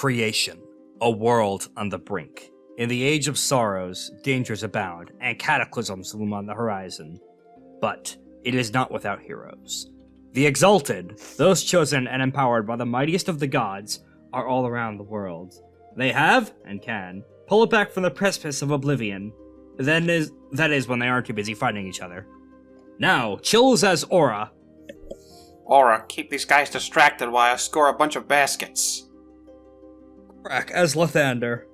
Creation, a world on the brink. In the age of sorrows, dangers abound, and cataclysms loom on the horizon. But it is not without heroes. The exalted, those chosen and empowered by the mightiest of the gods, are all around the world. They have, and can, pull it back from the precipice of oblivion. That is when they aren't too busy fighting each other. Now, Chills as Aura. Aura, keep these guys distracted while I score a bunch of baskets. Crack as Lythander.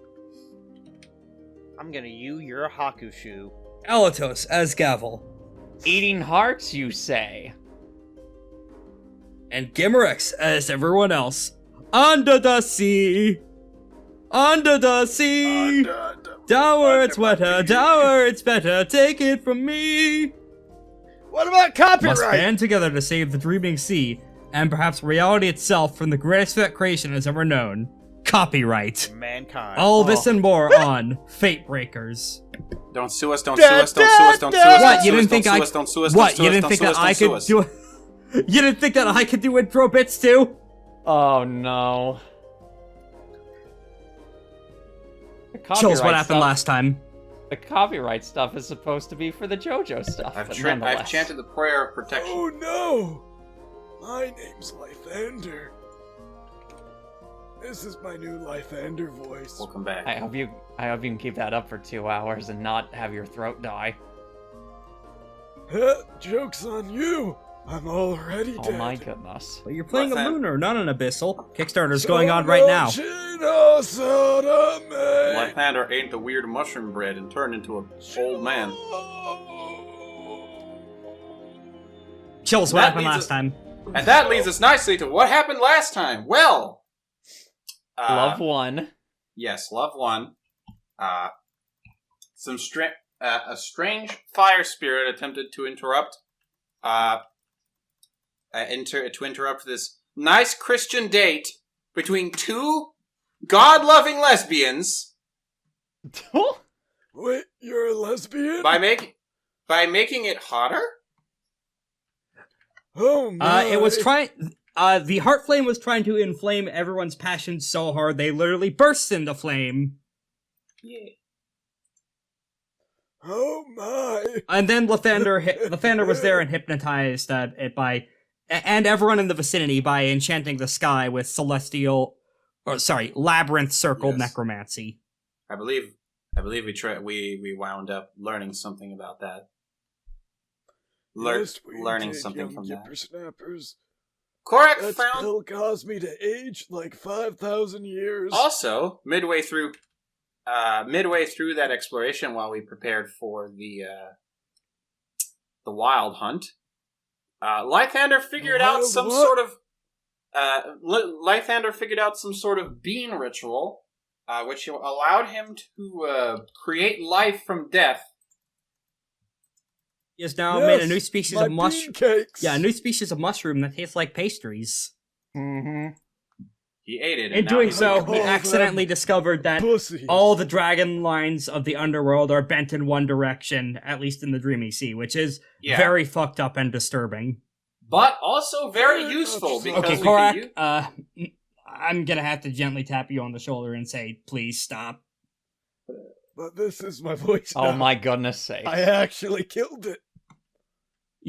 I'm gonna your Hakushu. Alatos as Gavel. Eating hearts, you say? And Gimmerex as everyone else. Under the sea! Under the sea! Down where it's wetter, down where it's better, take it from me! What about copyright? Must band together to save the dreaming sea, and perhaps reality itself from the greatest that creation has ever known. Copyright. Mankind. All this and more on FateBreakers. Don't sue us, don't sue us, don't sue us, don't sue us. What, you didn't think I... Don't sue us, What, you didn't think that I could do... You didn't think that I could do intro bits too? Oh no. Chills, what happened last time? The copyright stuff is supposed to be for the JoJo stuff. I've chanted the prayer of protection. Oh no! My name's Lythander. This is my new Lythander voice. Welcome back. I hope you can keep that up for 2 hours and not have your throat die. Joke's on you! I'm already dead. Oh my goodness. But you're playing a lunar, not an abyssal. Kickstarter's going on right now. Lythander ate the weird mushroom bread and turned into an old man. Chills, what happened last time? And that leads us nicely to what happened last time. Well... Love won. Yes, Love won. A strange fire spirit attempted to interrupt this nice Christian date between two God-loving lesbians. Wait, you're a lesbian? By making it hotter? Oh my. It was trying... the heart flame was trying to inflame everyone's passion so hard they literally burst into flame. Yeah. Oh my. And then Lythander was there and hypnotized it by... And everyone in the vicinity by enchanting the sky with labyrinth circled necromancy. I believe we wound up learning something about that. Learning something from that. Korak that found... spell caused me to age like 5,000 years. Also, midway through that exploration, while we prepared for the Wyld Hunt, Lythander figured out some sort of bean ritual, which allowed him to create life from death. He has now made a new species of mushroom. Cakes. Yeah, a new species of mushroom that tastes like pastries. Mm-hmm. He ate it. In doing so, he accidentally discovered that all the dragon lines of the underworld are bent in one direction, at least in the Dreamy Sea, which is very fucked up and disturbing. But also very useful, because okay, Korak, I'm gonna have to gently tap you on the shoulder and say, please stop. But this is my voice now. Oh my goodness sake. I actually killed it.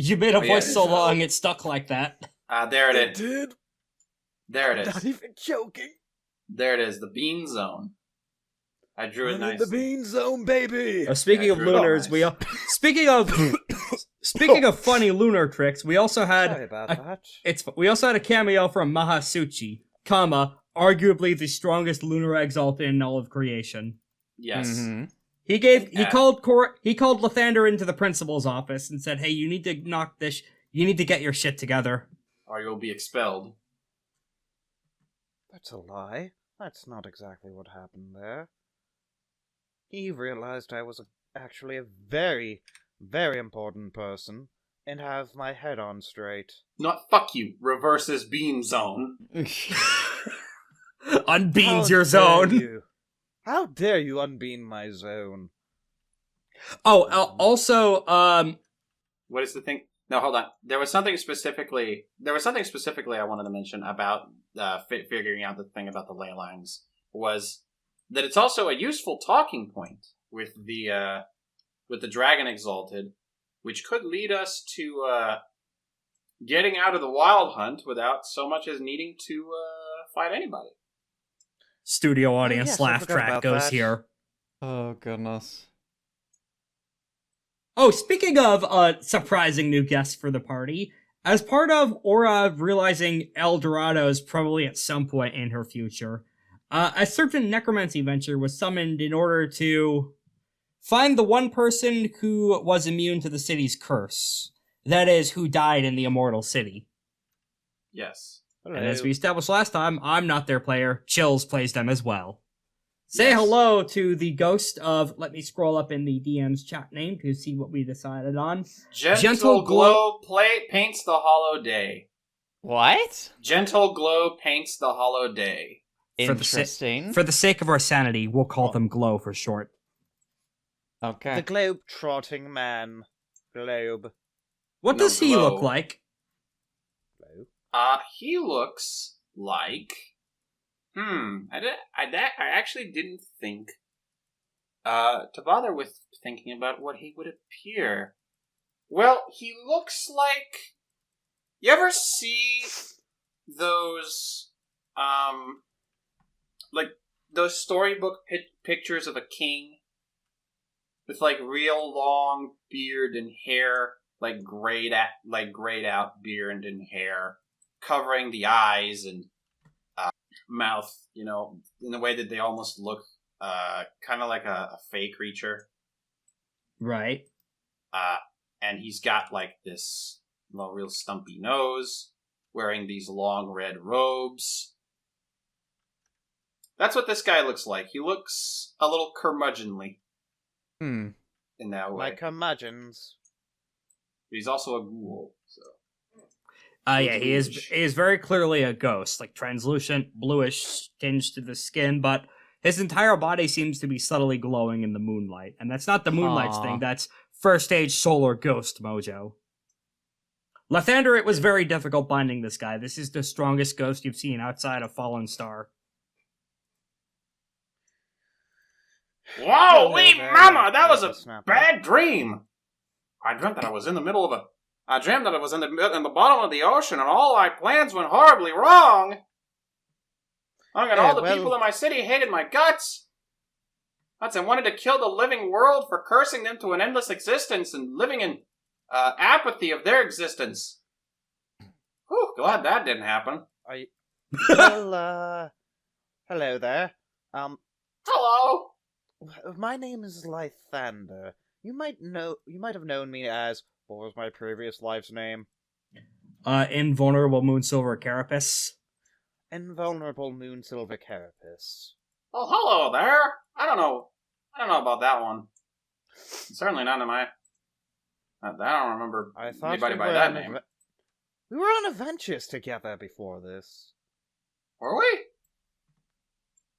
You made a voice so long it stuck like that. There it is. It did. There it is. Not even joking. There it is, the bean zone. I drew it nicely. The bean zone, baby. Speaking of lunars, speaking of funny lunar tricks, we also had we also had a cameo from Mahasuchi, arguably the strongest lunar exalt in all of creation. Yes. Mm-hmm. He called Lythander into the principal's office and said, "Hey, you need to you need to get your shit together, or you'll be expelled." That's a lie. That's not exactly what happened there. He realized I was actually a very, very important person and have my head on straight. Not fuck you, reverses bean zone. Unbeans your zone. How dare you unbean my zone? Oh, also, what is the thing? No, hold on. There was something specifically I wanted to mention about figuring out the thing about the ley lines was that it's also a useful talking point with the Dragon Exalted, which could lead us to getting out of the Wyld Hunt without so much as needing to fight anybody. Studio audience yes, I laugh forgot track about goes that. here. Oh, goodness. Oh, speaking of surprising new guests for the party, as part of Aura realizing El Dorado is probably at some point in her future, a certain necromancy venture was summoned in order to find the one person who was immune to the city's curse. That is, who died in the Immortal City. Yes. Hello. And as we established last time, I'm not their player. Chills plays them as well. Say Yes. hello to the ghost of... Let me scroll up in the DM's chat name to see what we decided on. Gentle glow paints the hollow day. What? Gentle glow paints the hollow day. For Interesting. For the sake of our sanity, we'll call them Glow for short. Okay. The globe-trotting man. Globe. What No, does he Glow. look like? Globe. He looks like... I actually didn't think to bother with thinking about what he would appear. Well, he looks like... You ever see those, like, those storybook pictures of a king? With, like, real long beard and hair, like, grayed out beard and hair, covering the eyes and mouth, you know, in a way that they almost look kind of like a fey creature. Right. And he's got like this real stumpy nose, wearing these long red robes. That's what this guy looks like. He looks a little curmudgeonly in that way. My curmudgeons. But he's also a ghoul, so... Yeah, he is very clearly a ghost, like translucent, bluish tinge to the skin, but his entire body seems to be subtly glowing in the moonlight. And that's not the moonlight's Aw. thing, that's first stage solar ghost mojo. Lythander, it was very difficult binding this guy. This is the strongest ghost you've seen outside of Fallen Star. Whoa, Hello there, mama! That was a Snapper. bad dream! I dreamt that I was in the middle of a... I dreamt that I was in the bottom of the ocean and all my plans went horribly wrong! And all the people in my city hated my guts! And wanted to kill the living world for cursing them to an endless existence and living in apathy of their existence. Whew, glad that didn't happen. Well, hello there. Hello! My name is Lythander. You might have known me as... What was my previous life's name? Invulnerable Moonsilver Carapace. Invulnerable Moonsilver Carapace. Oh, hello there! I don't know about that one. Certainly none of my... I don't remember I thought anybody we by were that on name. we were on adventures together before this. Were we?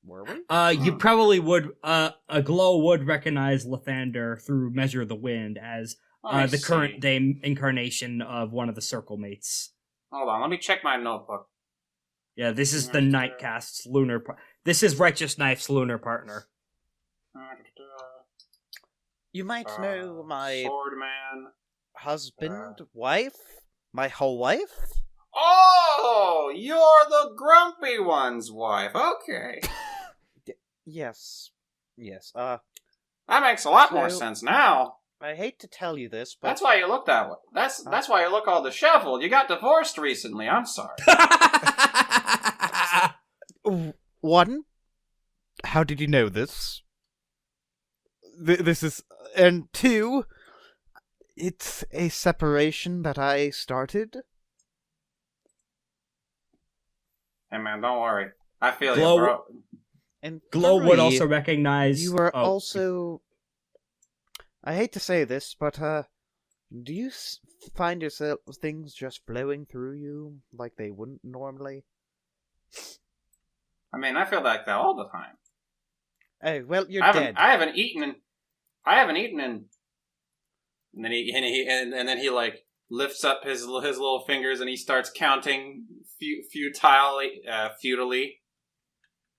Were we? You probably would, a Glow would recognize Lythander through Measure the Wind as Let me the current see. day incarnation of one of the Circle Mates. Hold on, let me check my notebook. Yeah, this is the Right, Nightcast's lunar... This is Righteous Knife's lunar partner. You might know my Swordman. husband, wife, my whole wife. Oh, you're the grumpy one's wife. Okay. Yes. That makes a lot more So- sense now. I hate to tell you this, but That's why you look that way. That's why you look all disheveled. You got divorced recently. I'm sorry. one, how did you know this? This is, and two, it's a separation that I started. Hey man, don't worry. I feel Glow- you, bro. And Glow would three, also recognize... You are oh, also. I hate to say this, but do you find yourself things just flowing through you like they wouldn't normally? I mean, I feel like that all the time. Oh well, you're I dead. haven't eaten in. And then he like lifts up his little fingers and he starts counting futilely.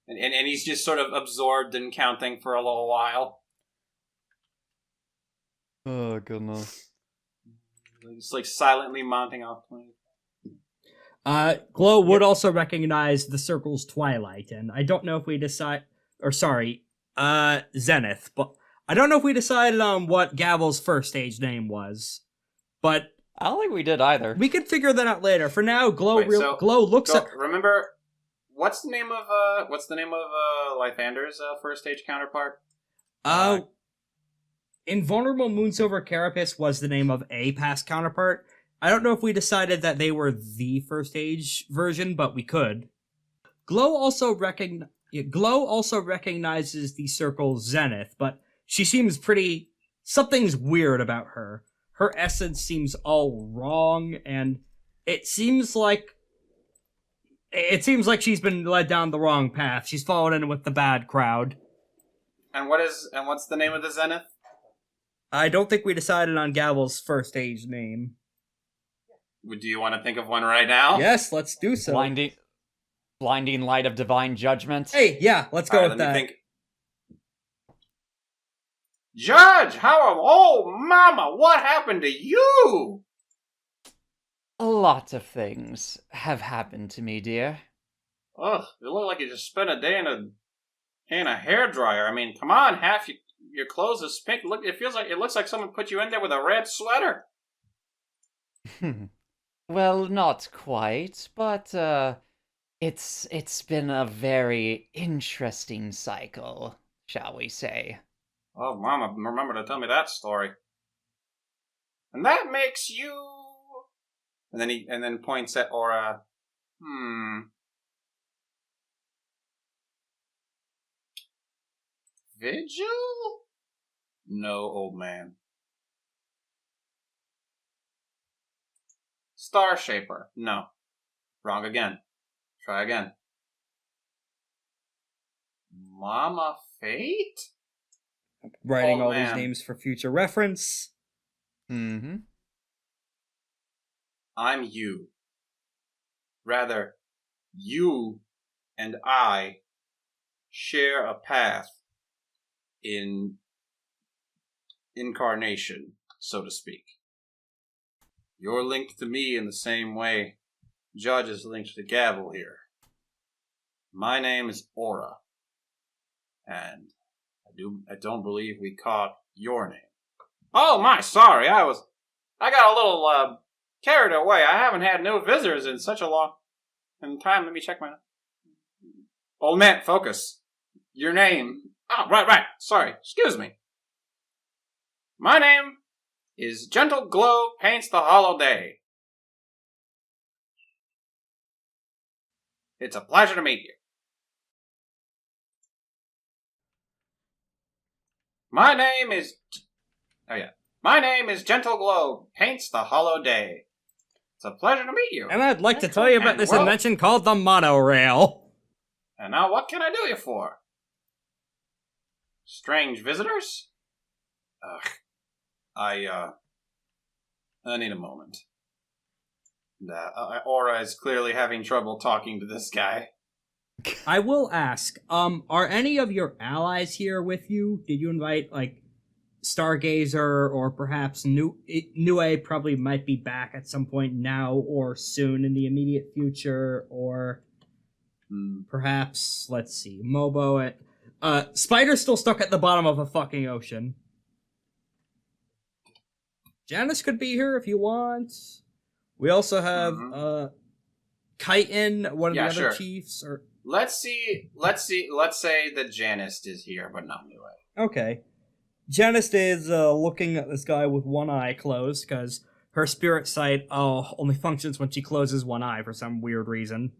And he's just sort of absorbed in counting for a little while. Oh, goodness. Just like silently mounting off 20. Glow would also recognize the circle's twilight, and I don't know if we Zenith, but I don't know if we decided on what Gavel's first stage name was, but I don't think we did either. we could figure that out later. For now, Glow looks at. Remember, what's the name of Lythander's first stage counterpart? Invulnerable Moonsilver Carapace was the name of a past counterpart. I don't know if we decided that they were the first age version, but we could. Glow also recognizes the circle Zenith, but she seems something's weird about her. Her essence seems all wrong, and it seems like she's been led down the wrong path. She's fallen in with the bad crowd. And what's the name of the Zenith? I don't think we decided on Gavel's first age name. Do you want to think of one right now? Yes, let's do so. Blinding light of divine judgment. Hey, yeah, let's go with that. Think. Judge, oh, mama, what happened to you? A lot of things have happened to me, dear. Ugh, you look like you just spent a day in a hairdryer. I mean, come on, half your clothes is pink. Look, it looks like someone put you in there with a red sweater. Well, not quite, but it's been a very interesting cycle, shall we say. Oh, Mama, remember to tell me that story. And that makes you... And then points at Aura. Vigil? No, old man. Star Shaper. No. Wrong again. Try again. Mama Fate? Writing all these names for future reference. Mm-hmm. I'm you. Rather, you and I share a path in incarnation, so to speak. You're linked to me in the same way Judge is linked to Gavel here. My name is Aura, and I don't believe we caught your name. Oh my, sorry, I got a little carried away. I haven't had no visitors in such a long time. Let me check my... Old man, focus. Your name. Oh, right. Sorry, excuse me. My name is Gentle Glow Paints the Hollow Day. It's a pleasure to meet you. My name is Gentle Glow Paints the Hollow Day. It's a pleasure to meet you. And I'd like to tell you about this invention called the monorail. And now what can I do you for? Strange visitors? I need a moment. Aura is clearly having trouble talking to this guy. I will ask, are any of your allies here with you? Did you invite, like, Stargazer or perhaps Nue probably might be back at some point now or soon in the immediate future, or perhaps, let's see, Mobo Spider's still stuck at the bottom of a fucking ocean. Janest could be here if you want. We also have, Chitin, one of the other chiefs, or... Let's say that Janest is here, but not Nue. Okay. Janest is looking at this guy with one eye closed, because her spirit sight only functions when she closes one eye for some weird reason.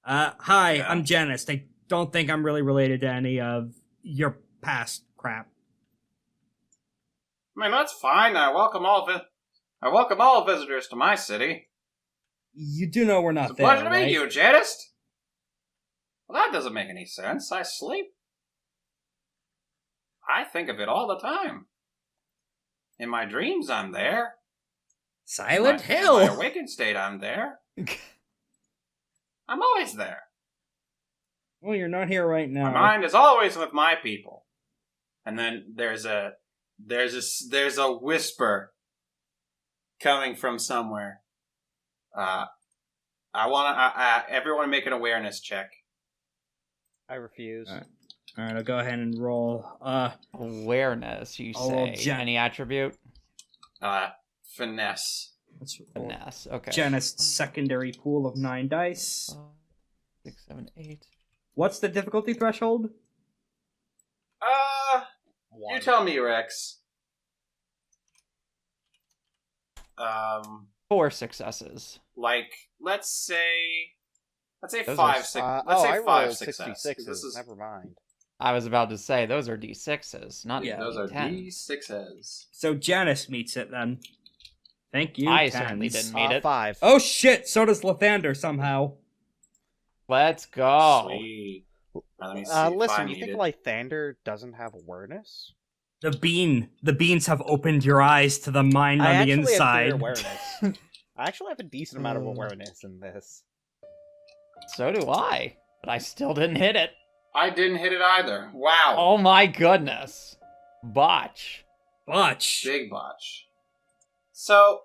Hi, yeah. I'm Janest. I don't think I'm really related to any of your past crap. I mean, that's fine. I welcome all visitors to my city. You do know we're not there, It's a pleasure to meet you, Janest. Well, that doesn't make any sense. I sleep. I think of it all the time. In my dreams, I'm there. Silent In Hill! my awakened state, I'm there. I'm always there. Well, you're not here right now. My mind is always with my people. And then there's a whisper coming from somewhere. Everyone make an awareness check. I refuse. Alright, I'll go ahead and roll. Awareness, you I'll roll say. Any attribute? Finesse. Let's roll Finesse, okay. Janest's secondary pool of 9 dice. 6, 7, 8. What's the difficulty threshold? You tell me, Rex. 4 successes. Like, let's say Those 5, are, 6. I Let's say 5 rolled success. 66s. Never mind. I was about to say, those are D6s, not Those are D10s. D6s. So Janest meets it then. Thank you. I tens. certainly didn't meet it. 5. Oh shit, so does Lythander somehow. Let's go. Sweet. Let me see Listen, you think Lythander doesn't have awareness? The beans have opened your eyes to the mind I on the actually inside. have good awareness. I actually have a decent amount of awareness in this. So do I. But I still didn't hit it. I didn't hit it either. Wow. Oh my goodness. Botch. Botch. Big botch. So,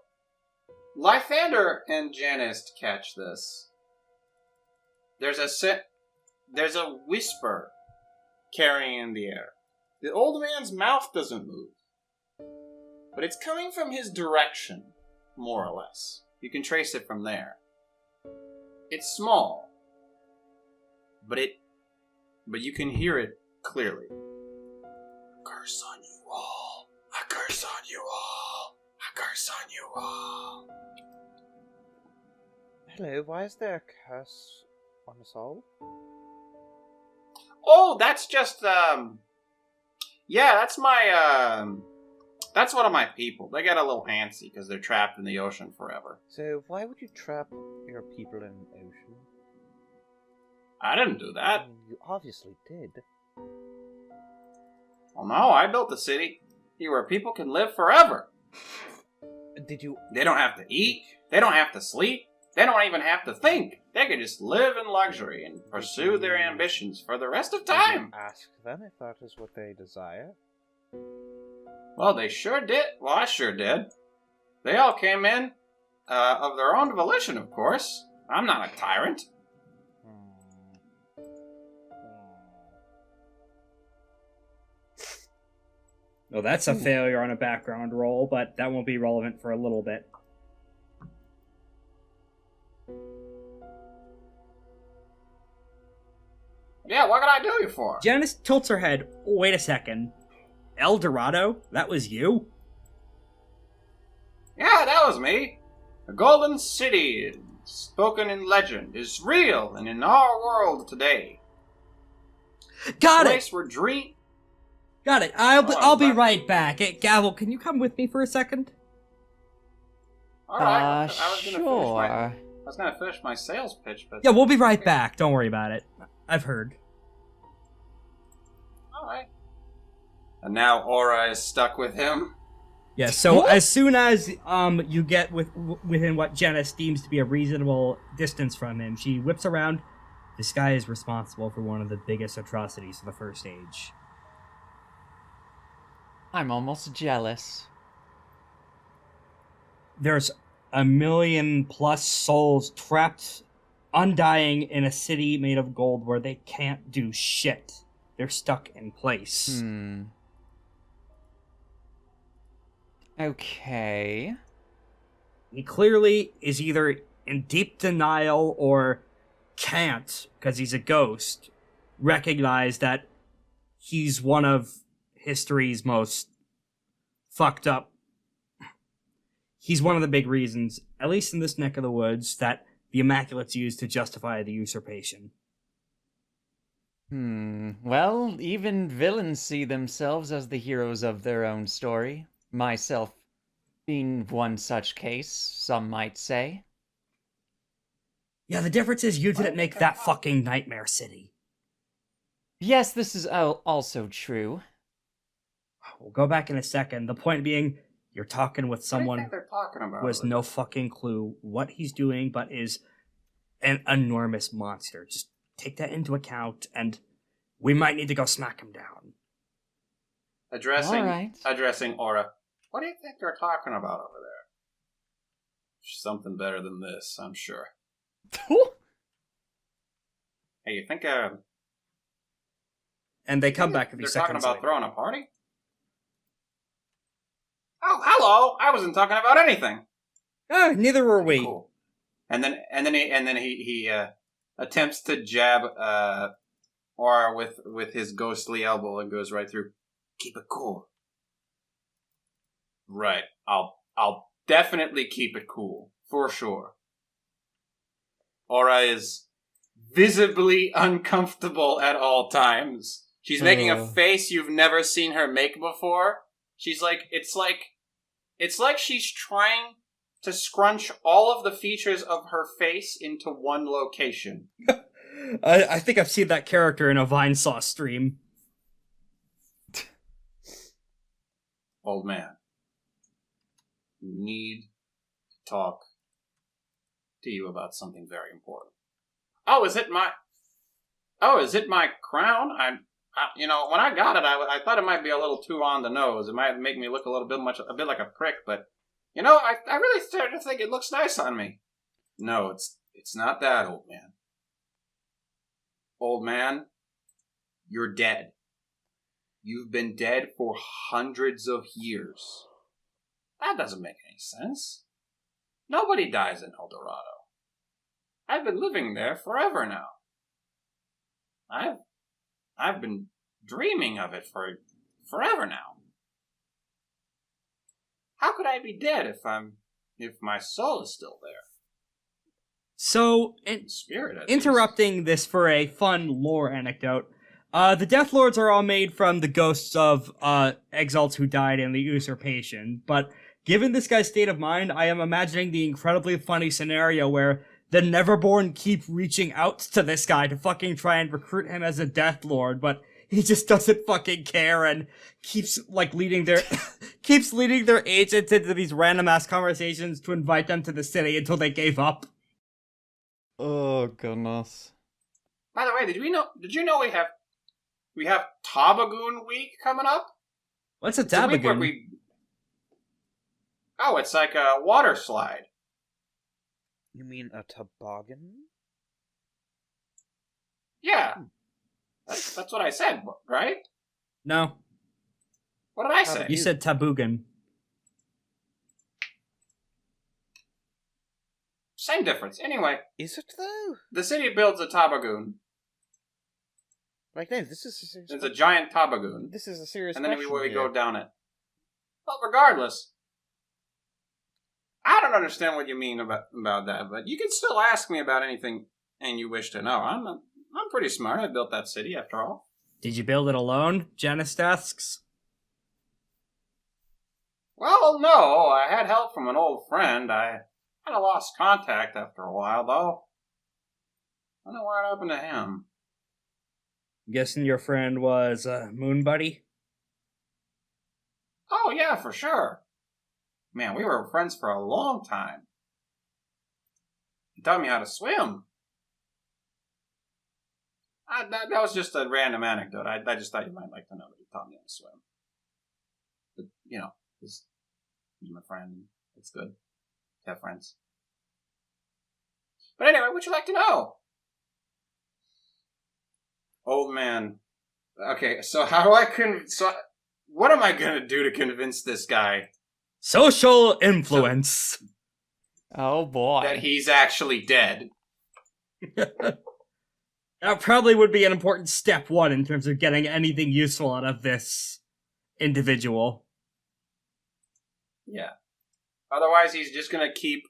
Lythander and Janest catch this. There's a whisper carrying in the air. The old man's mouth doesn't move. But it's coming from his direction, more or less. You can trace it from there. It's small. But you can hear it clearly. A curse on you all. A curse on you all. A curse on you all. Hello, why is there a curse on us all? Oh, that's just, yeah, that's my, that's one of my people. They get a little antsy because they're trapped in the ocean forever. So, why would you trap your people in an ocean? I didn't do I that. mean, you obviously did. Well, no, I built a city here where people can live forever. Did you... They don't have to eat. They don't have to sleep. They don't even have to think. They can just live in luxury and pursue their ambitions for the rest of time. ask them if that is what they desire? Well, they sure did. Well, I sure did. They all came in of their own volition, of course. I'm not a tyrant. Well, that's a failure on a background roll, but that won't be relevant for a little bit. Yeah, what can I do you for? Janest tilts her head. Wait a second. El Dorado? That was you? Yeah, that was me. The Golden City, spoken in legend, is real and in our world today. Got Place it! where dream. Got it. I'll be but- right back. Hey, Gavel, can you come with me for a second? All right. Sure. I was gonna finish my sales pitch, but Yeah, we'll be right back. Don't worry about it. I've heard. all right. And now Aura is stuck with him. Yeah, so as soon as you get within what Janest deems to be a reasonable distance from him, she whips around. This guy is responsible for one of the biggest atrocities of the First Age. I'm almost jealous. There's 1 million plus souls trapped, undying in a city made of gold where they can't do shit. They're stuck in place. Okay. He clearly is either in deep denial or can't, because he's a ghost, recognize that he's one of history's most fucked up. He's one of the big reasons, at least in this neck of the woods, that the Immaculate's used to justify the usurpation. Well, even villains see themselves as the heroes of their own story. Myself being one such case, some might say. Yeah, the difference is you didn't make that fucking nightmare city. Yes, this is also true. We'll go back in a second. The point being, You're talking with What do you someone think they're talking about? who has no fucking clue what he's doing, but is an enormous monster. Just take that into account, and we might need to go smack him down. Addressing Aura. What do you think they're talking about over there? Something better than this, I'm sure. Hey, you think And they come back a few they're seconds talking about later. throwing a party? Oh, hello! I wasn't talking about anything. Neither were we. Cool. And then he attempts to jab Aura with his ghostly elbow and goes right through. Keep it cool. Right. I'll definitely keep it cool for sure. Aura is visibly uncomfortable at all times. She's making a face you've never seen her make before. She's like, it's like she's trying to scrunch all of the features of her face into one location. I think I've seen that character in a Vinesaw stream. Old man, we need to talk to you about something very important. Oh, is it my crown? When I got it, I thought it might be a little too on the nose. It might make me look a bit like a prick, but I really started to think it looks nice on me. No, it's not that, old man. Old man, you're dead. You've been dead for hundreds of years. That doesn't make any sense. Nobody dies in El Dorado. I've been living there forever now. I've been dreaming of it for forever now. How could I be dead if my soul is still there? So, Spirit, at interrupting least. this for a fun lore anecdote, the Death Lords are all made from the ghosts of Exalts who died in the Usurpation, but given this guy's state of mind, I am imagining the incredibly funny scenario where the Neverborn keep reaching out to this guy to fucking try and recruit him as a Death Lord, but he just doesn't fucking care and keeps leading their agents into these random ass conversations to invite them to the city until they gave up. Oh goodness. By the way, did you know we have Tabagoon Week coming up? What's a It's a week where Tabagoon? it's like a water slide. You mean a toboggan? Yeah. That's what I said, right? No, What did I say? you said Tabugan. Same difference. Anyway, Is it though? the city builds a Tabagoon. Like, no, this is a serious. It's a giant Tabagoon. This is a serious. And then question we here. go down it. But regardless, I don't understand what you mean about that, but you can still ask me about anything and you wish to know. I'm pretty smart. I built that city after all. Did you build it alone? Janest asks. Well, no, I had help from an old friend. I kind of lost contact after a while, though. I don't know what happened to him. I'm guessing your friend was Moon Buddy? Oh, yeah, for sure. Man, we were friends for a long time. He taught me how to swim. That was just a random anecdote. I just thought you might like to know that he taught me how to swim. But, he's my friend. It's good to have friends. But anyway, what'd you like to know? Old man. Okay, so how do I what am I gonna do to convince this guy Social influence. Oh boy. that he's actually dead? That probably would be an important step one in terms of getting anything useful out of this individual. Yeah. Otherwise, he's just gonna keep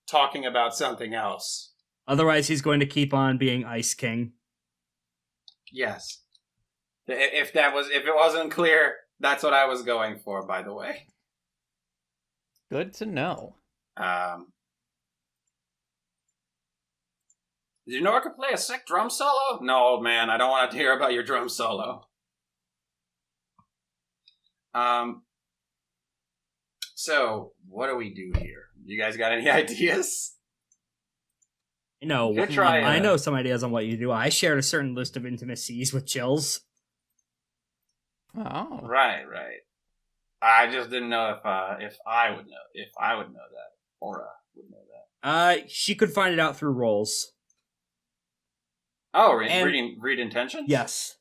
talking about something else. Otherwise, he's going to keep on being Ice King. Yes. If it wasn't clear, that's what I was going for, by the way. Good to know. Did you know I could play a sick drum solo? No, old man, I don't want to hear about your drum solo. So, what do we do here? You guys got any ideas? No, Good try, I know some ideas on what you do. I shared a certain list of intimacies with Chills. Oh. Right. I just didn't know if I would know that. Aura would know that. She could find it out through rolls. Oh, read intentions? Yes.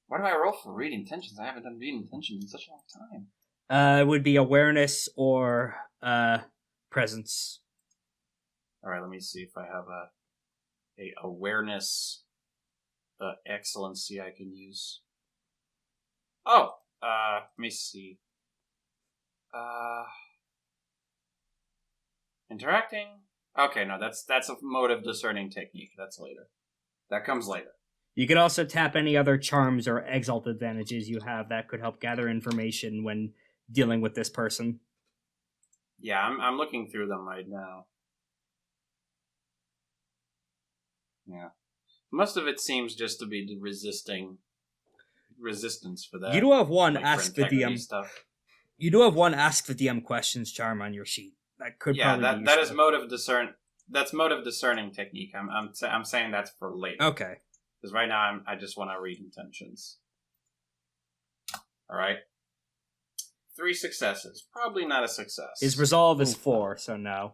Why do I roll for read intentions? I haven't done read intentions in such a long time. It would be awareness or presence. All right, let me see if I have a awareness excellency I can use. Oh, let me see. Interacting. Okay, no, that's a motive discerning technique. That's later. That comes later. You could also tap any other charms or exalt advantages you have that could help gather information when dealing with this person. Yeah, I'm looking through them right now. Yeah. Most of it seems just to be the resistance for that. You do have one like, ask the DM stuff. You do have one ask the DM questions charm on your sheet. That could probably be that is motive discern. That's motive discerning technique. I'm saying that's for later. Okay. Because right now I just want to read intentions. All right. 3 successes. Probably not a success. His resolve is 4, so no.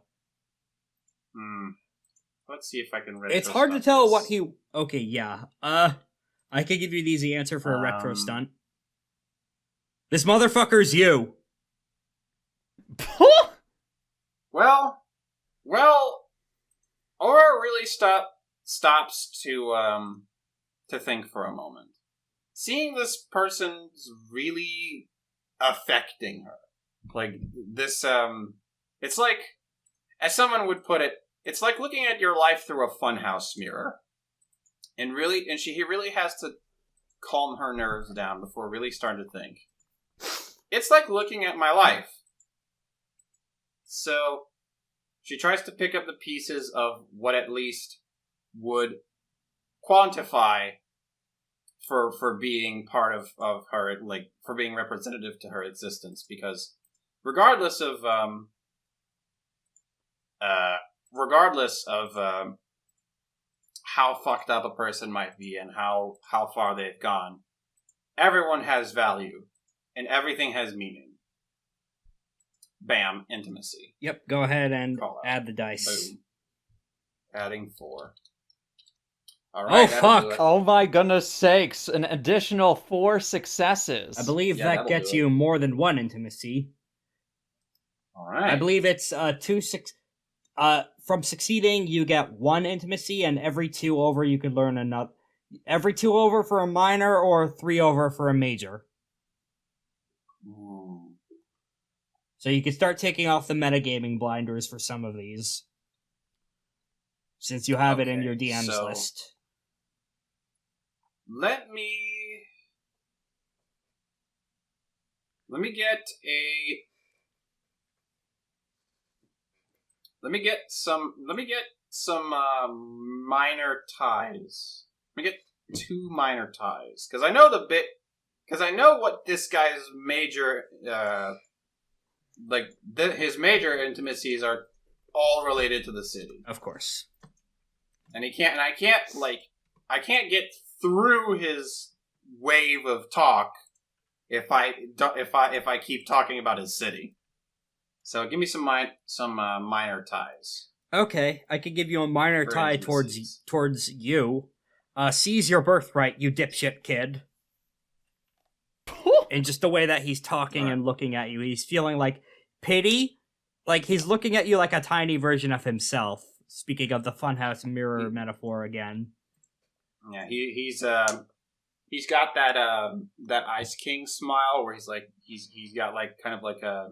Let's see if I can. It's hard to tell what he. Okay, yeah. I could give you the easy answer for a retro stunt. This motherfucker's you. Well, Aura really stops to think for a moment. Seeing this person's really affecting her. Like this it's like, as someone would put it, it's like looking at your life through a funhouse mirror. And he really has to calm her nerves down before really starting to think. It's like looking at my life. So she tries to pick up the pieces of what at least would quantify for being part of her, like for being representative to her existence, because regardless of how fucked up a person might be and how far they've gone, everyone has value and everything has meaning. Bam, intimacy. Yep, go ahead and add the dice. Boom. Adding 4. All right, oh, fuck! Oh my goodness sakes, an additional 4 successes. I believe that gets you more than 1 intimacy. All right. I believe it's 2 6. From succeeding, you get 1 intimacy, and every 2 over, you could learn another. Every 2 over for a minor, or 3 over for a major. So you can start taking off the metagaming blinders for some of these, since you have it in your DM's list. Let me get some minor ties. Let me get 2 minor ties, because I know what this guy's major his major intimacies are all related to the city. Of course. And I can't get through his wave of talk if I keep talking about his city. So give me some minor ties. Okay, I could give you a minor tie towards you. Seize your birthright, you dipshit kid. And just the way that he's talking and looking at you, he's feeling like pity. Like he's looking at you like a tiny version of himself. Speaking of the funhouse mirror metaphor again. Yeah, he's got that Ice King smile where he's like he's got like kind of like a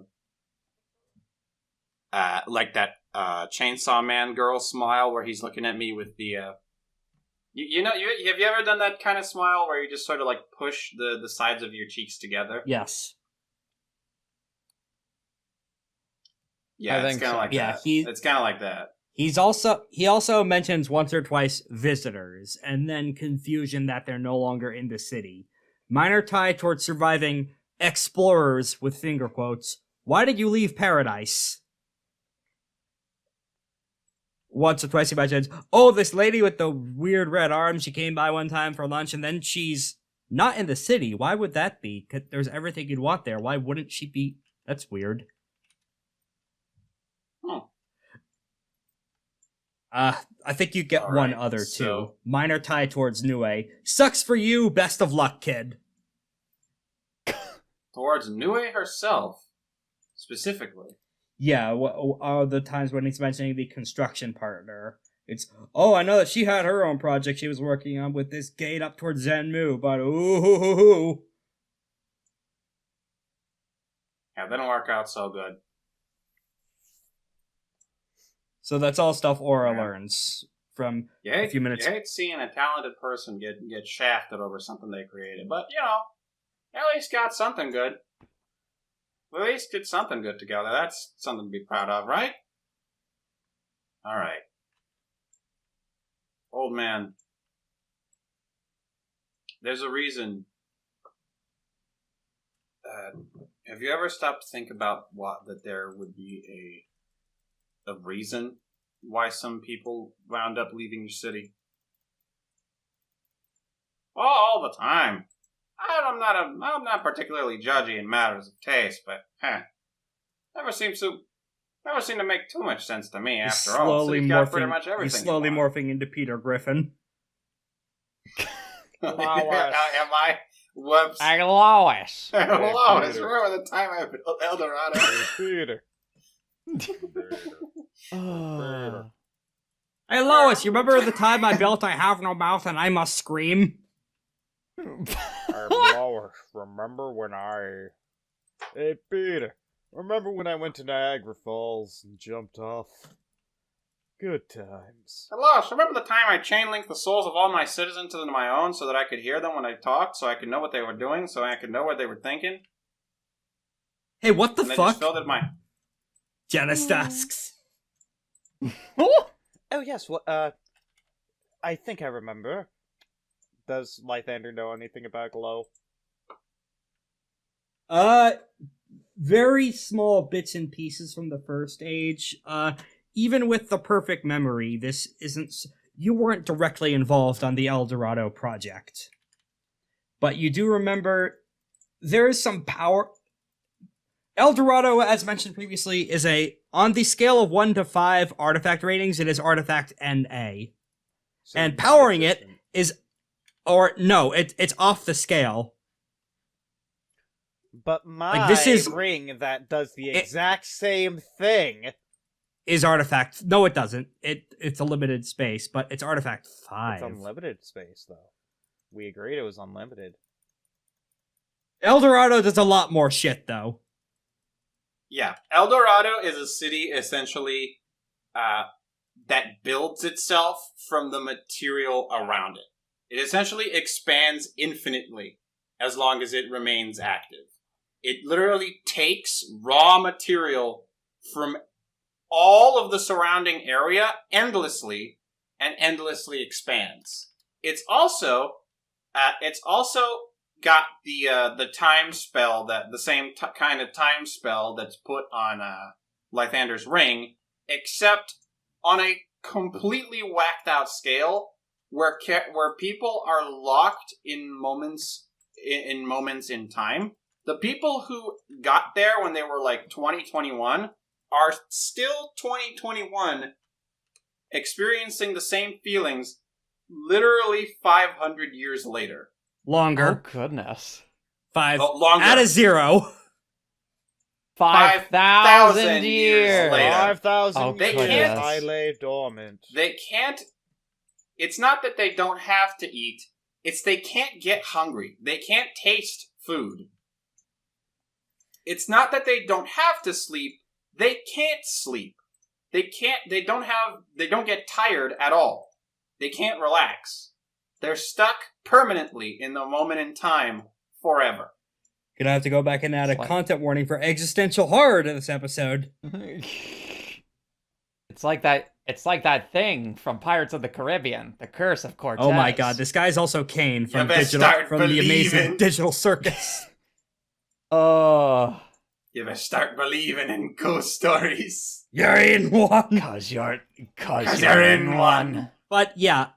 like that Chainsaw Man girl smile where he's looking at me with the have you ever done that kind of smile where you just sort of like push the sides of your cheeks together? Yes. Yeah, it's kind of like that. It's kind of like that. He also mentions once or twice visitors, and then confusion that they're no longer in the city. Minor tie towards surviving explorers, with finger quotes, Why did you leave paradise? Once or twice he mentions, oh, this lady with the weird red arms, she came by one time for lunch, and then she's not in the city. Why would that be? 'Cause there's everything you'd want there. Why wouldn't she be? That's weird. I think you get one other, too. Minor tie towards Nue. Sucks for you, best of luck, kid. Towards Nue herself, specifically. Yeah, the times when he's mentioning the construction partner. It's, oh, I know that she had her own project she was working on with this gate up towards Zenmu, but ooh. Yeah, they don't work out so good. So that's all stuff Aura learns from a few minutes. You hate seeing a talented person get shafted over something they created, but, at least got something good. At least did something good together. That's something to be proud of, right? Alright. Old man. There's a reason. Have you ever stopped to think about that there would be a reason why some people wound up leaving your city? Well, all the time. I'm not particularly judgy in matters of taste, but never seemed to make too much sense to me. After all, so you got pretty much everything. He's slowly morphing into Peter Griffin. Am I? Whoops. Hey, Lois. Lois, remember the time I built El Dorado? Peter. Hey, Lois, you remember the time I built I Have No Mouth and I Must Scream? Hey, Lois, remember when I... Hey, Peter, remember when I went to Niagara Falls and jumped off? Good times. Hey, Lois, remember the time I chain linked the souls of all my citizens into my own so that I could hear them when I talked, so I could know what they were doing, so I could know what they were thinking? Hey, what the and fuck? Just filled it my... Janest asks. Oh, yes, I think I remember. Does Lythander know anything about Glow? Very small bits and pieces from the first age. Even with the perfect memory, this isn't... You weren't directly involved on the El Dorado project. But you do remember there is some power... El Dorado, as mentioned previously, is on the scale of 1 to 5 artifact ratings, it is artifact NA. So and powering it is... Or, no, it's off the scale. But my ring that does the exact same thing... is artifact... No, it doesn't. It's a limited space, but it's artifact 5. It's unlimited space, though. We agreed it was unlimited. El Dorado does a lot more shit, though. Yeah, El Dorado is a city, essentially, that builds itself from the material around it. It essentially expands infinitely as long as it remains active. It literally takes raw material from all of the surrounding area endlessly and endlessly expands. It's also got the time spell that the same kind of time spell that's put on Lythander's ring, except on a completely whacked out scale where people are locked in moments in time. The people who got there when they were like 2021 are still 2021 experiencing the same feelings literally 500 years later. Longer. Oh, goodness. 5. Longer. Add a 0. 5,000 years later. 5,000 They years can't- I lay dormant. They can't... It's not that they don't have to eat. It's they can't get hungry. They can't taste food. It's not that they don't have to sleep. They can't sleep. They don't get tired at all. They can't relax. They're stuck permanently in the moment in time forever. Gonna have to go back and add a content warning for existential horror to this episode. It's like that thing from Pirates of the Caribbean, The Curse of Cortez. Oh my god, this guy's also Kane from the Amazing Digital Circus. Oh. You better start believing in ghost stories. You're in one! Cause you're in one. But yeah,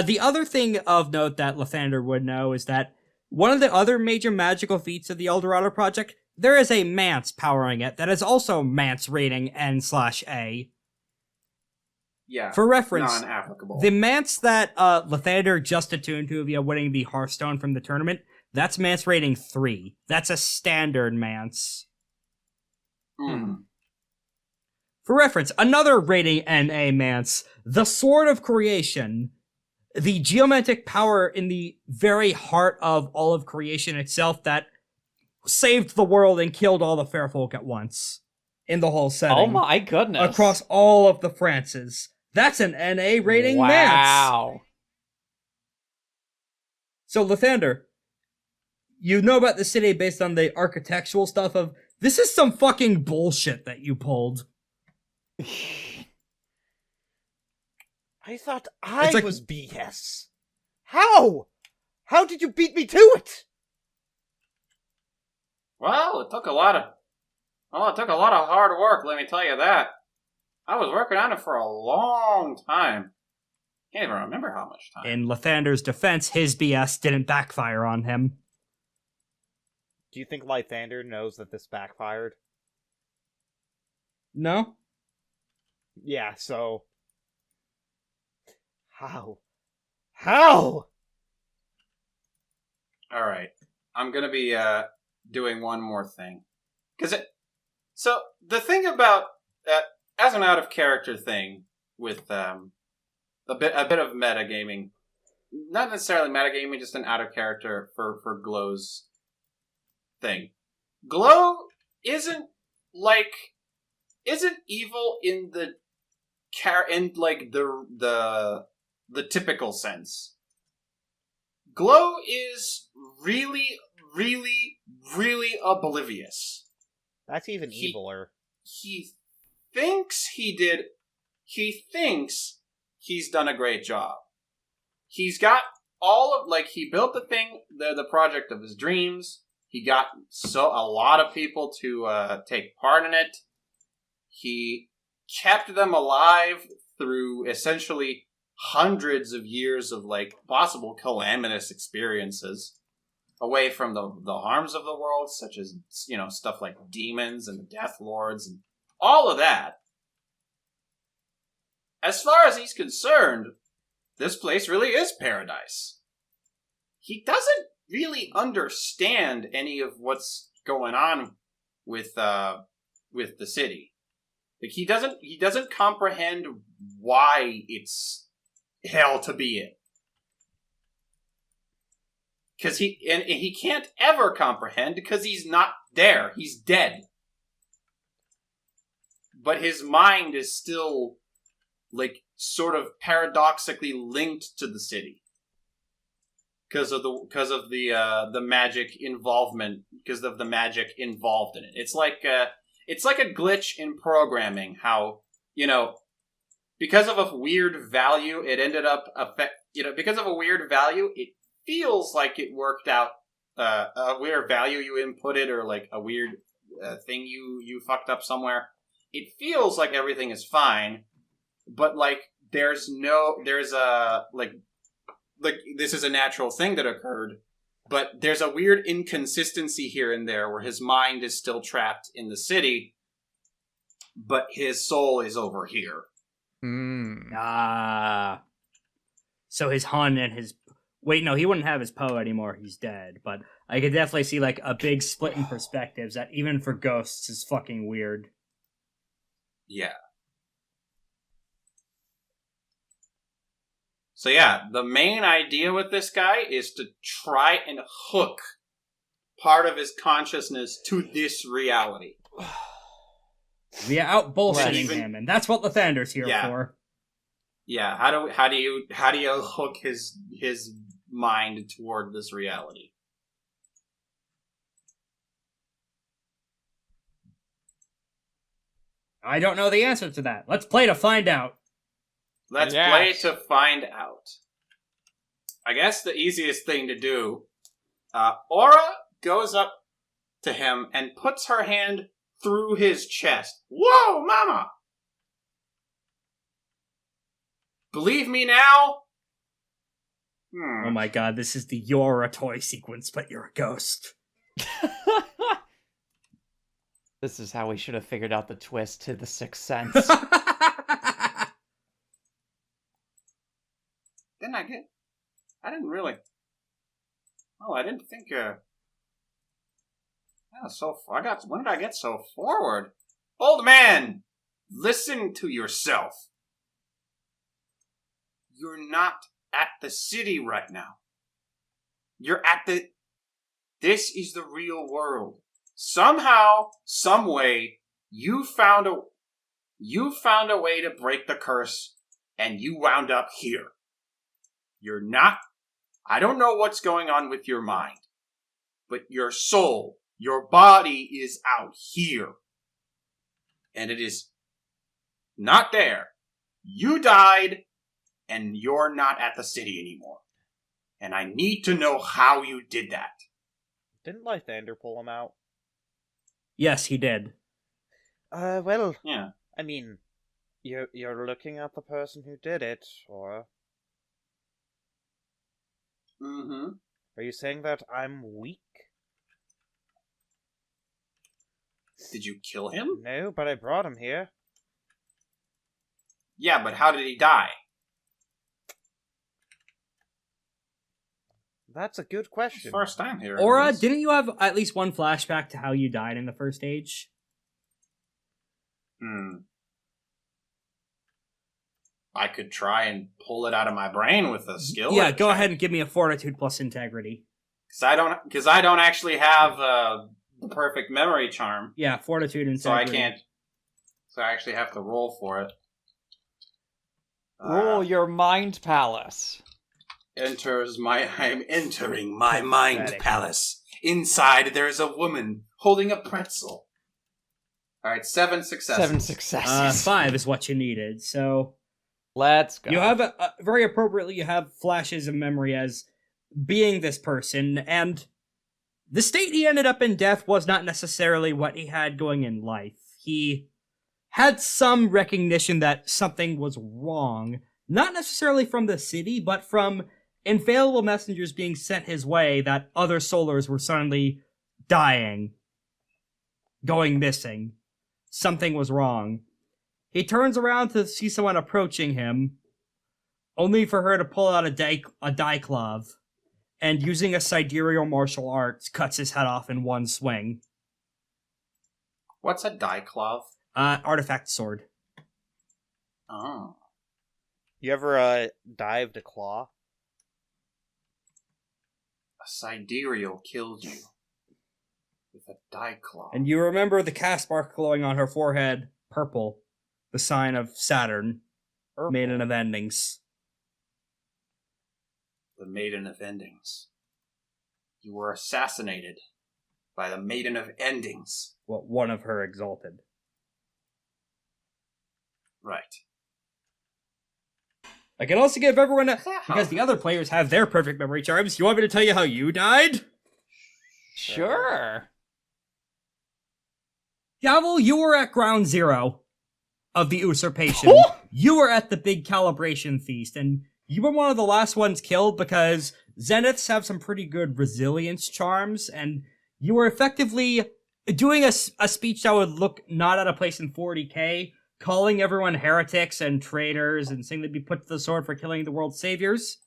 the other thing of note that Lythander would know is that one of the other major magical feats of the Dorado project, there is a Mance powering it that is also Mance rating N/A. Yeah. For reference, non-applicable. the Mance that Lythander just attuned to via winning the Hearthstone from the tournament, that's Mance rating 3. That's a standard Mance. For reference, another rating NA Mance, the Sword of Creation, the geomantic power in the very heart of all of creation itself that saved the world and killed all the fair folk at once in the whole setting. Oh my goodness. Across all of the Frances. That's an NA rating Mance. Wow. So, Lythander, you know about the city based on the architectural stuff of, this is some fucking bullshit that you pulled. I thought I It's like- was BS. How? How did you beat me to it? Well, it took a lot of hard work, let me tell you that. I was working on it for a long time. Can't even remember how much time. In Lythander's defense, his BS didn't backfire on him. Do you think Lythander knows that this backfired? No? Yeah, so... How? How? Alright. I'm gonna be, doing one more thing. So, the thing about, as an out-of-character thing, with, a bit of metagaming, not necessarily metagaming, just an out-of-character for Glow's thing. Glow isn't evil in the the typical sense. Glow is really, really, really oblivious. That's even eviler. He thinks he's done a great job. He's got he built the thing, the project of his dreams. He got a lot of people to take part in it. He kept them alive through essentially hundreds of years of possible calamitous experiences, away from the harms of the world, such as stuff like demons and the Death Lords and all of that. As far as he's concerned, this place really is paradise. He doesn't really understand any of what's going on with the city. He doesn't comprehend why it's hell to be in. Because he can't ever comprehend because he's not there. He's dead. But his mind is still sort of paradoxically linked to the city. Because of the magic involvement, because of the magic involved in it. It's like a glitch in programming. How because of a weird value, it ended up because of a weird value, it feels like it worked out. A weird value you inputted, or a weird thing you fucked up somewhere. It feels like everything is fine, but this is a natural thing that occurred, but there's a weird inconsistency here and there where his mind is still trapped in the city, but his soul is over here. So his Hun and his... Wait, no, he wouldn't have his Poe anymore. He's dead. But I could definitely see a big split in perspectives that even for ghosts is fucking weird. Yeah. So yeah, the main idea with this guy is to try and hook part of his consciousness to this reality. We are out bullshitting him, and that's what Lythander's here for. Yeah, how do you hook his mind toward this reality? I don't know the answer to that. Let's play to find out. Let's play to find out. I guess the easiest thing to do, Aura goes up to him and puts her hand through his chest. Whoa, mama! Believe me now? Oh my god, this is the you're a toy sequence, but you're a ghost. This is how we should have figured out the twist to The Sixth Sense. I didn't really... Oh, I didn't think, yeah, when did I get so forward? Old man! Listen to yourself. You're not at the city right now. You're at the... This is the real world. Somehow, some way, you found a way to break the curse, and you wound up here. You're not... I don't know what's going on with your mind, but your soul, your body is out here. And it is not there. You died, and you're not at the city anymore. And I need to know how you did that. Didn't Lythander pull him out? Yes, he did. Well, Yeah. I mean, you're looking at the person who did it, or... Mm-hmm. Are you saying that I'm weak? Did you kill him? No, but I brought him here. Yeah, but how did he die? That's a good question. First time here. Aura, didn't you have at least one flashback to how you died in the first age? I could try and pull it out of my brain with a skill. Yeah, go ahead and give me a fortitude plus integrity. Because I don't actually have the perfect memory charm. Yeah, fortitude and so I integrity. can't. So I actually have to roll for it. Roll your mind palace. I'm entering my mind Pathetic. palace. Inside there is a woman holding a pretzel. Alright, 7 successes. 7 successes. 5 is what you needed, so... Let's go. You have, very appropriately, you have flashes of memory as being this person, and the state he ended up in death was not necessarily what he had going in life. He had some recognition that something was wrong, not necessarily from the city, but from infallible messengers being sent his way that other solars were suddenly dying, going missing. Something was wrong. He turns around to see someone approaching him, only for her to pull out a diclove, and using a sidereal martial arts, cuts his head off in one swing. What's a diclove? Artifact sword. Oh. You ever dived a claw? A sidereal killed you. With a diclove. And you remember the cast mark glowing on her forehead, purple, the sign of Saturn, Maiden of Endings. The Maiden of Endings. You were assassinated by the Maiden of Endings. Well, one of her exalted. Right. I can also give everyone because the other players have their perfect memory charms. You want me to tell you how you died? Sure. Gavel, you were at ground zero of the usurpation. You were at the big calibration feast, and you were one of the last ones killed because Zeniths have some pretty good resilience charms, and you were effectively doing a speech that would look not out of place in 40k, calling everyone heretics and traitors and saying they'd be put to the sword for killing the world's saviors.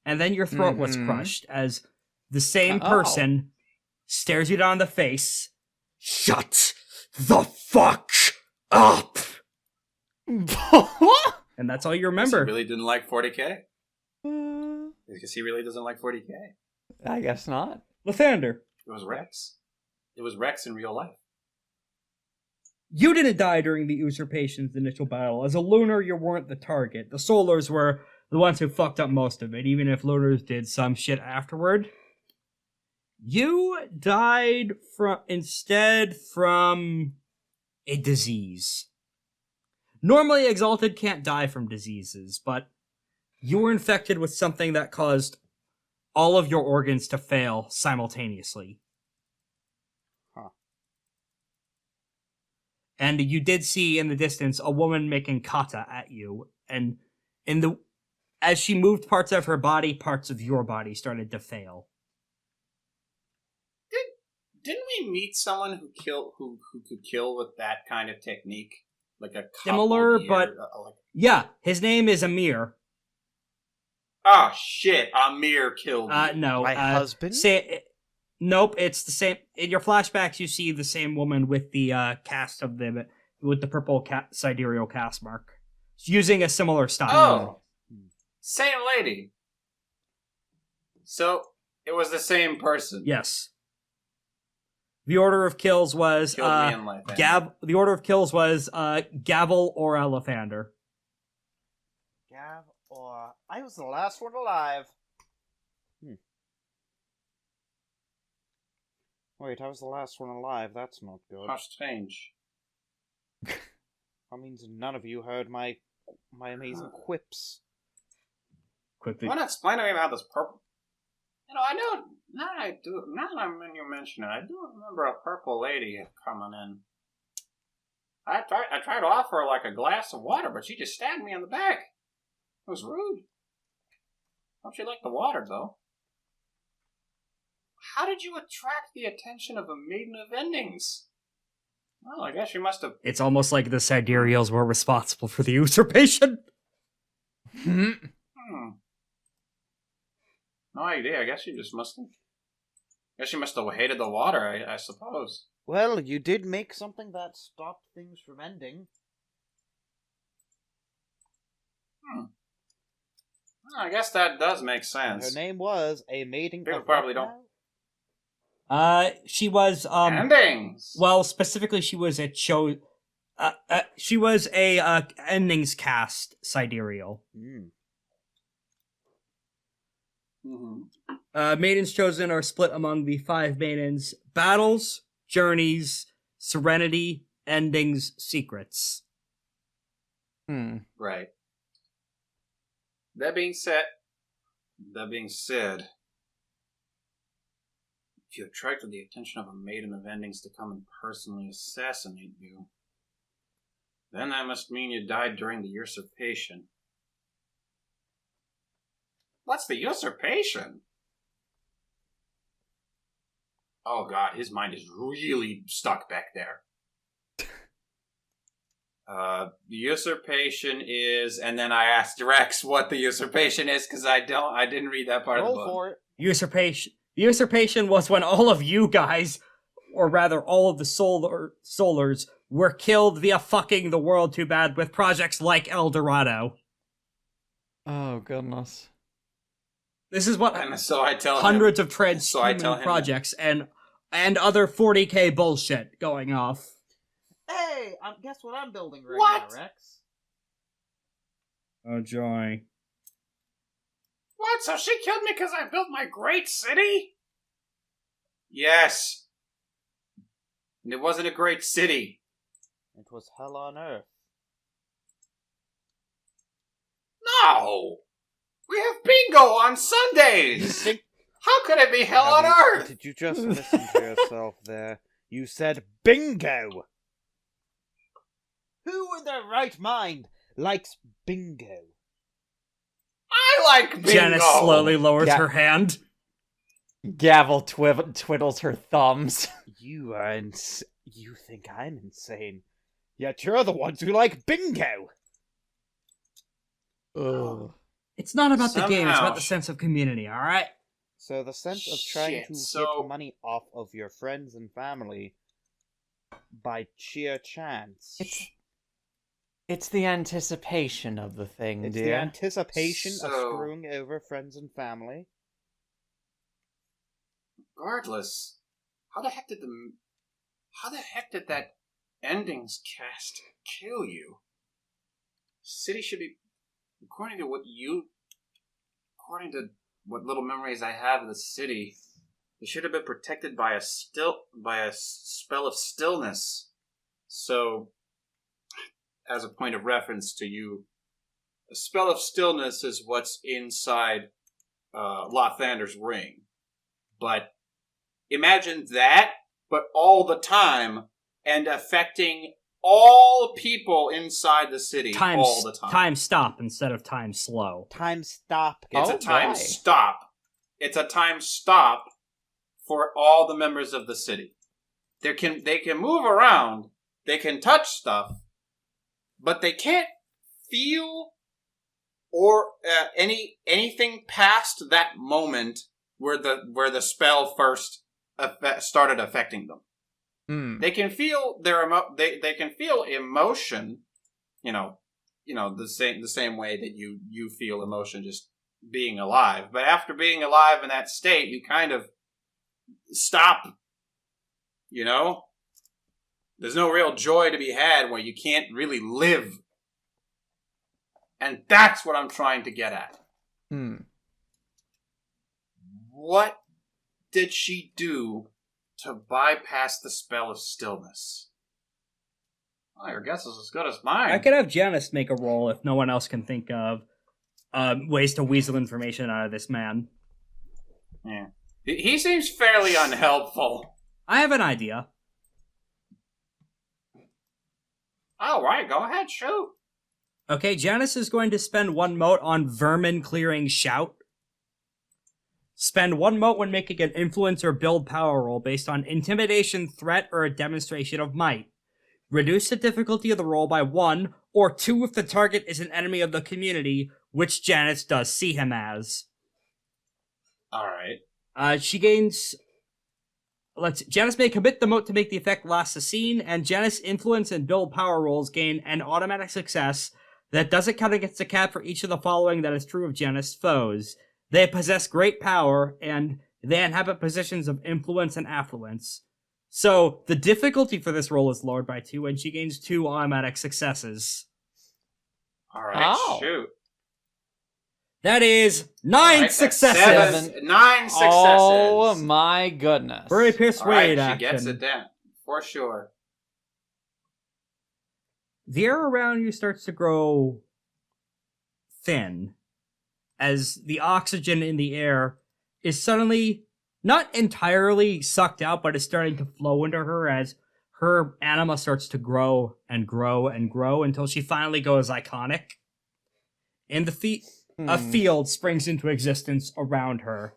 And then your throat was crushed as the same person stares you down the face. Shut the fuck up! And that's all you remember. He really didn't like 40k? Because he really doesn't like 40k. I guess not. Lythander. It was Rex. It was Rex in real life. You didn't die during the Usurpation's initial battle. As a Lunar, you weren't the target. The Solars were the ones who fucked up most of it, even if Lunars did some shit afterward. You died instead from a disease. Normally, Exalted can't die from diseases, but you were infected with something that caused all of your organs to fail simultaneously. And you did see in the distance a woman making kata at you, and as she moved parts of her body, parts of your body started to fail. Didn't we meet someone who could kill with that kind of technique? Like a Similar, but yeah, his name is Amir. Oh shit! Amir killed me. No, My husband? Nope, it's the same. In your flashbacks, you see the same woman with the cast of with the purple sidereal cast mark, using a similar style. Oh, same lady. So it was the same person. Yes. The order of kills was the order of kills was Gavel or Lythander. Gav or I was the last one alive. Wait, I was the last one alive. That's not good. How strange. That means none of you heard my amazing quips. Quickly. Why not explain to me about this purple? You know, I know now that you mention it, I do remember a purple lady coming in. I tried to offer her like a glass of water, but she just stabbed me in the back. It was rude. Don't you like the water though? How did you attract the attention of a maiden of endings? Well, I guess you must have... It's almost like the sidereals were responsible for the usurpation. No idea. I guess you just must have... Guess you must have hated the water, I suppose. Well, you did make something that stopped things from ending. Well, I guess that does make sense. Her name was a maiden... People probably don't... She was endings. Well, specifically, she was a she was a endings cast sidereal. Maidens chosen are split among the 5 maidens: battles, journeys, serenity, endings, secrets. Right. That being said, if you attracted the attention of a maiden of endings to come and personally assassinate you, then that must mean you died during the usurpation. What's the usurpation? Oh god, his mind is really stuck back there. The usurpation is, and then I asked Rex what the usurpation is because I didn't read that part of the book. For it. Usurpation was when all of you guys, or rather all of the Solars, were killed via fucking the world too bad with projects like El Dorado. Oh, goodness. This is what And so I tell hundreds him, of transhuman projects and other 40k bullshit going off. Hey, guess what I'm building right What? now, Rex? Oh, joy. What? So she killed me because I built my great city? Yes. And it wasn't a great city. It was hell on earth. No! We have bingo on Sundays! How could it be hell on earth? Did you just listen to yourself there? You said bingo! Who in their right mind likes bingo? I like bingo! Janest slowly lowers her hand. Gavel twiddles her thumbs. You think I'm insane. Yet you're the ones who like bingo! Ugh. It's not about the game, it's about the sense of community, alright? So the sense of trying to get money off of your friends and family by sheer chance. It's the anticipation of the thing, It's dear. the anticipation of screwing over friends and family. Regardless, how the heck did that endings cast kill you? City should be, according to what little memories I have of the city, it should have been protected by a spell of stillness. So, as a point of reference to you, a spell of stillness is what's inside Lythander's ring. But imagine that, but all the time, and affecting all people inside the city all the time. Time stop instead of time slow. Time stop. It's a time stop. It's a time stop for all the members of the city. They can move around, they can touch stuff, but they can't feel or anything past that moment where the spell first started affecting them. They can feel they can feel emotion, the same way that you feel emotion just being alive. But after being alive in that state, you kind of stop. There's no real joy to be had where you can't really live. And that's what I'm trying to get at. What did she do to bypass the spell of stillness? Well, your guess is as good as mine. I could have Janest make a roll if no one else can think of ways to weasel information out of this man. Yeah. He seems fairly unhelpful. I have an idea. All right, go ahead, shoot. Okay, Janest is going to spend 1 mote on vermin clearing shout. Spend 1 mote when making an influence or build power roll based on intimidation, threat, or a demonstration of might. Reduce the difficulty of the roll by 1, or 2 if the target is an enemy of the community, which Janest does see him as. Alright. She gains... Janest may commit the mote to make the effect last a scene, and Janest's influence and build power rolls gain an automatic success that doesn't count against the cap for each of the following that is true of Janest's foes. They possess great power, and they inhabit positions of influence and affluence. So, the difficulty for this roll is lowered by 2, and she gains 2 automatic successes. Alright, shoot. That is 9 successes! 9 successes! Oh my goodness. Very persuade action. action. She gets it down, for sure. The air around you starts to grow thin, as the oxygen in the air is suddenly not entirely sucked out, but is starting to flow into her as her anima starts to grow and grow and grow until she finally goes iconic. And a field springs into existence around her.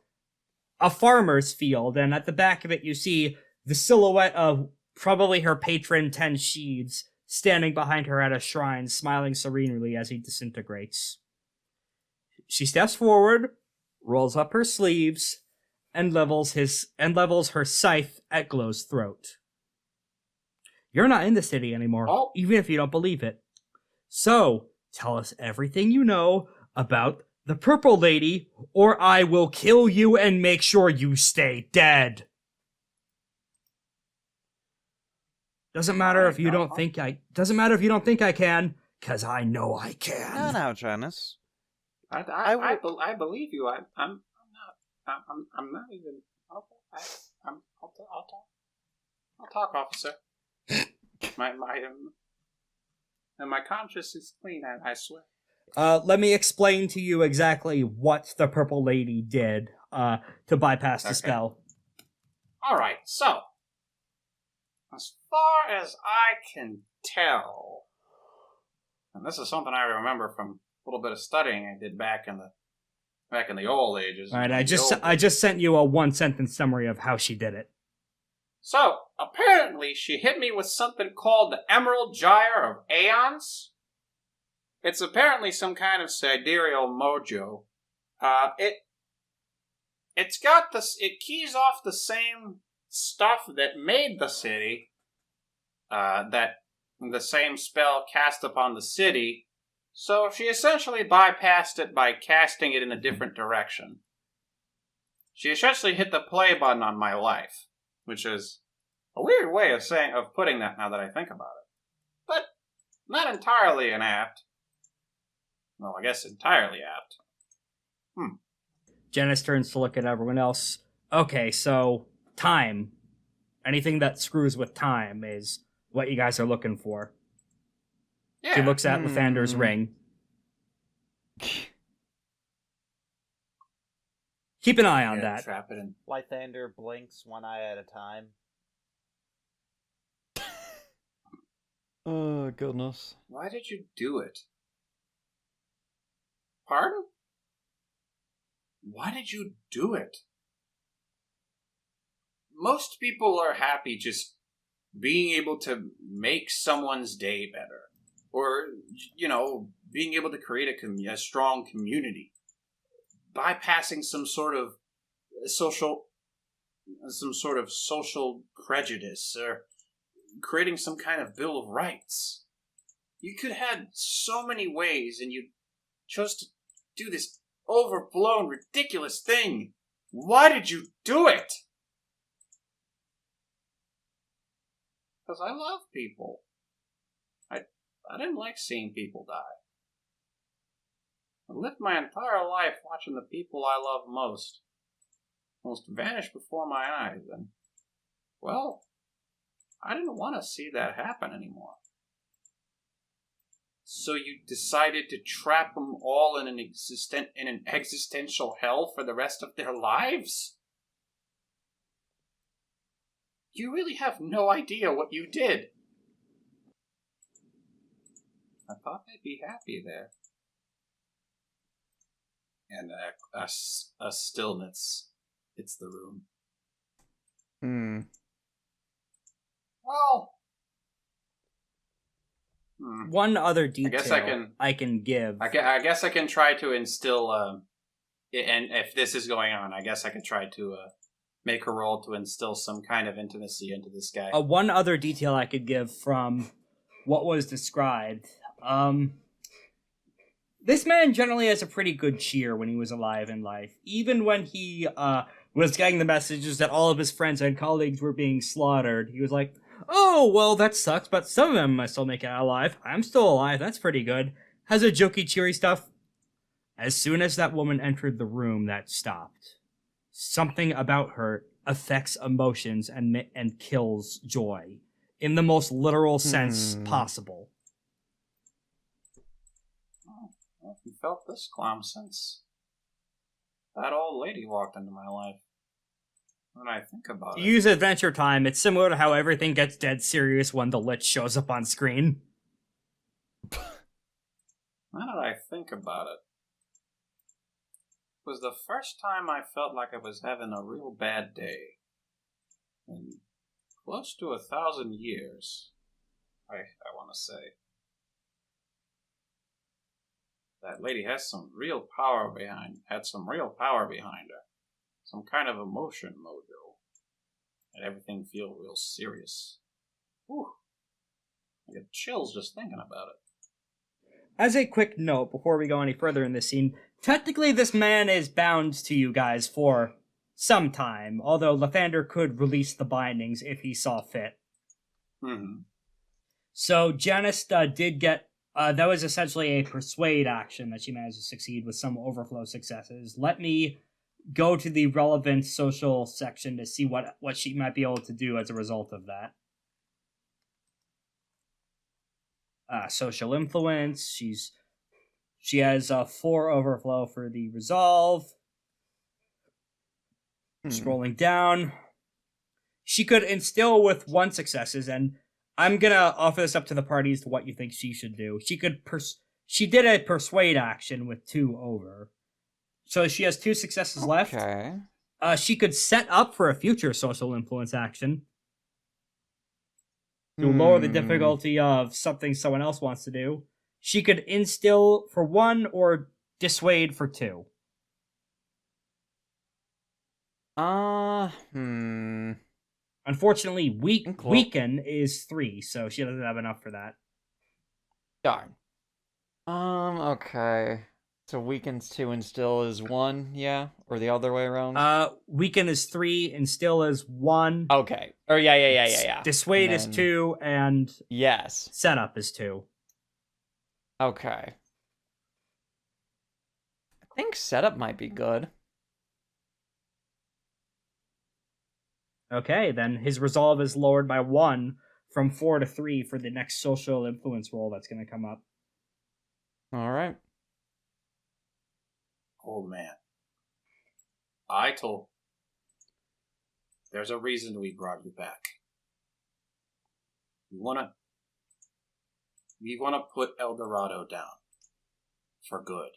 A farmer's field, and at the back of it you see the silhouette of probably her patron Ten Sheaves standing behind her at a shrine, smiling serenely as he disintegrates. She steps forward, rolls up her sleeves, and levels her scythe at Glow's throat. You're not in the city anymore, even if you don't believe it. So, tell us everything you know about the Purple Lady, or I will kill you and make sure you stay dead. Doesn't matter if you don't think I can, cause I know I can. No, Janest. I believe you. I'm not even. I'll talk, officer. my conscience is clean. I swear. Let me explain to you exactly what the Purple Lady did to bypass the spell. All right, so as far as I can tell, and this is something I remember from a little bit of studying I did back in the old ages. All right, I just sent you a 1-sentence summary of how she did it. So apparently, she hit me with something called the Emerald Gyre of Aeons. It's apparently some kind of sidereal mojo. It's got this. It keys off the same stuff that made the city. That the same spell cast upon the city. So she essentially bypassed it by casting it in a different direction. She essentially hit the play button on my life, which is a weird way of putting that now that I think about it. But not entirely inapt. Well, I guess entirely apt. Janest turns to look at everyone else. Okay, so time. Anything that screws with time is what you guys are looking for. Yeah. She looks at Lythander's ring. Keep an eye on that. Trap it in. Lythander blinks one eye at a time. Oh, goodness. Why did you do it? Pardon? Why did you do it? Most people are happy just being able to make someone's day better. Or, being able to create a strong community. Bypassing some sort of social prejudice, or creating some kind of Bill of Rights. You could have had so many ways, and you chose to do this overblown, ridiculous thing. Why did you do it? Because I love people. I didn't like seeing people die. I lived my entire life watching the people I love most vanish before my eyes, and, well, I didn't want to see that happen anymore. So you decided to trap them all in an existential hell for the rest of their lives? You really have no idea what you did. I thought they'd be happy there. And a stillness hits the room. Well... One other detail I can give. I guess I can try to instill, and if this is going on, I guess I could try to make a roll to instill some kind of intimacy into this guy. One other detail I could give from what was described. This man generally has a pretty good cheer when he was alive in life. Even when he was getting the messages that all of his friends and colleagues were being slaughtered, he was like, "Oh, well, that sucks, but some of them I still make it out alive. I'm still alive, that's pretty good." Has a jokey, cheery stuff. As soon as that woman entered the room, that stopped. Something about her affects emotions and kills joy. In the most literal sense possible. I haven't felt this calm since that old lady walked into my life. When I think about it. Use Adventure Time. It's similar to how everything gets dead serious when the Lich shows up on screen. Now that I think about it, it was the first time I felt like I was having a real bad day. In close to 1,000 years, I want to say. That lady has some real power behind her. Some kind of emotion mojo. And everything feel real serious. Whew. I get chills just thinking about it. As a quick note, before we go any further in this scene, technically this man is bound to you guys for some time, although Lythander could release the bindings if he saw fit. So Janest did get, that was essentially a persuade action that she managed to succeed with some overflow successes. Let me go to the relevant social section to see what she might be able to do as a result of that. Social influence. She has 4 overflow for the resolve. Scrolling down. She could instill with 1 successes, and I'm gonna offer this up to the party as to what you think she should do. She did a persuade action with 2 over. So she has 2 successes left. Okay. She could set up for a future social influence action to lower the difficulty of something someone else wants to do. She could instill for 1 or dissuade for 2. Unfortunately, weaken is 3, so she doesn't have enough for that. Darn. Okay. So weaken's 2 and still is 1, yeah? Or the other way around? Weaken is 3 and still is 1. Okay. Or yeah. Dissuade is 2 and yes. Setup is 2. Okay. I think setup might be good. Okay, then his resolve is lowered by 1 from 4 to 3 for the next social influence roll that's going to come up. Alright. Old man. There's a reason we brought you back. You We want to put El Dorado down. For good.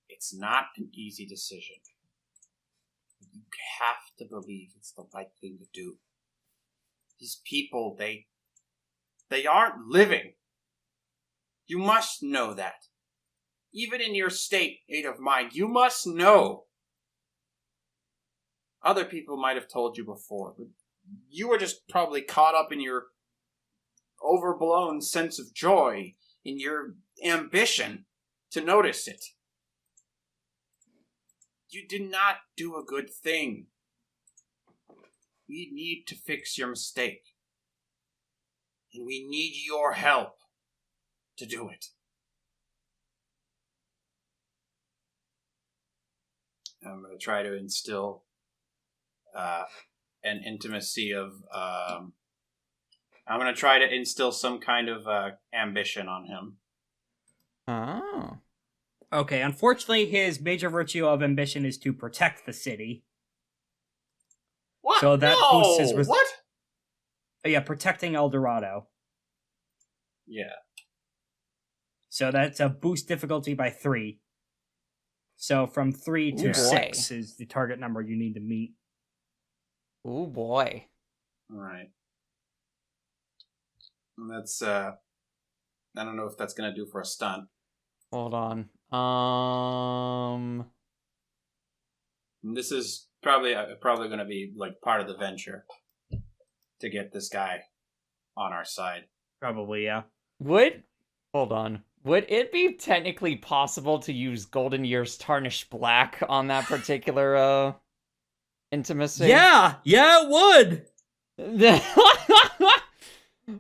It's not an easy decision. You have to believe it's the right thing to do. These people, they aren't living. You must know that. Even in your state of mind, you must know. Other people might have told you before, but you were just probably caught up in your overblown sense of joy, in your ambition to notice it. You did not do a good thing. We need to fix your mistake. And we need your help to do it. I'm going to try to instill an intimacy of... I'm going to try to instill some kind of ambition on him. Oh. Okay, unfortunately, his major virtue of ambition is to protect the city. What? So that no! boosts his What? Yeah, protecting El Dorado. Yeah. So that's a boost difficulty by 3. So from 3 to Ooh, 6 is the target number you need to meet. Oh boy. Alright. That's, I don't know if that's going to do for a stunt. Hold on. This is probably going to be like part of the venture to get this guy on our side. Probably, yeah. Hold on. Would it be technically possible to use Golden Year's Tarnished Black on that particular intimacy? Yeah, it would.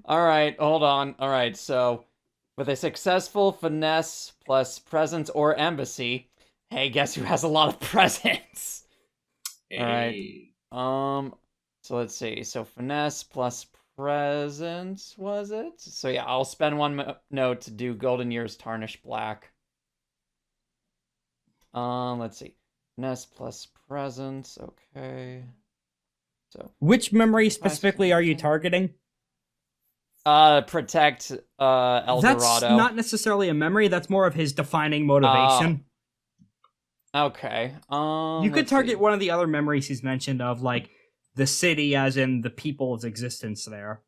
Alright, hold on. Alright, so with a successful finesse plus presence or embassy, hey, guess who has a lot of presence? Hey. Alright. So let's see. So finesse plus presence, was it? So yeah, I'll spend 1 note to do Golden Year's Tarnished Black. Let's see. Finesse plus presence, okay. So Which memory specifically are you targeting? Protect El That's Dorado. not necessarily a memory, that's more of his defining motivation. Okay. You could target one of the other memories he's mentioned of, like, the city as in the people's existence there.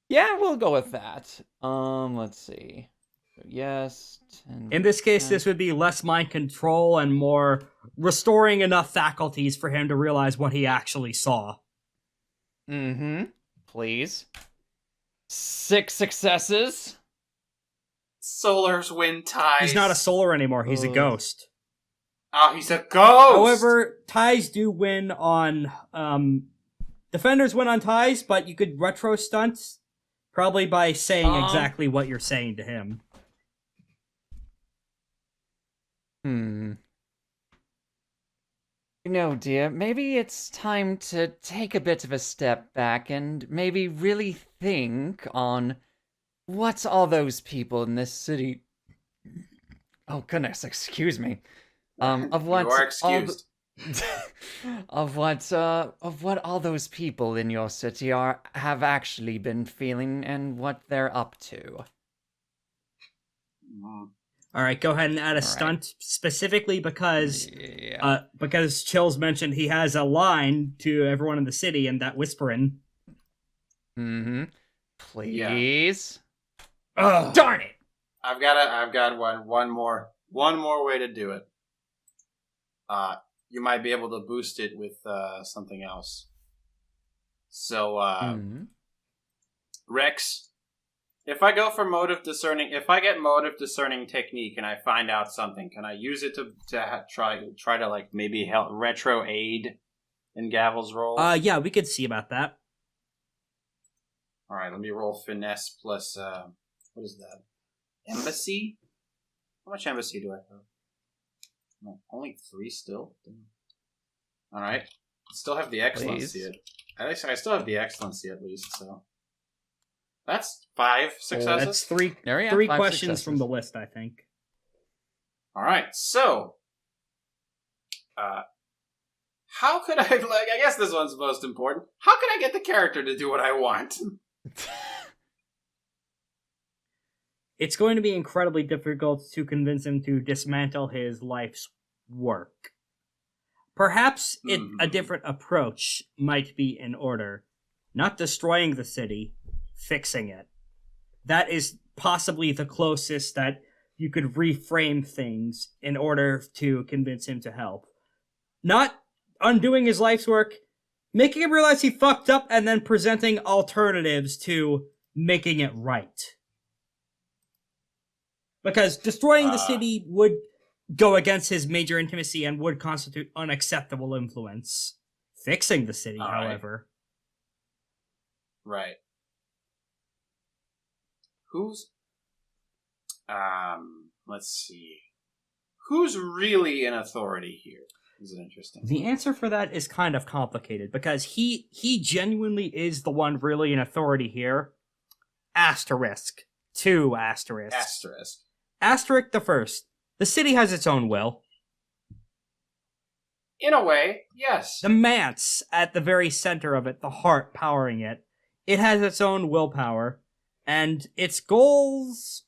Yeah, we'll go with that. Let's see. So yes. 10, In this case, 10. this would be less mind control and more restoring enough faculties for him to realize what he actually saw. Mm-hmm. Please. 6 successes. Solars win ties. He's not a solar anymore, he's a ghost. Oh, he's a ghost! However, ties do win on... defenders win on ties, but you could retro stunts, probably by saying exactly what you're saying to him. You know, dear, maybe it's time to take a bit of a step back and maybe really think on what all those people in this city... Oh, goodness, excuse me. Of what You are excused. of what all those people in your city have actually been feeling and what they're up to. Alright, go ahead and add a stunt, specifically because Chills mentioned he has a line to everyone in the city and that whispering. Mm-hmm. Please. Ugh. Darn it! I've got one more way to do it. You might be able to boost it with something else. So, Rex, if I go for motive discerning, if I get motive discerning technique and I find out something, can I use it to try to like maybe help retro aid in Gavel's roll? Yeah, we could see about that. All right, let me roll finesse plus what is that? Embassy? How much embassy do I have? No, only 3 still. All right, still have the excellency. I still have the excellency at least. So that's 5 successes. That's 3 5 questions successes. from the list, I think. All right, so how could I, like, I guess this one's most important. How can I get the character to do what I want? It's going to be incredibly difficult to convince him to dismantle his life's work. Perhaps a different approach might be in order. Not destroying the city, fixing it. That is possibly the closest that you could reframe things in order to convince him to help. Not undoing his life's work, making him realize he fucked up, and then presenting alternatives to making it right. Because destroying the city would go against his major intimacy and would constitute unacceptable influence. Fixing the city, however. Right. Who's... let's see. Who's really in authority here? Is it interesting? The answer for that is kind of complicated, because he genuinely is the one really in authority here. Asterisk. 2 asterisks. Asterisk. Asterisk the first. The city has its own will. In a way, yes. The manse at the very center of it, the heart powering it, it has its own willpower, and its goals...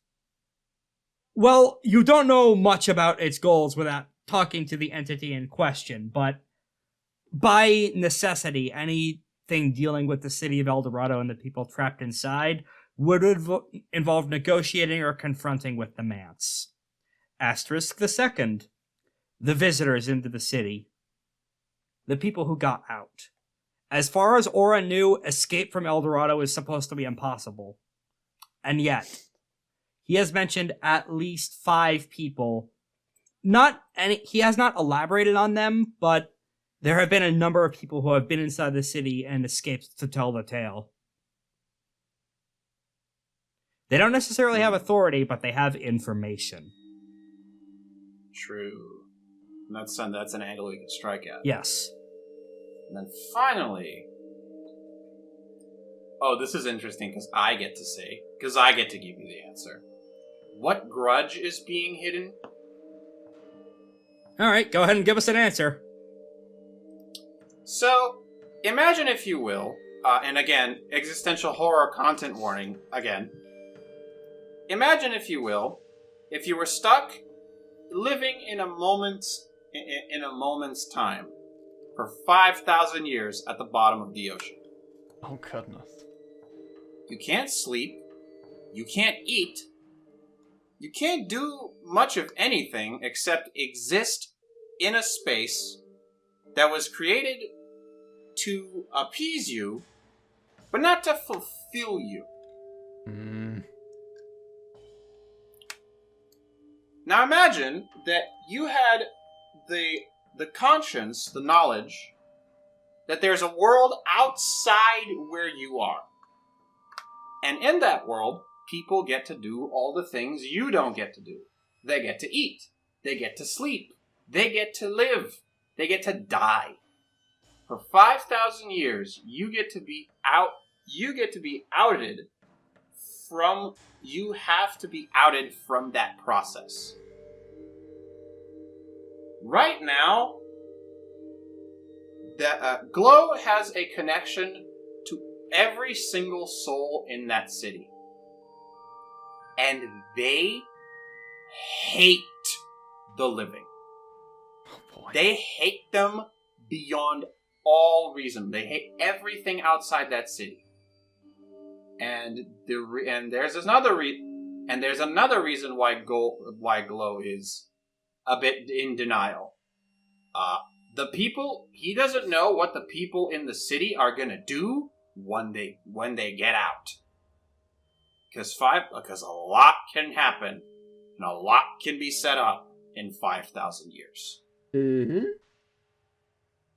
Well, you don't know much about its goals without talking to the entity in question, but by necessity, anything dealing with the city of El Dorado and the people trapped inside would involve negotiating or confronting with the manse. Asterisk the second. The visitors into the city. The people who got out. As far as Aura knew, escape from El Dorado is supposed to be impossible. And yet, he has mentioned at least 5 people. He has not elaborated on them, but there have been a number of people who have been inside the city and escaped to tell the tale. They don't necessarily have authority, but they have information. True. That's an angle we can strike at. Yes. And then finally... Oh, this is interesting because I get to give you the answer. What grudge is being hidden? Alright, go ahead and give us an answer. So, imagine if you will, and again, existential horror content warning, again. Imagine if you will, if you were stuck living in a moment's time for 5,000 years at the bottom of the ocean. Oh, goodness. You can't sleep. You can't eat. You can't do much of anything except exist in a space that was created to appease you, but not to fulfill you. Now imagine that you had the conscience, the knowledge, that there's a world outside where you are. And in that world, people get to do all the things you don't get to do. They get to eat. They get to sleep. They get to live. They get to die. For 5,000 years, you get to be outed from... You have to be outed from that process. Right now, Glow has a connection to every single soul in that city. And they hate the living. Oh boy. They hate them beyond all reason. They hate everything outside that city. And there's another reason why Glow is a bit in denial. The people, he doesn't know what the people in the city are gonna do when they get out. Because a lot can happen, and a lot can be set up in 5,000 years. Mm-hmm.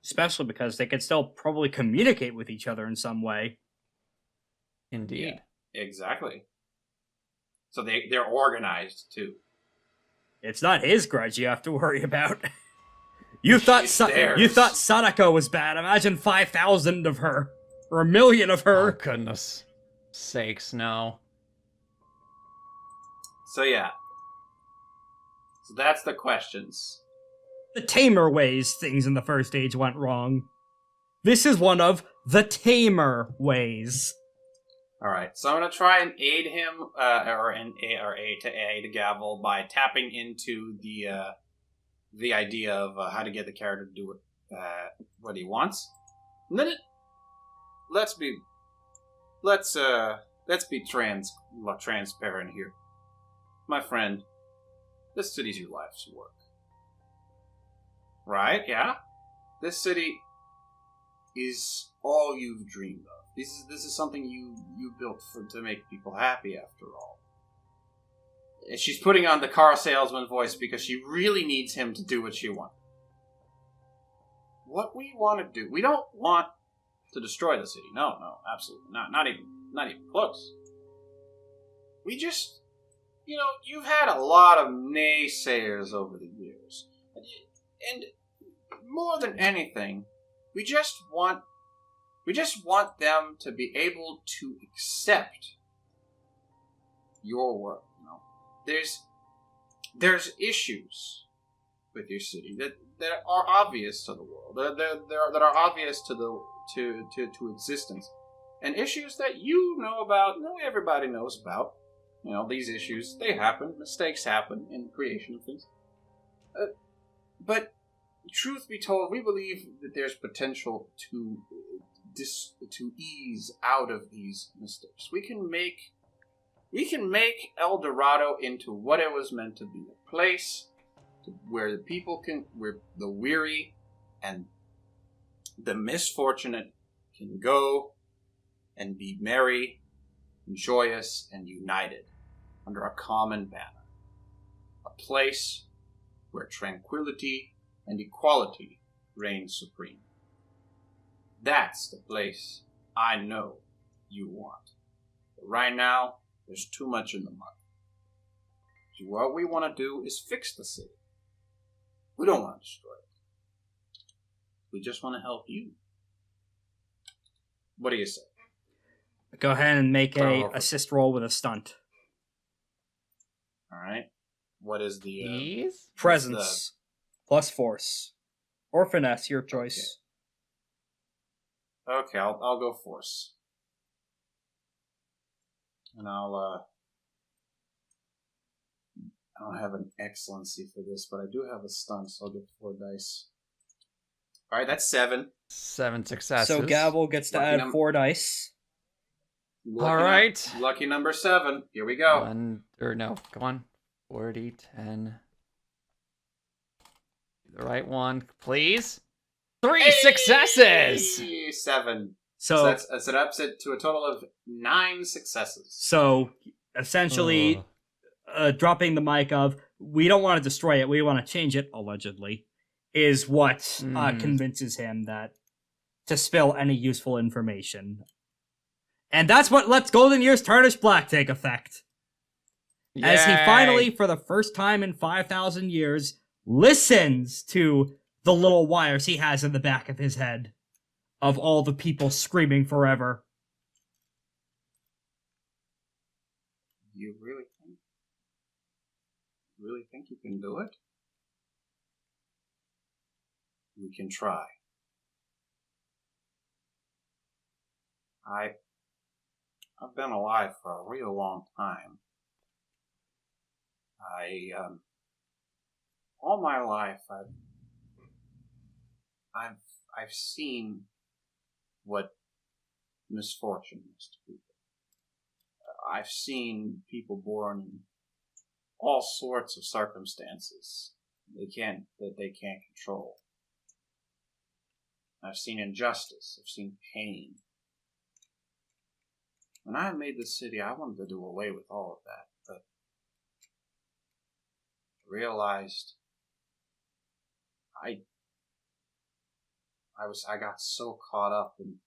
Especially because they could still probably communicate with each other in some way. Indeed. Yeah, exactly. So they're organized, too. It's not his grudge you have to worry about. You thought Sadako was bad. Imagine 5,000 of her. Or 1 million of her. Oh, goodness sakes, no. So yeah. So that's the questions. the tamer ways things in the First Age went wrong. This is one of the tamer ways. Alright, so I'm going to try and aid him, aid Gavel by tapping into the idea of how to get the character to do what he wants. And then let's be transparent here. My friend, this city's your life's work. Right? Yeah? This city is all you've dreamed of. This is something you built to make people happy, after all. And she's putting on the car salesman voice because she really needs him to do what she wants. What we want to do, we don't want to destroy the city. No, absolutely not. Not even close. We just, you've had a lot of naysayers over the years. And more than anything, we just want them to be able to accept your work. There's issues with your city that are obvious to the world, that are obvious to existence, and issues that you know about. Everybody knows about. These issues, they happen. Mistakes happen in the creation of things. But truth be told, we believe that there's potential to ease out of these mistakes. We can make El Dorado into what it was meant to be, a place where where the weary and the misfortunate can go and be merry and joyous and united under a common banner. A place where tranquility and equality reign supreme. That's the place I know you want. But right now, there's too much in the mud. So what we want to do is fix the city. We don't want to destroy it. We just want to help you. What do you say? Go ahead and make a assist roll with a stunt. Alright. What is the... Presence. Plus force. Or finesse, your choice. Okay, I'll go force. And I don't have an excellency for this, but I do have a stunt, so I'll get 4 dice. Alright, that's 7. 7 successes. So Gavel gets to add 4 dice. Alright. Lucky number 7. Here we go. Come on. 40, 10. The right one, please. 3 successes! 7. So that's it ups it to a total of 9 successes. So essentially, dropping the mic of "we don't want to destroy it, we want to change it," allegedly, is what convinces him that to spill any useful information, and that's what lets Golden Year's Tarnished Black take effect. Yay. As he finally, for the first time in 5,000 years, listens to the little wires he has in the back of his head of all the people screaming forever. You really think you can do it? We can try. I've been alive for a real long time. All my life I've seen what misfortune is to people. I've seen people born in all sorts of circumstances they can't control. I've seen injustice. I've seen pain. When I made this city, I wanted to do away with all of that, but I realized I got so caught up in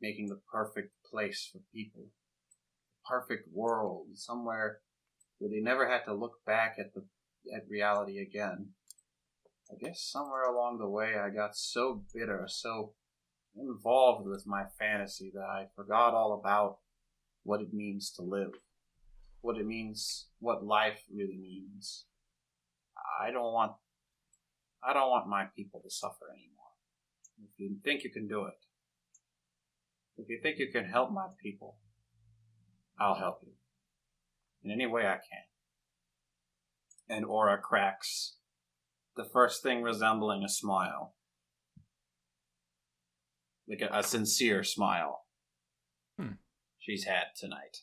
making the perfect place for people, the perfect world, somewhere where they never had to look back at reality again. I guess somewhere along the way I got so bitter, so involved with my fantasy that I forgot all about what it means to live, what life really means. I don't want I don't want my people to suffer anymore. If you think you can do it, if you think you can help my people, I'll help you. In any way I can. And Aura cracks the first thing resembling a smile. Like a sincere smile. She's had tonight.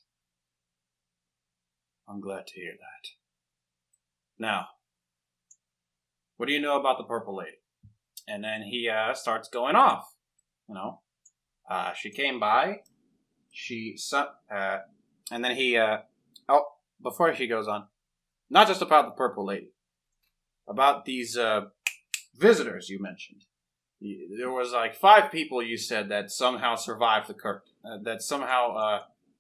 I'm glad to hear that. Now, what do you know about the Purple Lady? And then he starts going off. You know, she came by. And then he. Before she goes on, not just about the Purple Lady, about these visitors you mentioned. There was like 5 people you said that somehow survived the curse, that somehow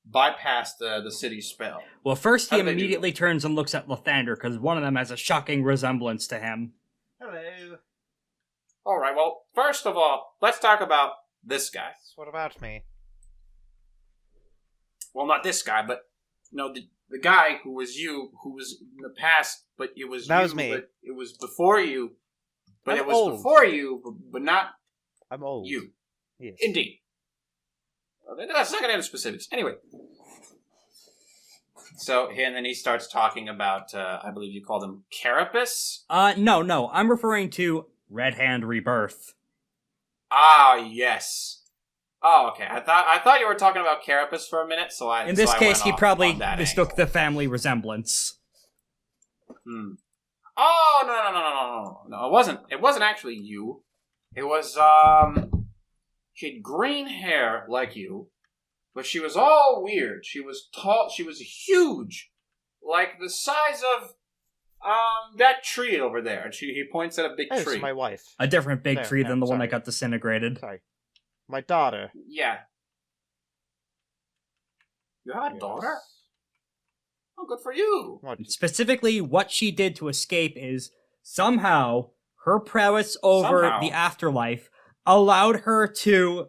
bypassed the city's spell. Well, first he immediately turns and looks at Lythander, because one of them has a shocking resemblance to him. Hello. Alright, well, first of all, let's talk about this guy. What about me? Well, not this guy, but, you know, the guy who was you, who was in the past, but it was that you, was me. But it was before you. But I'm it was old. before you, but not I'm old. you. Yes. Indeed. Well, that's not going to into specifics. Anyway. So, and then he starts talking about, I believe you called him Carapace? No, I'm referring to Red Hand Rebirth. Ah, yes. Oh, okay. I thought you were talking about Carapace for a minute, so I. In this case, he probably mistook angle. the family resemblance. Oh, no, it wasn't. It wasn't actually you. It was, she had green hair like you, but she was all weird. She was tall, she was huge, like the size of, that tree over there. And he points at a big tree. It's my wife. A different big tree than the one sorry. that got disintegrated. Sorry. My daughter. Yeah. You have a daughter? Oh, good for you. What? Specifically, what she did to escape is somehow her prowess over the afterlife allowed her to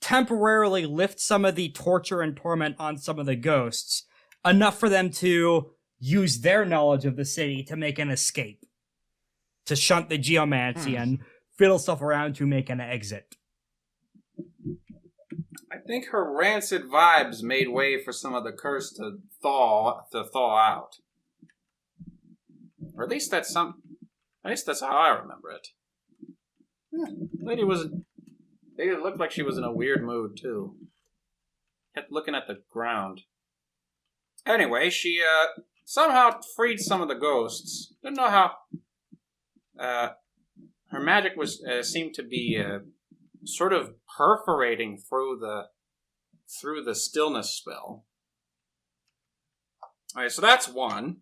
temporarily lift some of the torture and torment on some of the ghosts, enough for them to use their knowledge of the city to make an escape, to shunt the geomancy and fiddle stuff around to make an exit. I think her rancid vibes made way for some of the curse to thaw out. Or at least that's how I remember it. Lady looked like she was in a weird mood too. Kept looking at the ground. Anyway, she somehow freed some of the ghosts. Didn't know how. Her magic seemed to be sort of perforating through the stillness spell. Alright, so that's one.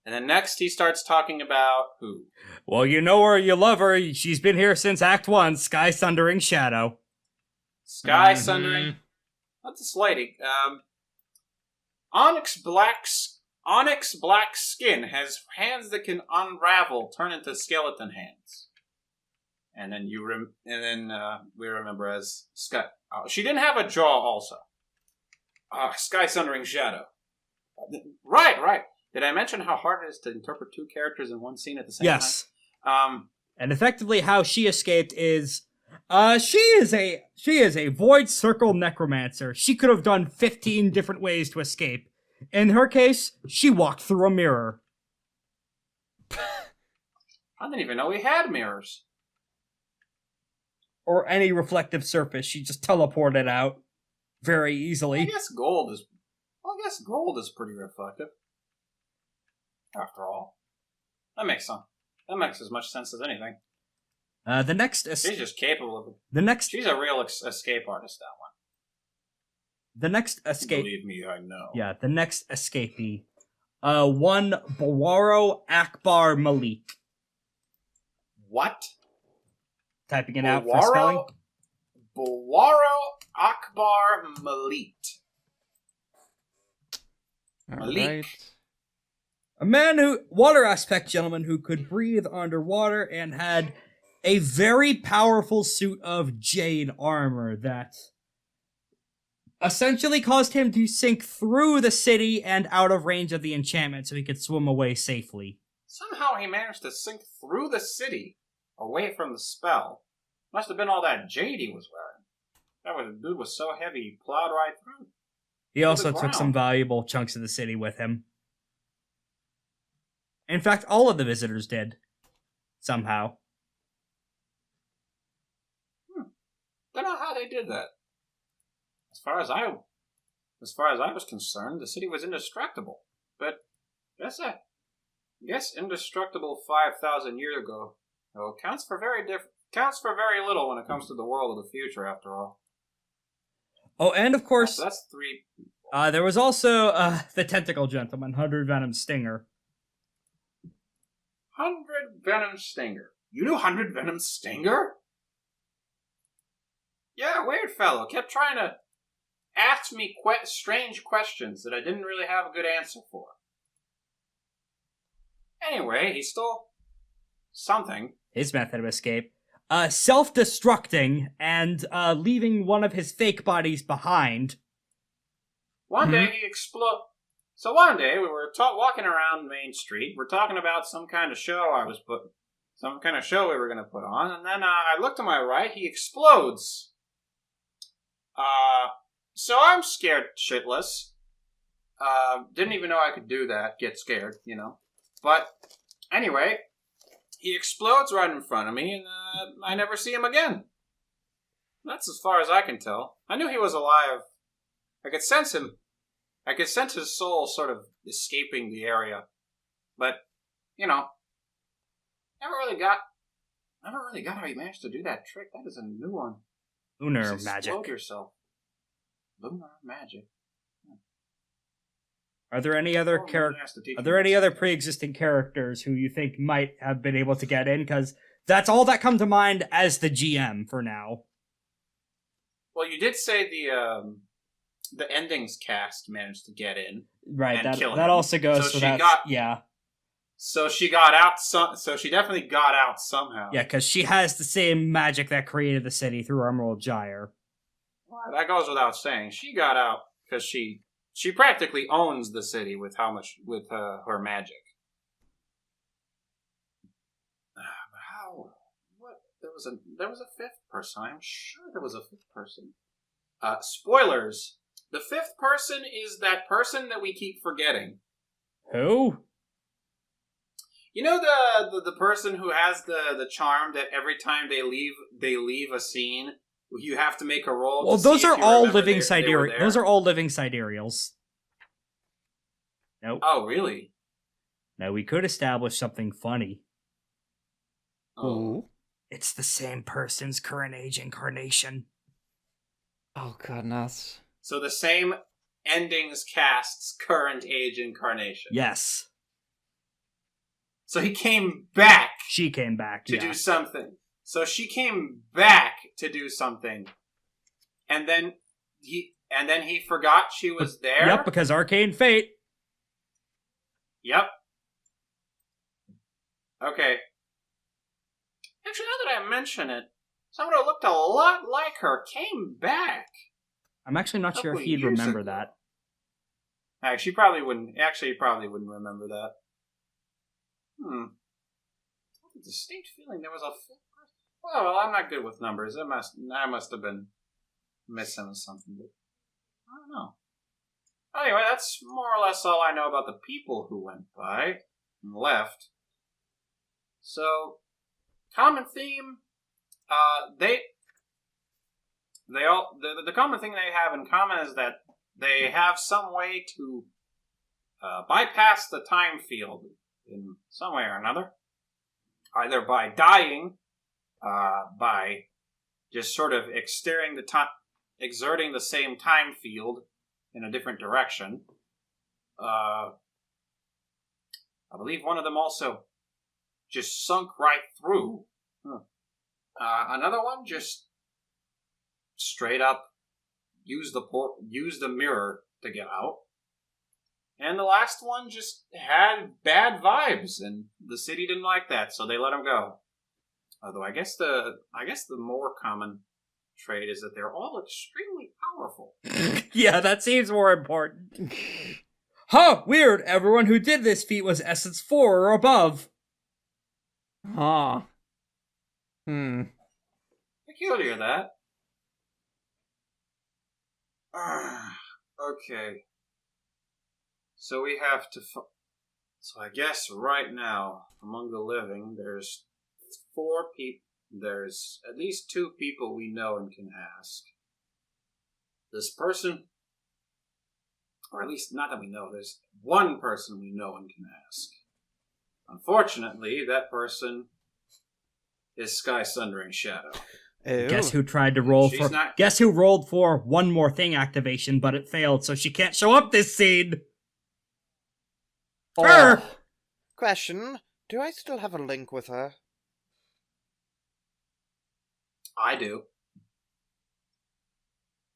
And then next he starts talking about who? Well, you know her, you love her. She's been here since Act 1, Sky Sundering Shadow. Sky Sundering. What's this lady? Onyx black skin has hands that can unravel, turn into skeleton hands. And then we remember as Sky. She didn't have a jaw, also. Sky Sundering Shadow. Right. Did I mention how hard it is to interpret 2 characters in one scene at the same time? Yes. And effectively, how she escaped is, she is a void circle necromancer. She could have done 15 different ways to escape. In her case, she walked through a mirror. I didn't even know we had mirrors. Or any reflective surface. She just teleported out very easily. I guess gold is pretty reflective. After all, that makes as much sense as anything. She's just capable of it. She's a real escape artist. That one. The next escape. Believe me, I know. Yeah, the next escapee. One Bawaro Akbar Malik. What? Typing it out for spelling. Bawaro Akbar Malik. Malik. Right. A water aspect gentleman who could breathe underwater and had a very powerful suit of jade armor that essentially caused him to sink through the city and out of range of the enchantment so he could swim away safely. somehow he managed to sink through the city, away from the spell. Must have been all that jade he was wearing. The dude was so heavy, he plowed right through. He also took some valuable chunks of the city with him. In fact, all of the visitors did. Somehow. Don't know how they did that. As far as I was concerned, the city was indestructible. But guess indestructible 5,000 years ago counts for very little when it comes to the world of the future. After all. Oh, and of course, that's 3 people. There was also the tentacle gentleman, 100 Venom Stinger. 100 Venom Stinger. You knew 100 Venom Stinger? Yeah, weird fellow. Kept trying to ask me strange questions that I didn't really have a good answer for. Anyway, he stole something. His method of escape. Self-destructing and leaving one of his fake bodies behind. One day he exploded. So one day we were walking around Main Street. We're talking about some kind of show some kind of show we were going to put on, and then I looked to my right. He explodes. So I'm scared shitless. Didn't even know I could do that. Get scared, you know. But anyway, he explodes right in front of me, and I never see him again. That's as far as I can tell. I knew he was alive. I could sense him. I could sense his soul sort of escaping the area. But, you know, never really got how he managed to do that trick. That is a new one. Lunar Just magic. Explode yourself. Lunar magic. Are there any other pre-existing characters who you think might have been able to get in? Because that's all that come to mind as the GM for now. Well, you did say the endings cast managed to get in, right? And kill him. That also goes. So yeah. So she got out. So she definitely got out somehow. Yeah, because she has the same magic that created the city through Emerald Gyre. Well, that goes without saying. She got out because she practically owns the city with her magic. How? What? There was a fifth person. I'm sure there was a fifth person. Spoilers. The fifth person is that person that we keep forgetting. Who? You know the person who has the charm that every time they leave a scene, you have to make a roll. Well, those are all living sidereals. Those are all living sidereals. Nope. Oh, really? Now we could establish something funny. Oh. It's the same person's current age incarnation. Oh, goodness. So the same endings cast's current age incarnation. Yes. So he came back. She came back to do something. So she came back to do something, and then he forgot she was there. Yep, because arcane fate. Yep. Okay. Actually, now that I mention it, someone who looked a lot like her came back. I'm actually not sure if he'd remember that. Actually, he probably wouldn't remember that. I have a distinct feeling there was a fifth person. Well, I'm not good with numbers. I must have been missing something. But I don't know. Anyway, that's more or less all I know about the people who went by and left. So, common theme. The common thing they have in common is that they have some way to bypass the time field in some way or another, either by dying, by just sort of exerting the same time field in a different direction. I believe one of them also just sunk right through. Another one just straight up used the mirror to get out. And the last one just had bad vibes, and the city didn't like that, so they let him go. Although I guess the more common trait is that they're all extremely powerful. Yeah, that seems more important. Huh, weird. Everyone who did this feat was Essence 4 or above. Huh. Peculiar, that. Okay. So we have to... So I guess right now, among the living, there's 4 people... There's at least 2 people we know and can ask. This person... Or at least, not that we know, there's 1 person we know and can ask. Unfortunately, that person is Sky Sundering Shadow. Ew. Guess who tried to roll She's for... not- Guess who rolled for one more thing activation, but it failed, so she can't show up this scene. Her! Question, do I still have a link with her? I do.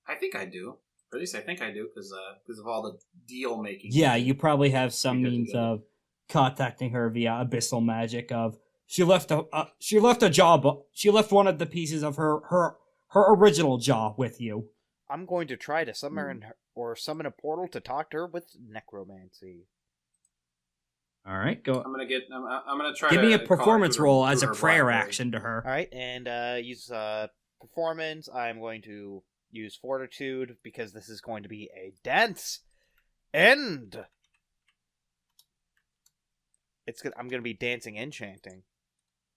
I think I do. Or at least I think I do, because of all the deal making. Yeah, you probably have some We good means together. of contacting her via abyssal magic. Of she left a job. She left one of the pieces of her original jaw with you. I'm going to try to summon her, or summon a portal to talk to her with necromancy. All right, go. I'm gonna try. Give to me a call her performance through her- roll as through a her prayer BlackBerry. action to her. Alright, and use performance. I'm going to use fortitude, because this is going to be a dense end! I'm going to be dancing enchanting.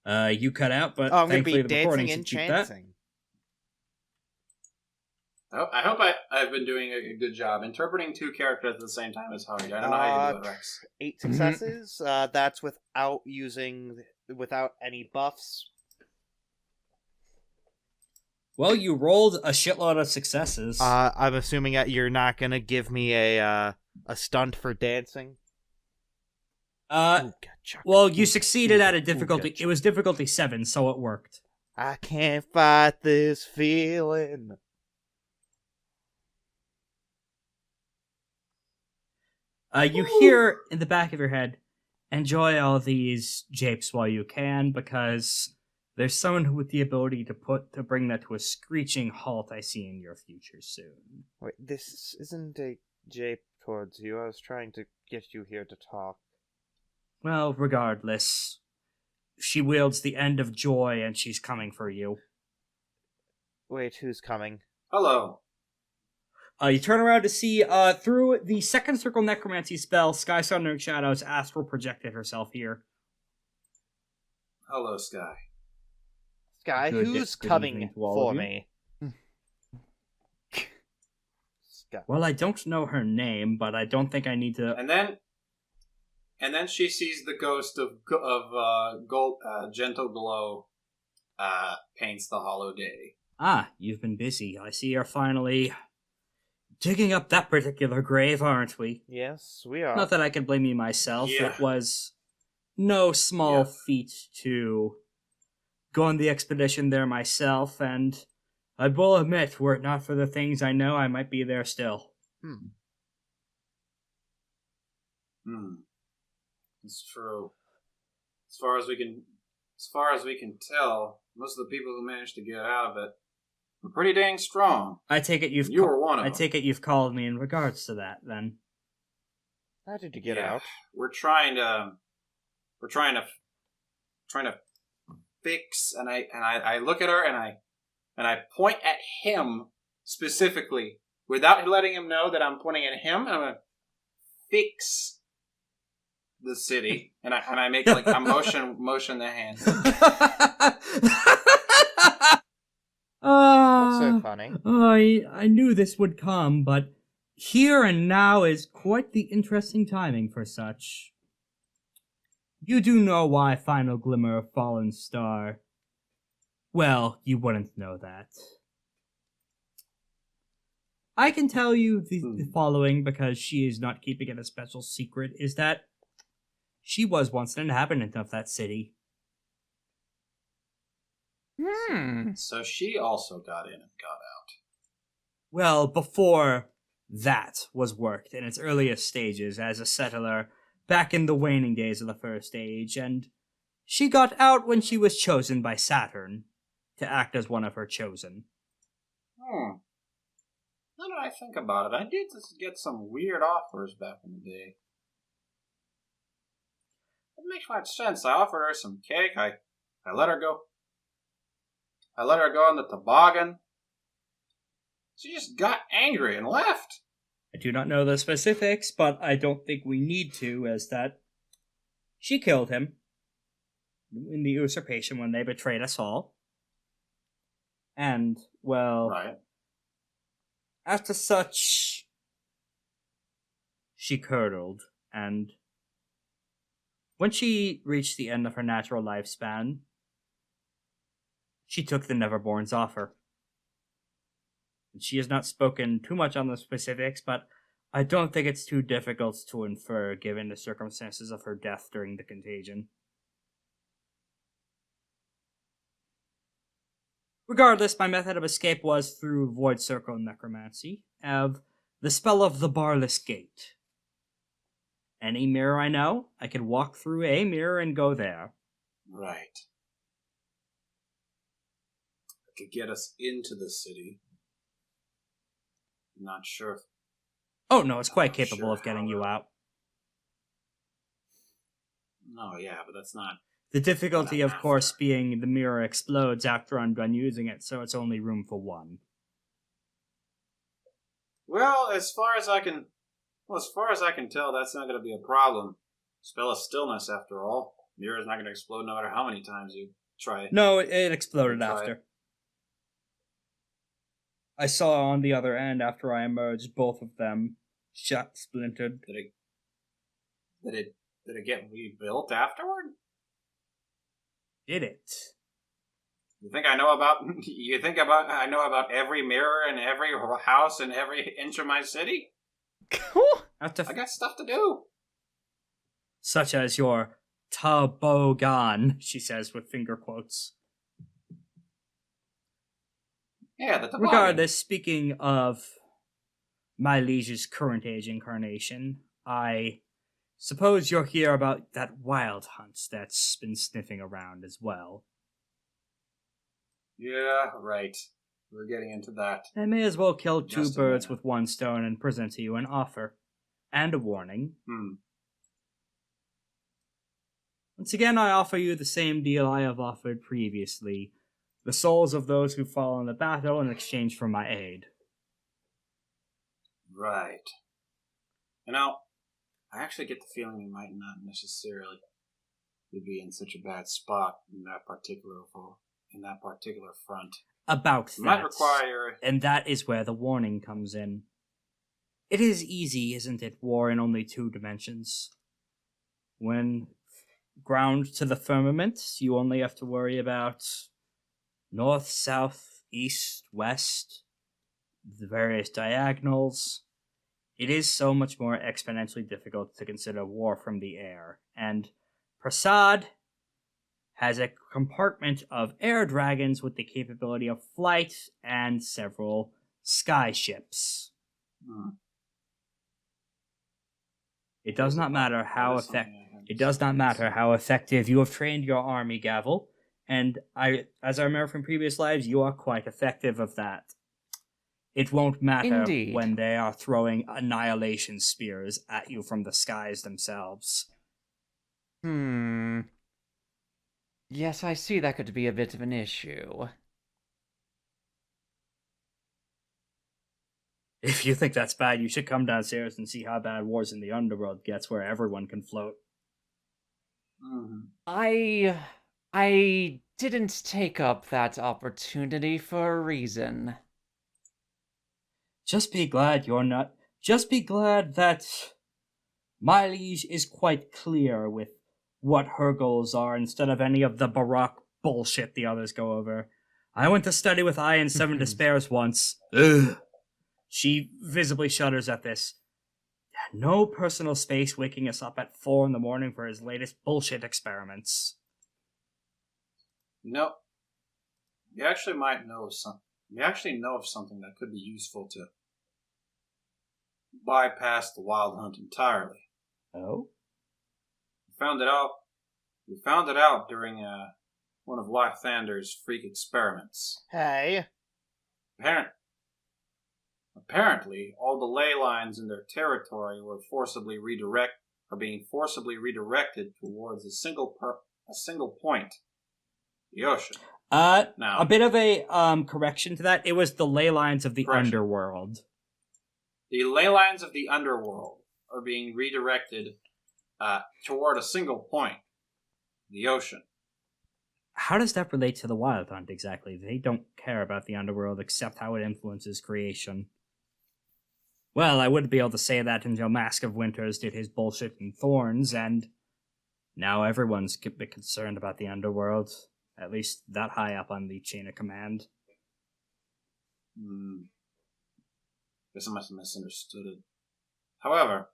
You cut out, but Oh, I'm going to thankfully be the recording dancing should keep that. enchanting. I hope I've been doing a good job. Interpreting 2 characters at the same time is hard. I don't know how you do it, Rex. 8 successes. That's without any buffs. Well, you rolled a shitload of successes. I'm assuming that you're not gonna give me a stunt for dancing. Well, you succeeded at a difficulty. It was difficulty 7, so it worked. I can't fight this feeling. You hear in the back of your head, enjoy all these japes while you can, because there's someone with the ability to bring that to a screeching halt I see in your future soon. Wait, this isn't a jape towards you. I was trying to get you here to talk. Well, regardless, she wields the end of joy and she's coming for you. Wait, who's coming? Hello. You turn around to see, through the second circle necromancy spell, Sky Sundering Shadow's astral projected herself here. Hello, Sky. Sky, Good who's evening coming to all for of you. me? Sky. Well, I don't know her name, but I don't think I need to... And then she sees the ghost of gold, gentle glow, paints the hollow day. Ah, you've been busy. I see you're finally digging up that particular grave, aren't we? Yes, we are. Not that I can blame you myself. Yeah. It was no small Yeah. feat to go on the expedition there myself, and I will admit, were it not for the things I know, I might be there still. It's true. As far as we can tell, most of the people who managed to get out of it were pretty dang strong. I take it You were one of I them. take it you've called me in regards to that, then. How did you get Yeah. out? We're trying to fix, and I look at her and I point at him specifically without letting him know that I'm pointing at him. I'm gonna fix the city, and I make like a motion the hand. What's so funny? I knew this would come, but here and now is quite the interesting timing for such. You do know why Final Glimmer of Fallen Star. Well, you wouldn't know that. I can tell you the following, because she is not keeping it a special secret, is that she was once an inhabitant of that city. So she also got in and got out. Well, before that was worked in its earliest stages as a settler back in the waning days of the First Age, and she got out when she was chosen by Saturn to act as one of her chosen. I that I think about it, I did just get some weird offers back in the day. It makes much sense. I offered her some cake. I let her go. I let her go on the toboggan. She just got angry and left. I do not know the specifics, but I don't think we need to, as that she killed him in the usurpation when they betrayed us all. And, well, Right. After such, she curdled, and when she reached the end of her natural lifespan, she took the Neverborn's offer. She has not spoken too much on the specifics, but I don't think it's too difficult to infer given the circumstances of her death during the contagion. Regardless, my method of escape was through Void Circle Necromancy, of the spell of the Barless Gate. Any mirror I know, I could walk through a mirror and go there. Right. I could get us into the city. Not sure if... Oh no, it's quite Not capable sure of getting how you to- out. No, yeah, but that's not... The difficulty, of After. course, being the mirror explodes after I'm done using it, so it's only room for one. Well, as far as I can tell, that's not going to be a problem. Spell of stillness, after all. Mirror's not going to explode no matter how many times you try it. No, it exploded Try after. it. I saw on the other end after I emerged, both of them splintered. Did it get rebuilt afterward? Did it? You think I know about every mirror in every house in every inch of my city? I got stuff to do. Such as your toboggan, she says with finger quotes. Yeah, the toboggan. Regardless, speaking of my liege's current age incarnation, I suppose you'll hear about that Wyld Hunt that's been sniffing around as well. Yeah, right. We're getting into that. I may as well kill two Just a birds minute. with one stone and present to you an offer. And a warning. Once again, I offer you the same deal I have offered previously. The souls of those who fall in the battle in exchange for my aid. Right. You know, I actually get the feeling we might not necessarily be in such a bad spot in that particular front. About It might that. require... And that is where the warning comes in. It is easy, isn't it, war in only 2 dimensions? When ground to the firmament, you only have to worry about north, south, east, west, the various diagonals. It is so much more exponentially difficult to consider war from the air, and Prasad has a compartment of air dragons with the capability of flight and several sky ships. It does not matter how effective you have trained your army, Gavel, and as I remember from previous lives, you are quite effective of that. It won't matter Indeed. when they are throwing annihilation spears at you from the skies themselves. Yes, I see that could be a bit of an issue. If you think that's bad, you should come downstairs and see how bad Wars in the Underworld gets, where everyone can float. I didn't take up that opportunity for a reason. Just be glad that my liege is quite clear with what her goals are instead of any of the baroque bullshit the others go over. I went to study with I in 7 Despairs once. Ugh. She visibly shudders at this. No personal space waking us up at 4 a.m. for his latest bullshit experiments. No. We actually know of something that could be useful to bypass the Wyld Hunt entirely. Oh? We found it out during one of Lythander's freak experiments. Hey, Apparently, all the ley lines in their territory were being forcibly redirected towards a single point, the ocean. Now, a bit of a correction to that. It was the ley lines of the underworld. The ley lines of the underworld are being redirected toward a single point, the ocean. How does that relate to the Wyld Hunt exactly? They don't care about the underworld except how it influences creation. Well, I wouldn't be able to say that until Mask of Winters did his bullshit in Thorns, and now everyone's a bit concerned about the underworld. At least that high up on the chain of command. Guess I must have misunderstood it. However,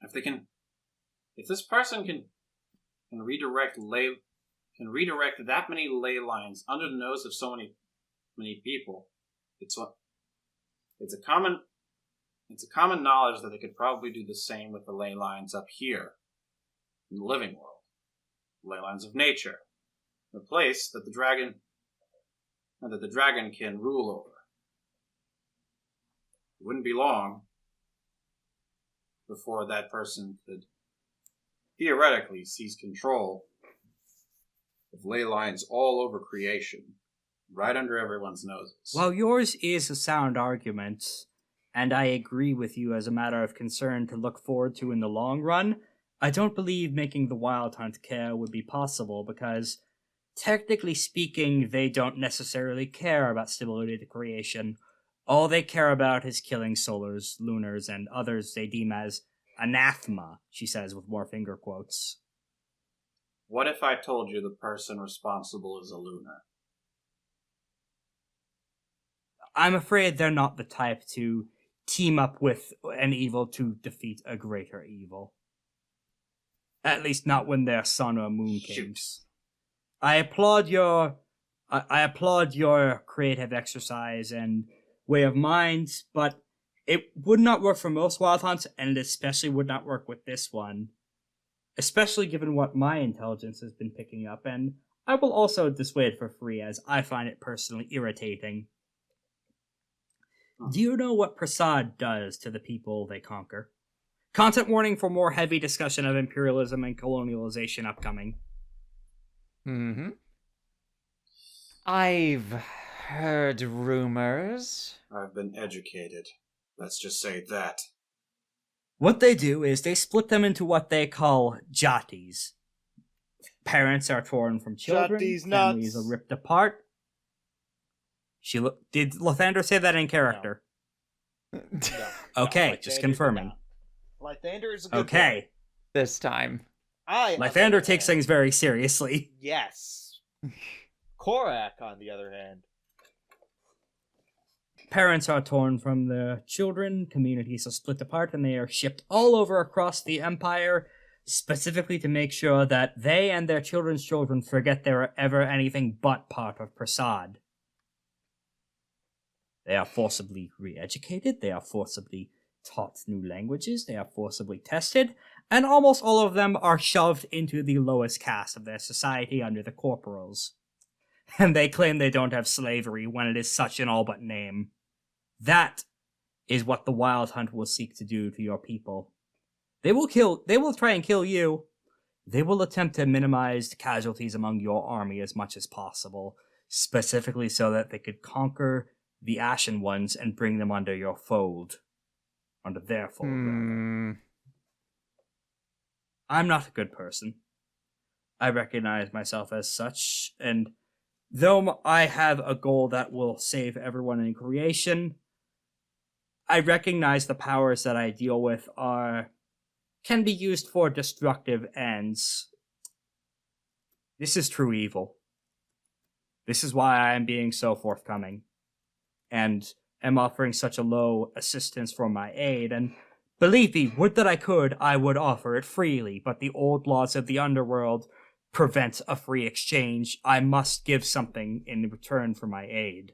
if this person can redirect that many ley lines under the nose of so many people, it's a common knowledge that they could probably do the same with the ley lines up here in the living world, ley lines of nature, the place that the dragon can rule over. It wouldn't be long before that person could theoretically seize control of ley lines all over creation, right under everyone's noses. Well, yours is a sound argument, and I agree with you as a matter of concern to look forward to in the long run. I don't believe making the Wyld Hunt care would be possible, because, technically speaking, they don't necessarily care about stability to creation. All they care about is killing solars, lunars, and others they deem as anathema, she says with more finger quotes. What if I told you the person responsible is a lunar? I'm afraid they're not the type to team up with an evil to defeat a greater evil. At least not when they're sun or moon kings. I applaud your creative exercise and way of mind, but it would not work for most Wyld Hunts, and it especially would not work with this one. Especially given what my intelligence has been picking up, and I will also dissuade for free, as I find it personally irritating. Do you know what Prasad does to the people they conquer? Content warning for more heavy discussion of imperialism and colonialization upcoming. I've heard rumors. I've been educated. Let's just say that. What they do is they split them into what they call jatis. Parents are torn from children, families are ripped apart. Did Lythander say that in character? No. Okay, No, just confirming. Lythander is a good Okay. boy. This time. Lythander takes things very seriously. Yes. Korak, on the other hand. Parents are torn from their children, communities are split apart, and they are shipped all over across the Empire, specifically to make sure that they and their children's children forget they were ever anything but part of Prasad. They are forcibly re-educated, they are forcibly taught new languages, they are forcibly tested, and almost all of them are shoved into the lowest caste of their society under the corporals. And they claim they don't have slavery when it is such an all but name. That is what the Wyld Hunt will seek to do to your people. They will try and kill you. They will attempt to minimize casualties among your army as much as possible, specifically so that they could conquer the Ashen Ones and bring them under your fold. Under their fold, rather. I'm not a good person. I recognize myself as such, and though I have a goal that will save everyone in creation, I recognize the powers that I deal with can be used for destructive ends. This is true evil. This is why I am being so forthcoming, and am offering such a low assistance for my aid, and believe me, would that I would offer it freely, but the old laws of the underworld prevent a free exchange. I must give something in return for my aid.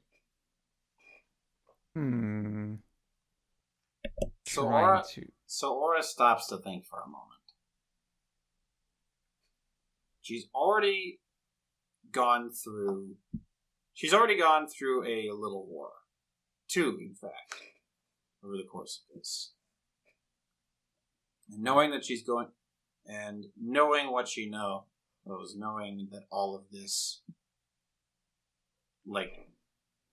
So Aura stops to think for a moment. She's already gone through a little war. Two, in fact, over the course of this. And knowing that she's going, and knowing what she knows, knowing that all of this, like,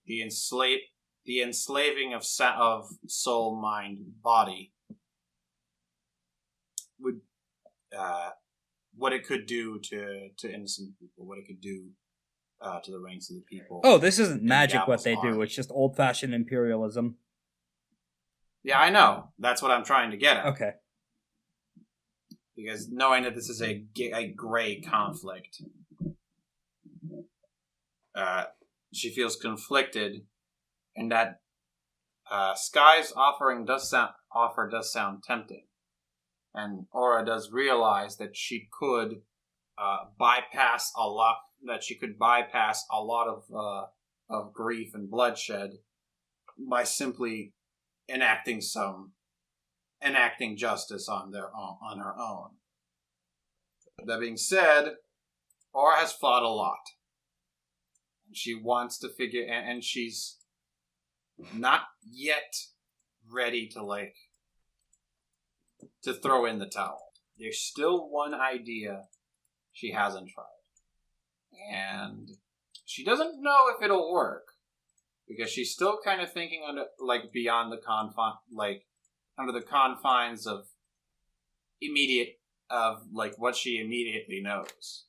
the enslaving of soul, mind, body, would, what it could do to innocent people, what it could do to the ranks of the people. Oh, this isn't magic what they do. Army. It's just old-fashioned imperialism. Yeah, I know. That's what I'm trying to get at. Okay. Because knowing that this is a gray conflict, she feels conflicted, and that Sky's offer does sound tempting. And Aura does realize that she could bypass a lot of grief and bloodshed by simply enacting justice on her own. That being said, Aura has fought a lot. She wants to figure, and she's not yet ready to throw in the towel. There's still one idea she hasn't tried. And she doesn't know if it'll work. Because she's still kind of thinking under the confines of what she immediately knows.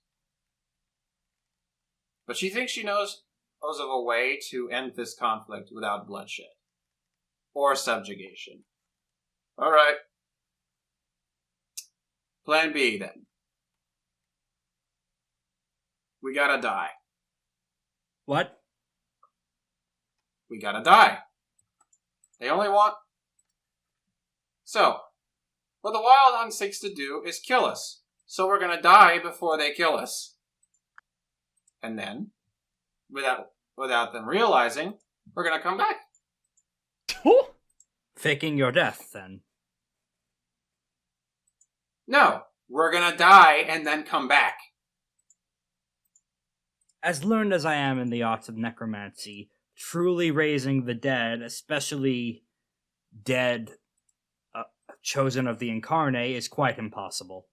But she thinks she knows of a way to end this conflict without bloodshed. Or subjugation. Alright. Plan B, then. We gotta die. What? We gotta die. They only want... So, what the Wyld Hunt seeks to do is kill us. So we're gonna die before they kill us. And then, without them realizing, we're gonna come back. Faking your death, then. No, we're gonna die and then come back. As learned as I am in the arts of necromancy, truly raising the dead, especially dead chosen of the incarnate, is quite impossible.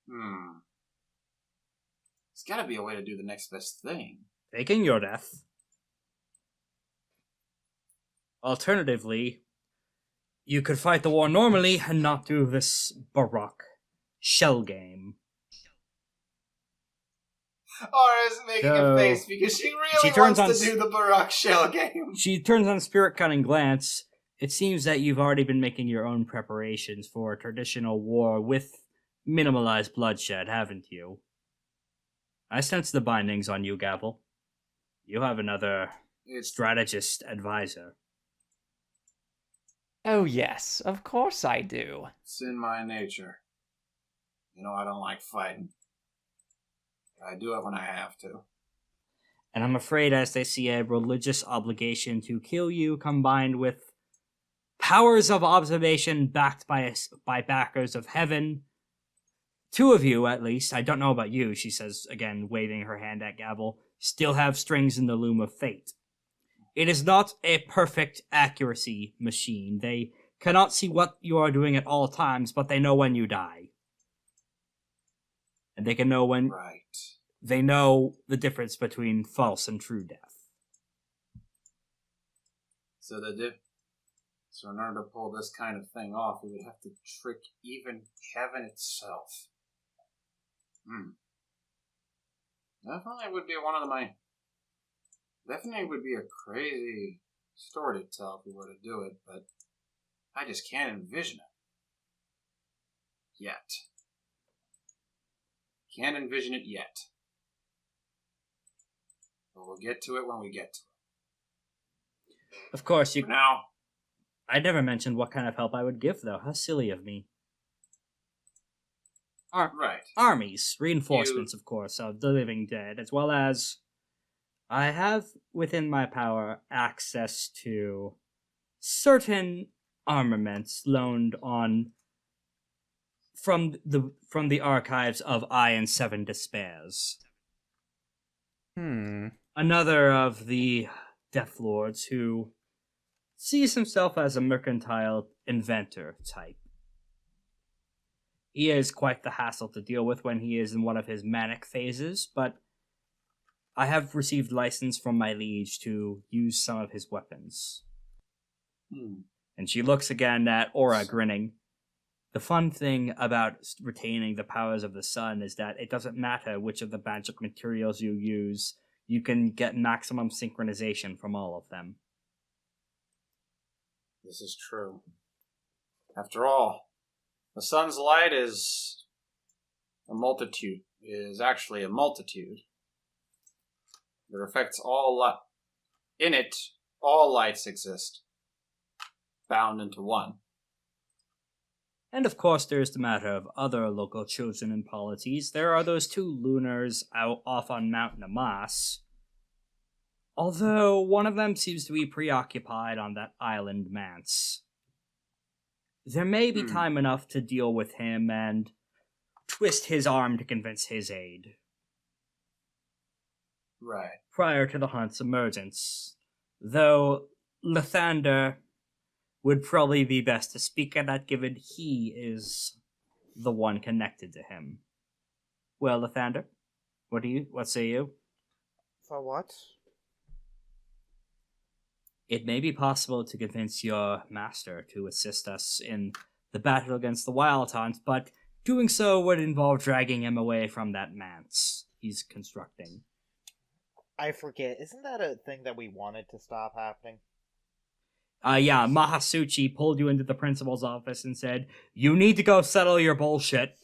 There's gotta be a way to do the next best thing. Faking your death. Alternatively, you could fight the war normally and not do this baroque shell game. Aura's making a face because she really wants to do the baroque shell game. She turns on a spirit-cutting glance. It seems that you've already been making your own preparations for a traditional war with minimalized bloodshed, haven't you? I sense the bindings on you, Gavel. You have another strategist advisor. Oh yes, of course I do. It's in my nature. You know I don't like fighting. I do it when I have to. And I'm afraid as they see a religious obligation to kill you combined with powers of observation backed by backers of heaven, two of you at least, I don't know about you, she says again, waving her hand at Gavel, still have strings in the loom of fate. It is not a perfect accuracy machine. They cannot see what you are doing at all times, but they know when you die. And they can know when... Right. They know the difference between false and true death. So in order to pull this kind of thing off, we would have to trick even heaven itself. Definitely would be a crazy story to tell if we were to do it, but I just can't envision it. Yet. Can't envision it yet. But we'll get to it when we get to it. Of course, you... For now... I never mentioned what kind of help I would give, though. How silly of me. Right. Armies, reinforcements, of course, of the living dead, as well as... I have within my power access to certain armaments loaned on from the archives of I and Seven Despairs. Hmm. Another of the Death Lords who sees himself as a mercantile inventor type. He is quite the hassle to deal with when he is in one of his manic phases, but I have received license from my liege to use some of his weapons. And she looks again at Aura, grinning. The fun thing about retaining the powers of the sun is that it doesn't matter which of the magic materials you use, you can get maximum synchronization from all of them. This is true. After all, the sun's light is actually a multitude. It affects all light. In it, all lights exist, bound into one. And of course, there's the matter of other local chosen and polities. There are those 2 lunars out off on Mount Namas. Although one of them seems to be preoccupied on that island manse. There may be time enough to deal with him and twist his arm to convince his aid. Right. Prior to the hunt's emergence. Though Lythander would probably be best to speak at that, given he is the one connected to him. Well, Lythander, what say you? For what? It may be possible to convince your master to assist us in the battle against the Wyld Hunt, but doing so would involve dragging him away from that manse he's constructing. I forget. Isn't that a thing that we wanted to stop happening? Yeah, Mahasuchi pulled you into the principal's office and said, "You need to go settle your bullshit.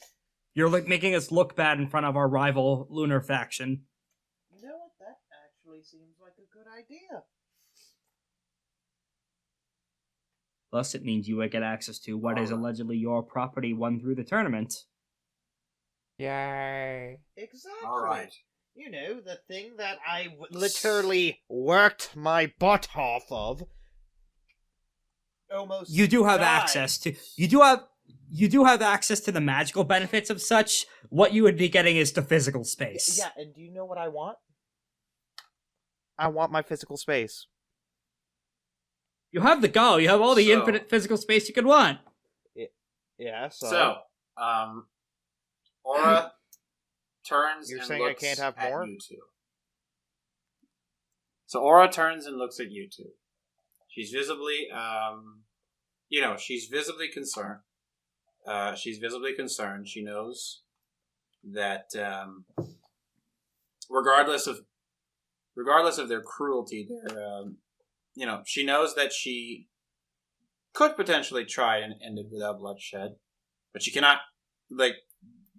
You're making us look bad in front of our rival lunar faction." You know what? That actually seems like a good idea. Plus, it means you would get access to what is allegedly your property won through the tournament. Yay. Exactly. All right. You know, the thing that I literally worked my butt off of. Almost You do have died. access to. You do have access to the magical benefits of such. What you would be getting is the physical space. Yeah, and do you know what I want? I want my physical space. You have the go. You have all the infinite physical space you could want. Yeah, So, Aura turns You're and saying I looks can't have at more? you two. So Aura turns and looks at you two. She's visibly, she's visibly concerned. She's visibly concerned. She knows that, regardless of their cruelty, she knows that she could potentially try and end it without bloodshed, but she cannot.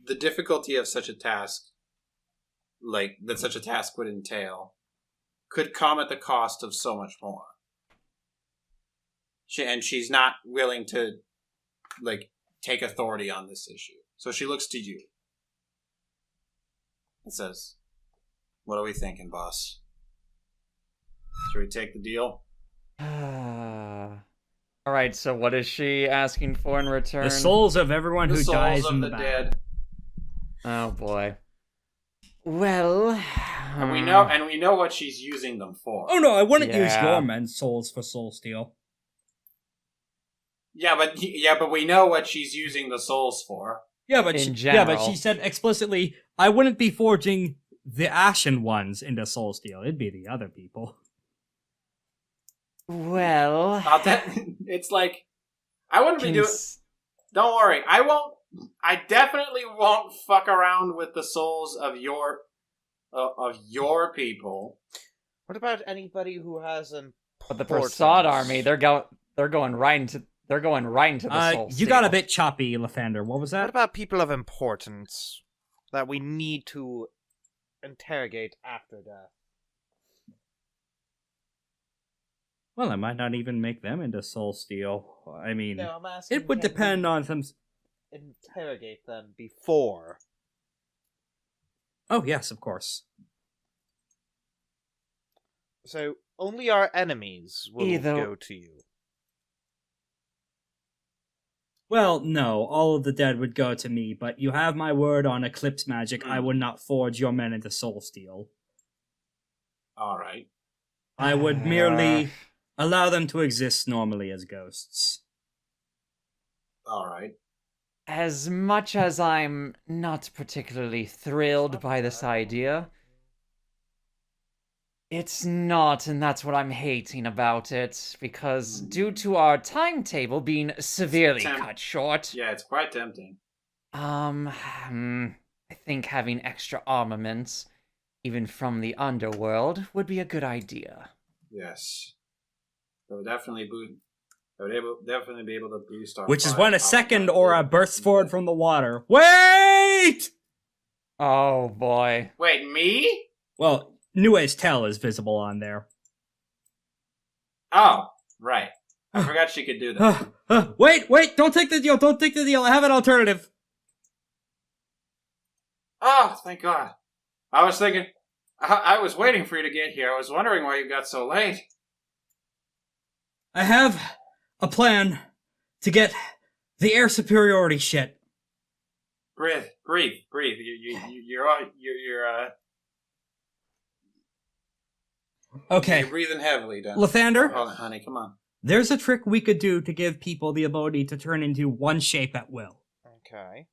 The difficulty of such a task, that such a task would entail, could come at the cost of so much more. She's not willing to, take authority on this issue. So she looks to you and says, "What are we thinking, boss? Should we take the deal?" Alright, so what is she asking for in return? The souls of everyone The who souls dies of in the the dead. Oh boy. Well... And we know what she's using them for. Oh no, I wouldn't use Yeah. your men's souls for soul steal. Yeah, but we know what she's using the souls for. Yeah, but In she general. said explicitly, I wouldn't be forging the ashen ones into soul steal. It'd be the other people. Well... It's like, I wouldn't be doing. Don't worry, I won't. I definitely won't fuck around with the souls of your people. What about anybody who has an But the Prasad army, they're going right into the soul You got a steal. bit choppy, Lythander. What was What that? about people of importance that we need to interrogate after death? Well, I might not even make them into soul steal. I mean, No, I'm asking. it would can depend we on some. interrogate them before. Oh yes, of course. So only our enemies will go to you. Well, no, all of the dead would go to me, but you have my word on Eclipse magic. I would not forge your men into soul steal. All right. I would merely allow them to exist normally as ghosts. Alright. As much as I'm not particularly thrilled by this idea, it's not, and that's what I'm hating about it, because due to our timetable being severely cut short... Yeah, it's quite tempting. I think having extra armaments, even from the underworld, would be a good idea. Yes. That would definitely definitely be able to boost our... Which is when a second aura bursts forward from the water. Wait! Oh, boy. Wait, me? Well, Nue's tail is visible on there. Oh, right. I forgot she could do that. Wait! Don't take the deal! I have an alternative. Oh, thank God. I was thinking... I was waiting for you to get here. I was wondering why you got so late. I have a plan to get the air superiority shit. Breathe. You're Okay. You're breathing heavily, Don. Lythander? Oh, honey, come on. There's a trick we could do to give people the ability to turn into one shape at will. Okay.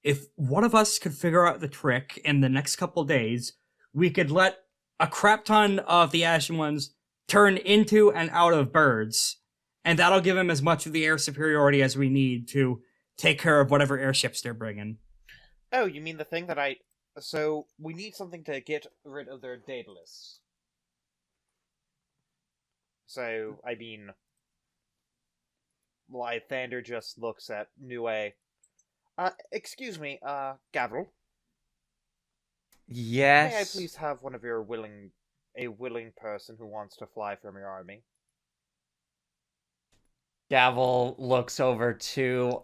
If one of us could figure out the trick in the next couple days, we could let a crap ton of the Ashen Ones turn into and out of birds, and that'll give them as much of the air superiority as we need to take care of whatever airships they're bringing. Oh, you mean the thing that I... So, we need something to get rid of their Daedalus. So, I mean... Lythander just looks at Nue. Excuse me, Gavel. Yes? May I please have one of your a willing person who wants to fly from your army? Gavel looks over to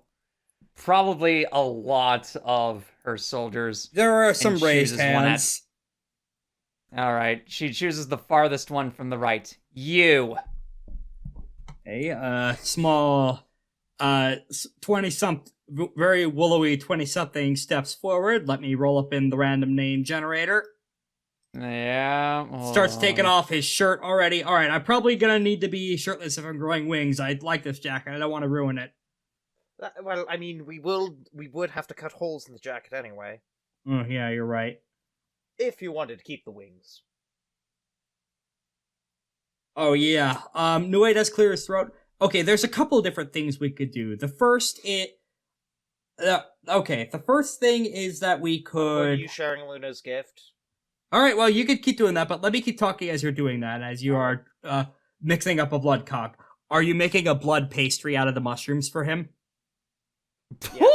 probably a lot of her soldiers. There are some and raised chooses one hands. Alright, she chooses the farthest one from the right. You. A small 20-something, very willowy 20-something steps forward. Let me roll up in the random name generator. Yeah. Starts taking off his shirt already. All right, I'm probably gonna need to be shirtless if I'm growing wings. I like this jacket. I don't want to ruin it. Well, I mean, we would have to cut holes in the jacket anyway. Oh, yeah, you're right. If you wanted to keep the wings. Oh, yeah. Nue does clear his throat. Okay, there's a couple different things we could do. The first thing is that we could... Are you sharing Luna's gift? Alright, well, you could keep doing that, but let me keep talking as you're doing that, as you are mixing up a blood cock. Are you making a blood pastry out of the mushrooms for him? Yeah.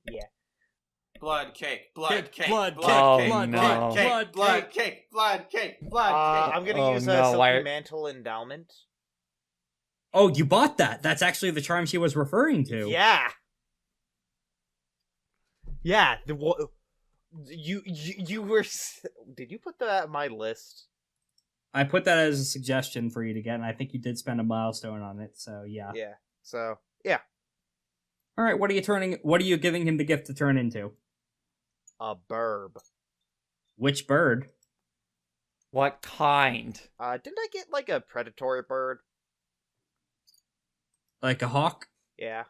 Yeah. Blood cake. Blood cake. Blood cake. I'm gonna use a silky mantle endowment. Oh, you bought that. That's actually the charm she was referring to. Yeah. Yeah. You were... Did you put that on my list? I put that as a suggestion for you to get, and I think you did spend a milestone on it, so yeah. Yeah. So, yeah. Alright, what are you giving him the gift to turn into? A burb. Which bird? What kind? Didn't I get, like, a predatory bird? Like a hawk? Yeah.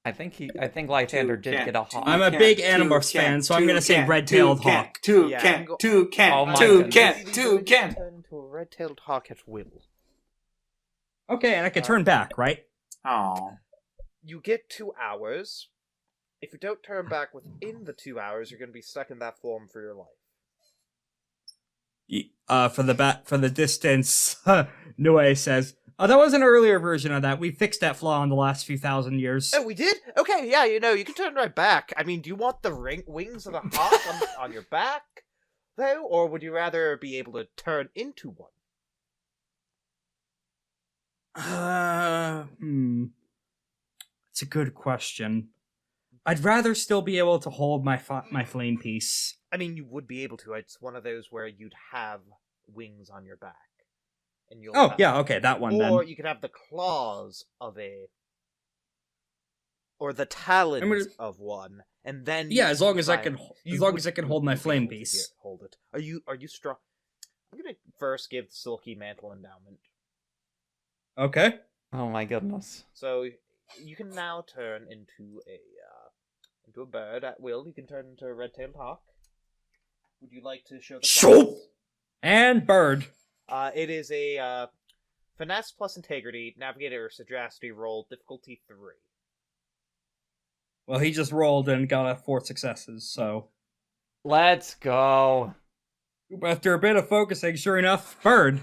I think Lythander did get a hawk. I'm a big Animorphs fan, so I'm gonna say red-tailed hawk. Toucan. Turn into a red-tailed hawk at will. Okay, and I can turn back, right? Oh. You get 2 hours. If you don't turn back within the 2 hours, you're gonna be stuck in that form for your life. For the distance, Nue says, "Oh, that was an earlier version of that. We fixed that flaw in the last few thousand years." Oh, we did? Okay, yeah, you can turn right back. I mean, do you want the wings of the hawk on your back, though? Or would you rather be able to turn into one? It's a good question. I'd rather still be able to hold my flame piece. I mean, you would be able to. It's one of those where you'd have wings on your back. And you'll that one then. Or you could have the claws of or the talons of one, and then Yeah, as long as I fire. can hold my You'd be flame able to piece. hold it. Are you strong? I'm gonna first give the Silky Mantle Endowment. Okay. Oh my goodness. So you can now turn into a bird at will. You can turn into a red-tailed hawk. Would you like to show the Shoop! class? And bird. It is a finesse plus integrity, navigator or sagacity roll, difficulty 3. Well, he just rolled and got 4 successes, so... Let's go. After a bit of focusing, sure enough, bird.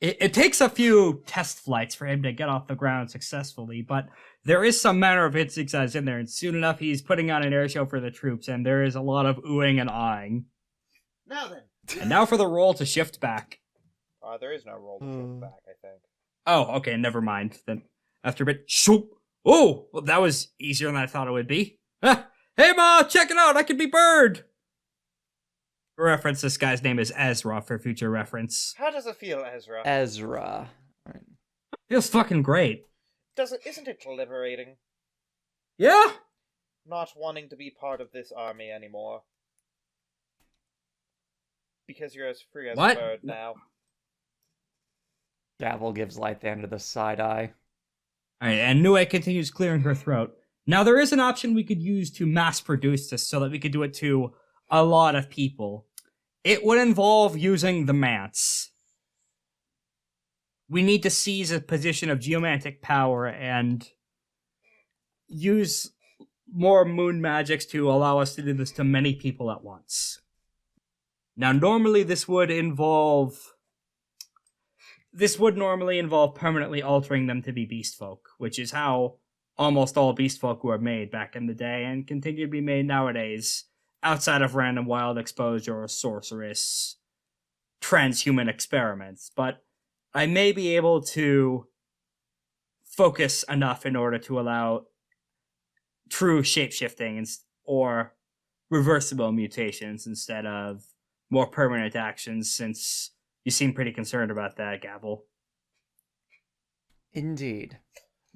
It takes a few test flights for him to get off the ground successfully, but there is some manner of exercise in there, and soon enough he's putting on an air show for the troops, and there is a lot of oohing and ahhing. Now then. And now for the roll to shift back. There is no roll to shift back, I think. Oh, okay, never mind. Then after a bit, shoop. Oh, well, that was easier than I thought it would be. Ah, hey, Ma, check it out. I can be bird. For reference, this guy's name is Ezra for future reference. How does it feel, Ezra? Ezra. Feels fucking great. Isn't it liberating? Yeah? Not wanting to be part of this army anymore. Because you're as free as What? a bird now. Gavel gives Lythander the side eye. Alright, and Nue continues clearing her throat. Now, there is an option we could use to mass produce this so that we could do it to a lot of people. It would involve using the Mance. We need to seize a position of geomantic power and use more moon magics to allow us to do this to many people at once. Now, normally this would normally involve permanently altering them to be beast folk, which is how almost all beast folk were made back in the day and continue to be made nowadays, outside of random wild exposure or sorceress transhuman experiments. But I may be able to focus enough in order to allow true shapeshifting or reversible mutations instead of more permanent actions, since you seem pretty concerned about that, Gavel. Indeed.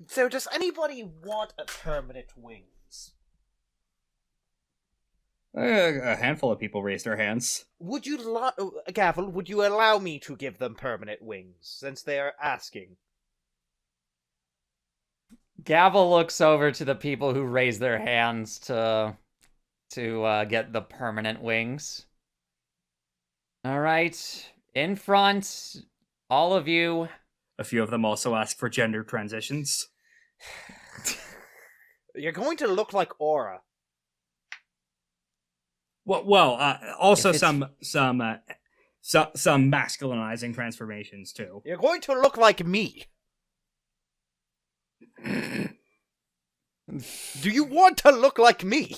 So does anybody want a permanent wings? A handful of people raised their hands. Would you, Gavel, would you allow me to give them permanent wings, since they are asking? Gavel looks over to the people who raise their hands to get the permanent wings. All right, in front, all of you. A few of them also ask for gender transitions. You're going to look like Aura. Also some masculinizing transformations too. You're going to look like me. Do you want to look like me?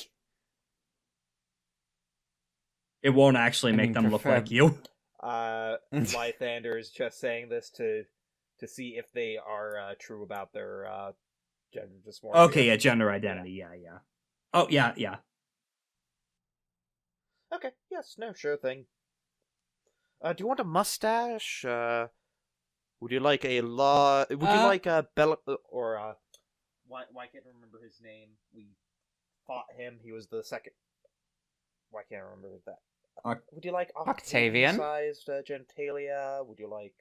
It won't actually make them look like you. Lythander is just saying this to see if they are true about their gender dysmorphia. Okay, yeah, gender identity, yeah. Oh, yeah. Okay, yes, no, sure thing. Do you want a mustache? Would you like a Would you like a Bella or why can't I remember his name? We fought him. He was the second. Why can't I remember that? Would you like Octavian sized genitalia? Would you like?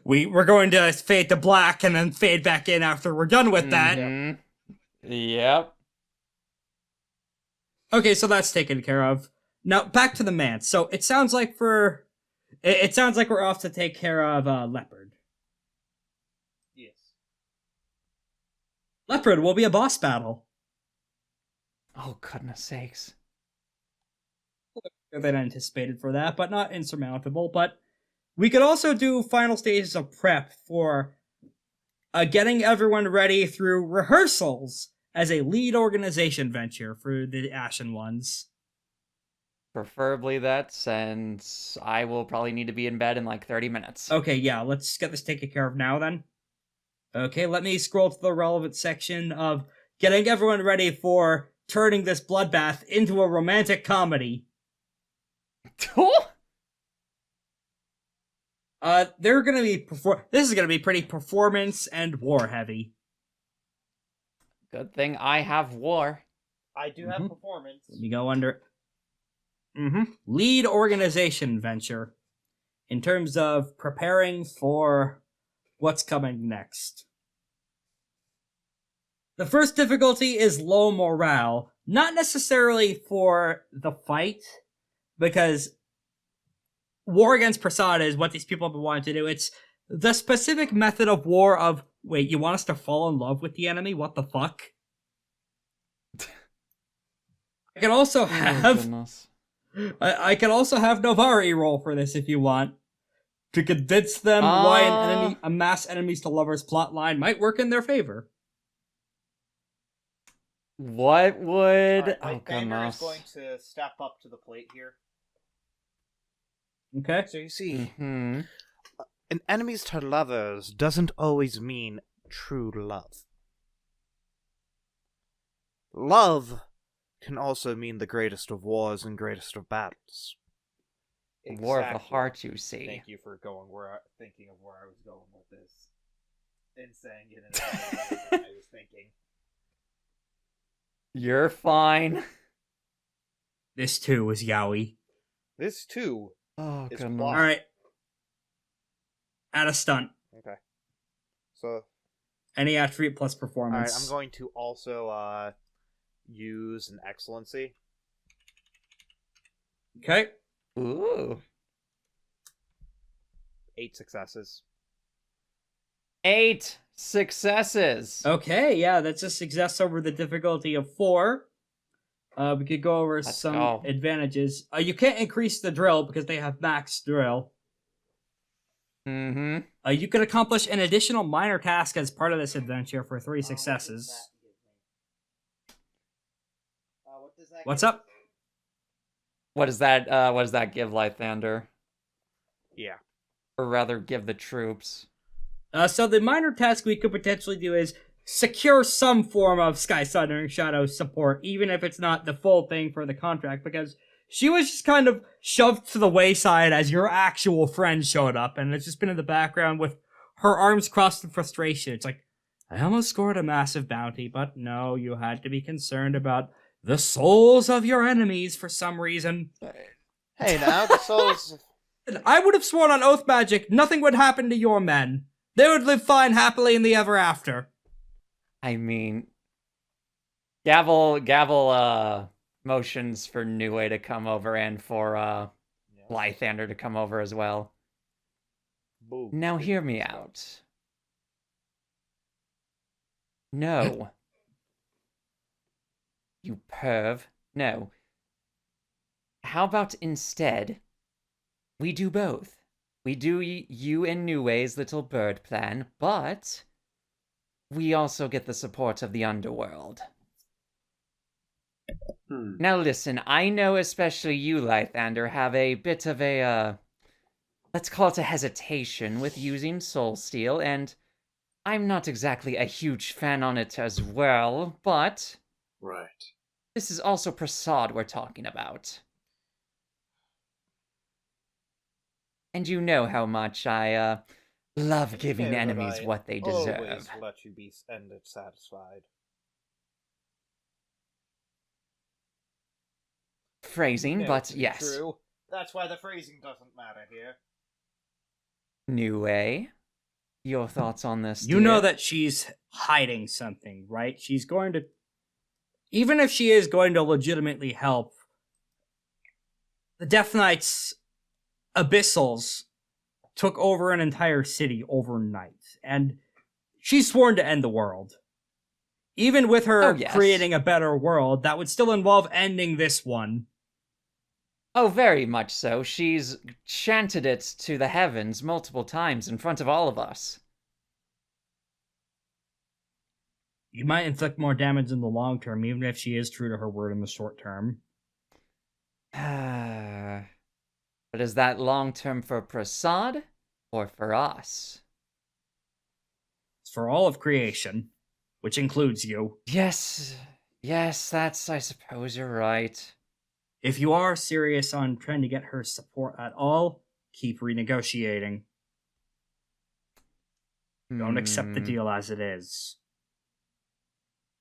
We're going to fade to black and then fade back in after we're done with that. Yep. Okay, so that's taken care of. Now back to the man. So it sounds like we're off to take care of Leopard. Yes. Leopard will be a boss battle. Oh, goodness sakes. Than anticipated for that, but not insurmountable. But we could also do final stages of prep for getting everyone ready through rehearsals as a lead organization venture for the Ashen Ones. Preferably that, since I will probably need to be in bed in like 30 minutes. Okay, yeah, let's get this taken care of now then. Okay, let me scroll to the relevant section of getting everyone ready for turning this bloodbath into a romantic comedy. They're gonna be this is gonna be pretty performance and war heavy. Good thing I have war. I do have performance. Let me go under. Lead organization venture in terms of preparing for what's coming next. The first difficulty is low morale, not necessarily for the fight, because war against Prasad is what these people have been wanting to do. It's the specific method of war of, wait, you want us to fall in love with the enemy? What the fuck? I can also have... I can also have Novari roll for this if you want. To convince them why a mass enemies to lovers plotline might work in their favor. What would... Lythander is going to step up to the plate here. Okay. So you see, Mm-hmm. an enemies to lovers doesn't always mean true love. Love can also mean the greatest of wars and greatest of battles. War of the heart, you see. Thank you for thinking of where I was going with this. And saying it in a way that I was thinking. You're fine. This too is yaoi. This too Oh, is goodness. plot. Alright. Add a stunt. Okay. So, Any attribute plus alright, performance. I'm going to also use an excellency. Okay. Ooh. 8 successes. 8 successes. Okay, yeah, that's a success over the difficulty of 4. We could go over Let's some go. advantages. You can't increase the drill because they have max drill. Mm-hmm. You could accomplish an additional minor task as part of this adventure for 3 successes. What's up? What does that give Lythander? Yeah. Or rather, give the troops. So the minor task we could potentially do is secure some form of Sky Sundering Shadow support, even if it's not the full thing for the contract, because she was just kind of shoved to the wayside as your actual friend showed up, and it's just been in the background with her arms crossed in frustration. It's like, I almost scored a massive bounty, but no, you had to be concerned about the souls of your enemies for some reason. Hey, now the souls. I would have sworn on Oath Magic nothing would happen to your men. They would live fine happily in the ever after. I mean, Gavel motions for Nue to come over and for Lythander to come over as well. Boom. Now hear me out. No. You perv. No. How about instead, we do both? We do you and Nue's little bird plan, but we also get the support of the underworld. Now listen, I know especially you, Lythander, have a bit of a, let's call it a hesitation with using Soul Steel, and I'm not exactly a huge fan on it as well, but... Right. This is also Prasad we're talking about. And you know how much I, love giving enemies what they deserve. Always let you be satisfied. Phrasing, No, but to be yes. True. That's why the phrasing doesn't matter here. Nue, your thoughts on this? You know that she's hiding something, right? She's going to... Even if she is going to legitimately help, the Death Knights... Abyssals took over an entire city overnight, and she's sworn to end the world. Even with her creating a better world, that would still involve ending this one. Oh, very much so. She's chanted it to the heavens multiple times in front of all of us. You might inflict more damage in the long term, even if she is true to her word in the short term. But is that long-term for Prasad, or for us? It's for all of creation, which includes you. Yes, that's, I suppose you're right. If you are serious on trying to get her support at all, keep renegotiating. Don't accept the deal as it is.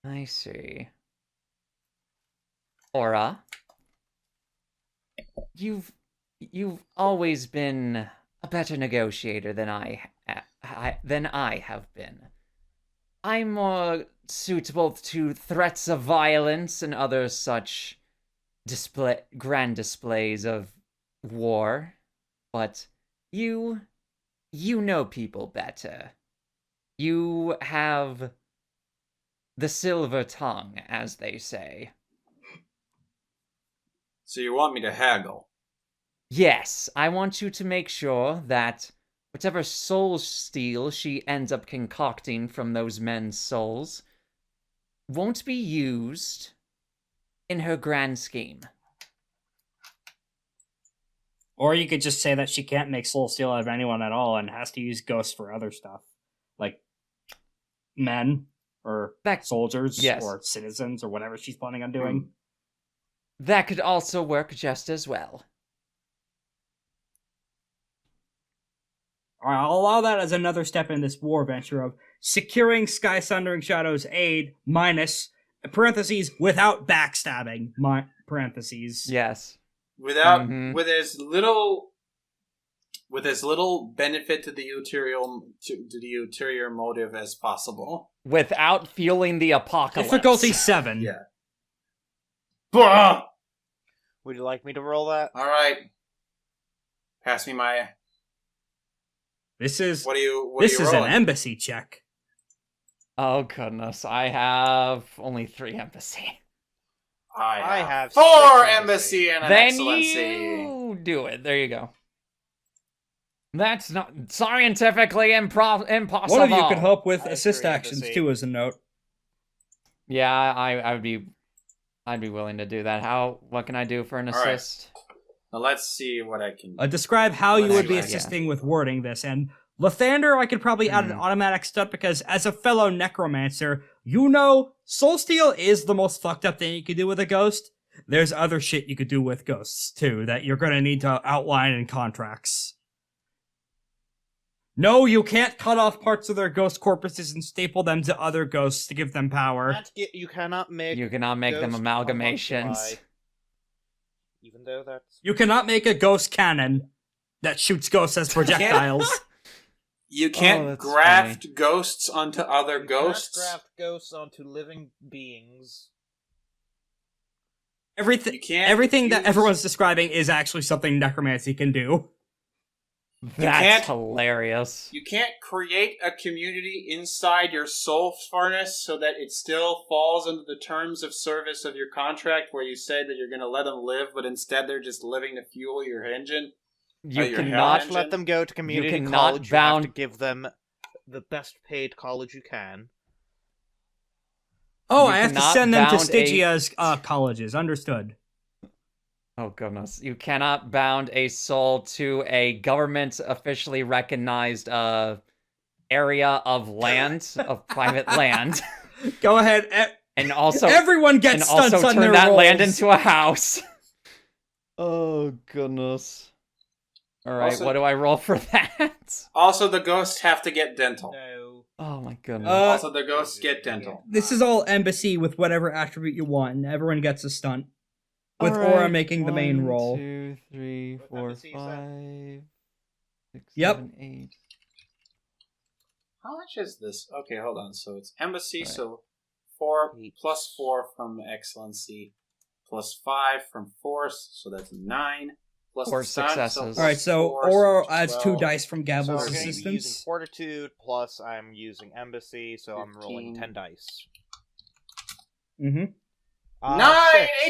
I see. Aura, you've always been a better negotiator than I have been. I'm more suitable to threats of violence and other such grand displays of war, but you know people better. You have the silver tongue, as they say. So you want me to haggle? Yes, I want you to make sure that whatever soul steal she ends up concocting from those men's souls won't be used in her grand scheme. Or you could just say that she can't make soul steel out of anyone at all and has to use ghosts for other stuff. Like men, or soldiers, yes. or citizens, or whatever she's planning on doing. That could also work just as well. Alright, I'll allow that as another step in this war venture of securing Sky Sundering Shadow's aid, minus, parentheses, without backstabbing, parentheses. Yes. Without, with as little benefit to the ulterior motive as possible. Without fueling the apocalypse. Difficulty 7. Yeah. Bah! Would you like me to roll that? Alright. Pass me my... This is What are you an rolling? embassy check. Oh goodness, I have only 3 embassy. I have 4 4 embassy and an Then excellency. you do it. There you go. That's not scientifically impossible. One of you could help with I assist agree, actions embassy. too, as a note. Yeah, I'd be willing to do that. What can I do for an All right. assist? Now let's see what I can... Describe how you would be Yeah. assisting with wording this, and Lythander, I could probably add an automatic stunt because as a fellow necromancer, you know soulsteal is the most fucked up thing you could do with a ghost. There's other shit you could do with ghosts too that you're gonna need to outline in contracts. No, you can't cut off parts of their ghost corpses and staple them to other ghosts to give them power. You cannot make them ghost amalgamations. homunculi, even though that's... You cannot make a ghost cannon that shoots ghosts as projectiles. You can't that's graft ghosts onto other You ghosts. cannot graft ghosts onto living beings. You can't Everything that use- everyone's describing is actually something necromancy can do. That's can't- hilarious. You can't create a community inside your soul furnace so that it still falls under the terms of service of your contract where you say that you're going to let them live, but instead they're just living to fuel your engine. You your cannot hell Let them go to community cannot college. You have to bound- give them the best paid college you can. Oh, You I have to cannot send them to bound Stygia's colleges. Understood. Oh goodness. You cannot bound a soul to a government officially recognized area of land, of private land. Go ahead. And also Everyone gets stunts on turn their that rolls. land into a house. Oh goodness. Alright, Also- what do I roll for that? Also, the ghosts have to get dental. No. Oh my goodness. Also, the ghosts get dental. This is all embassy with whatever attribute you want, and everyone gets a stunt. With Aura making the main role. 1, 2, 3, What 4, embassy is that? 5, 6, Yep. 7, 8. How much is this? Okay, hold on. So it's embassy, Right. so 4 8. plus 4 from excellency, plus 5 from force, so that's 9. Plus Or the stunt, successes. Alright, so plus 4, Aura so adds 2 12. dice from So Gavel's I'm going to be using assistance. fortitude, plus I'm using embassy, so I'm rolling 15. 10 dice. Mm-hmm.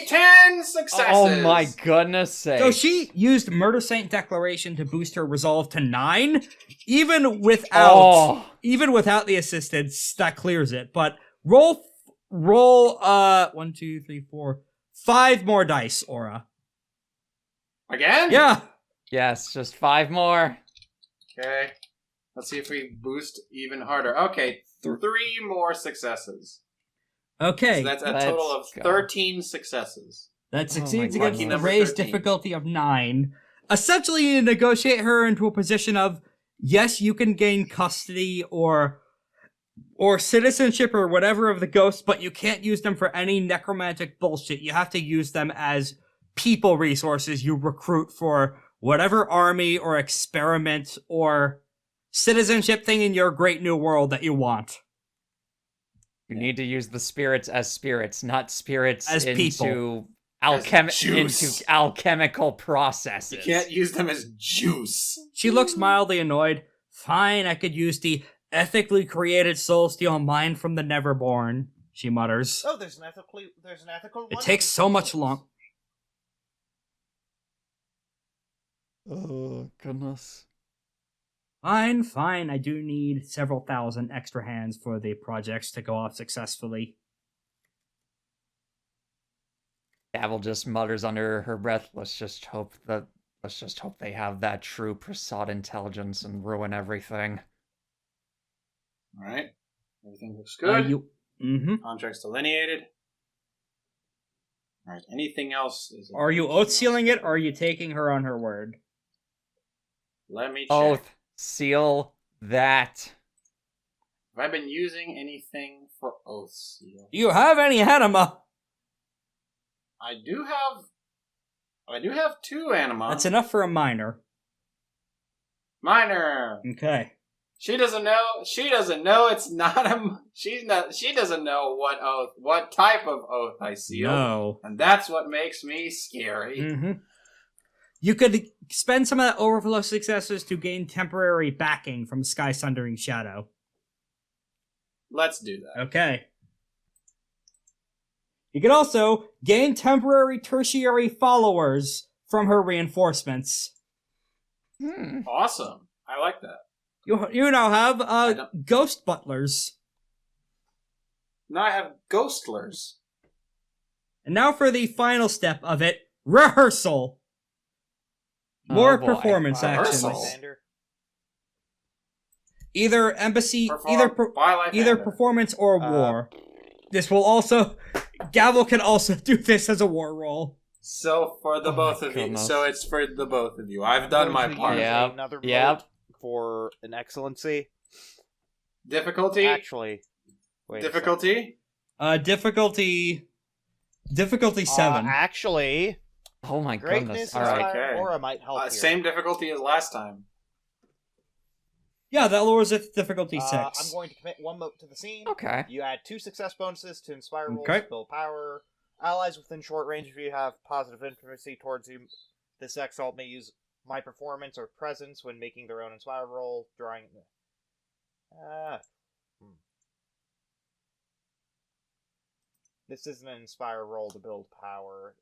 10 successes! Oh my goodness sake. So she used Murder Saint Declaration to boost her resolve to 9, even without the assistance. That clears it. But roll 1, 2, 3, 4, 5 more dice, Aura. Again? Yeah. Yes, just 5 more. Okay. Let's see if we boost even harder. Okay, 3 more successes. Okay. So that's a Let's total of go. 13 successes. That succeeds my against goodness. the Number raised 13. difficulty of 9. Essentially, you negotiate her into a position of, yes, you can gain custody or or citizenship or whatever of the ghosts, but you can't use them for any necromantic bullshit. You have to use them as people resources you recruit for whatever army or experiment or citizenship thing in your great new world that you want. You need to use the spirits, not spirits as into people. into alchemical processes. You can't use them as juice. She looks mildly annoyed. Fine, I could use the ethically created soul steal mind from the Neverborn, she mutters. Oh, there's an ethical one. It takes so much long. Oh, goodness. Fine. I do need several thousand extra hands for the projects to go off successfully. Gavel just mutters under her breath, let's just hope they have that true Prasad intelligence and ruin everything. Alright. Everything looks good. Mm-hmm. Contract's delineated. Alright, anything else? Are you oath sealing it, or are you taking her on her word? Let me check. Oath seal that. Have I been using anything for oath seal? Do you have any anima? I do have 2 anima. That's enough for a minor. Minor. Okay. She doesn't know it's not a. She doesn't know what type of oath I seal. No. And that's what makes me scary. Mm-hmm. You could spend some of that overflow successes to gain temporary backing from Sky Sundering Shadow. Let's do that. Okay. You can also gain temporary tertiary followers from her reinforcements. Awesome. I like that. You now have ghost butlers. Now I have ghostlers. And now for the final step of it, rehearsal. More performance actions. Rehearsal? Either embassy, By either Lythander. performance or war. This will also... Gavel can also do this as a war roll. So for the both of you. So it's for the both of you. I've done my part. Yeah. Another Yep. vote for an excellency. Difficulty? Actually, wait. Difficulty? Difficulty 7. Actually, Oh my greatness goodness. and All right. Okay. Aura might help here. Same difficulty as last time. Yeah, that lowers it to difficulty 6. I'm going to commit 1 vote to the scene. Okay. You add 2 success bonuses to inspire rolls, Okay. build power. Allies within short range of you have positive intimacy towards you. This exalt may use my performance or presence when making their own inspire roll, drawing. This isn't an inspire roll to build power.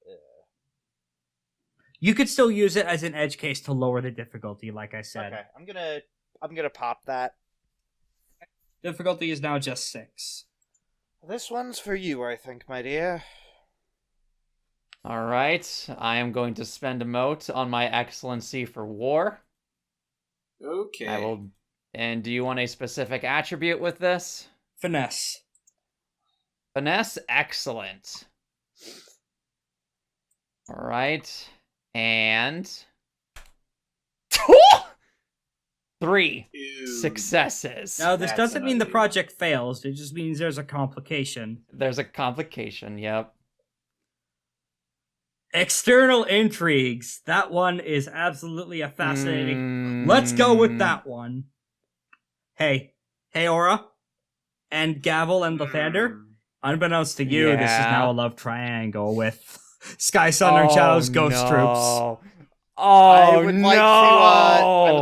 You could still use it as an edge case to lower the difficulty, like I said. Okay, I'm gonna pop that. Difficulty is now just 6. This one's for you, I think, my dear. All right. I am going to spend a mote on my excellency for war. Okay. I will. And do you want a specific attribute with this? Finesse. Finesse, excellent. All right. And 3 Ew. successes. Now, this That's doesn't an mean the idea. project fails. It just means there's a complication. There's a complication, yep. External intrigues. That one is absolutely a fascinating... Let's go with that one. Hey, Aura, and Gavel and Lythander. Unbeknownst to you, this is Yeah. now a love triangle with Sky Sundering Shadow's Ghost Troops. Oh, I would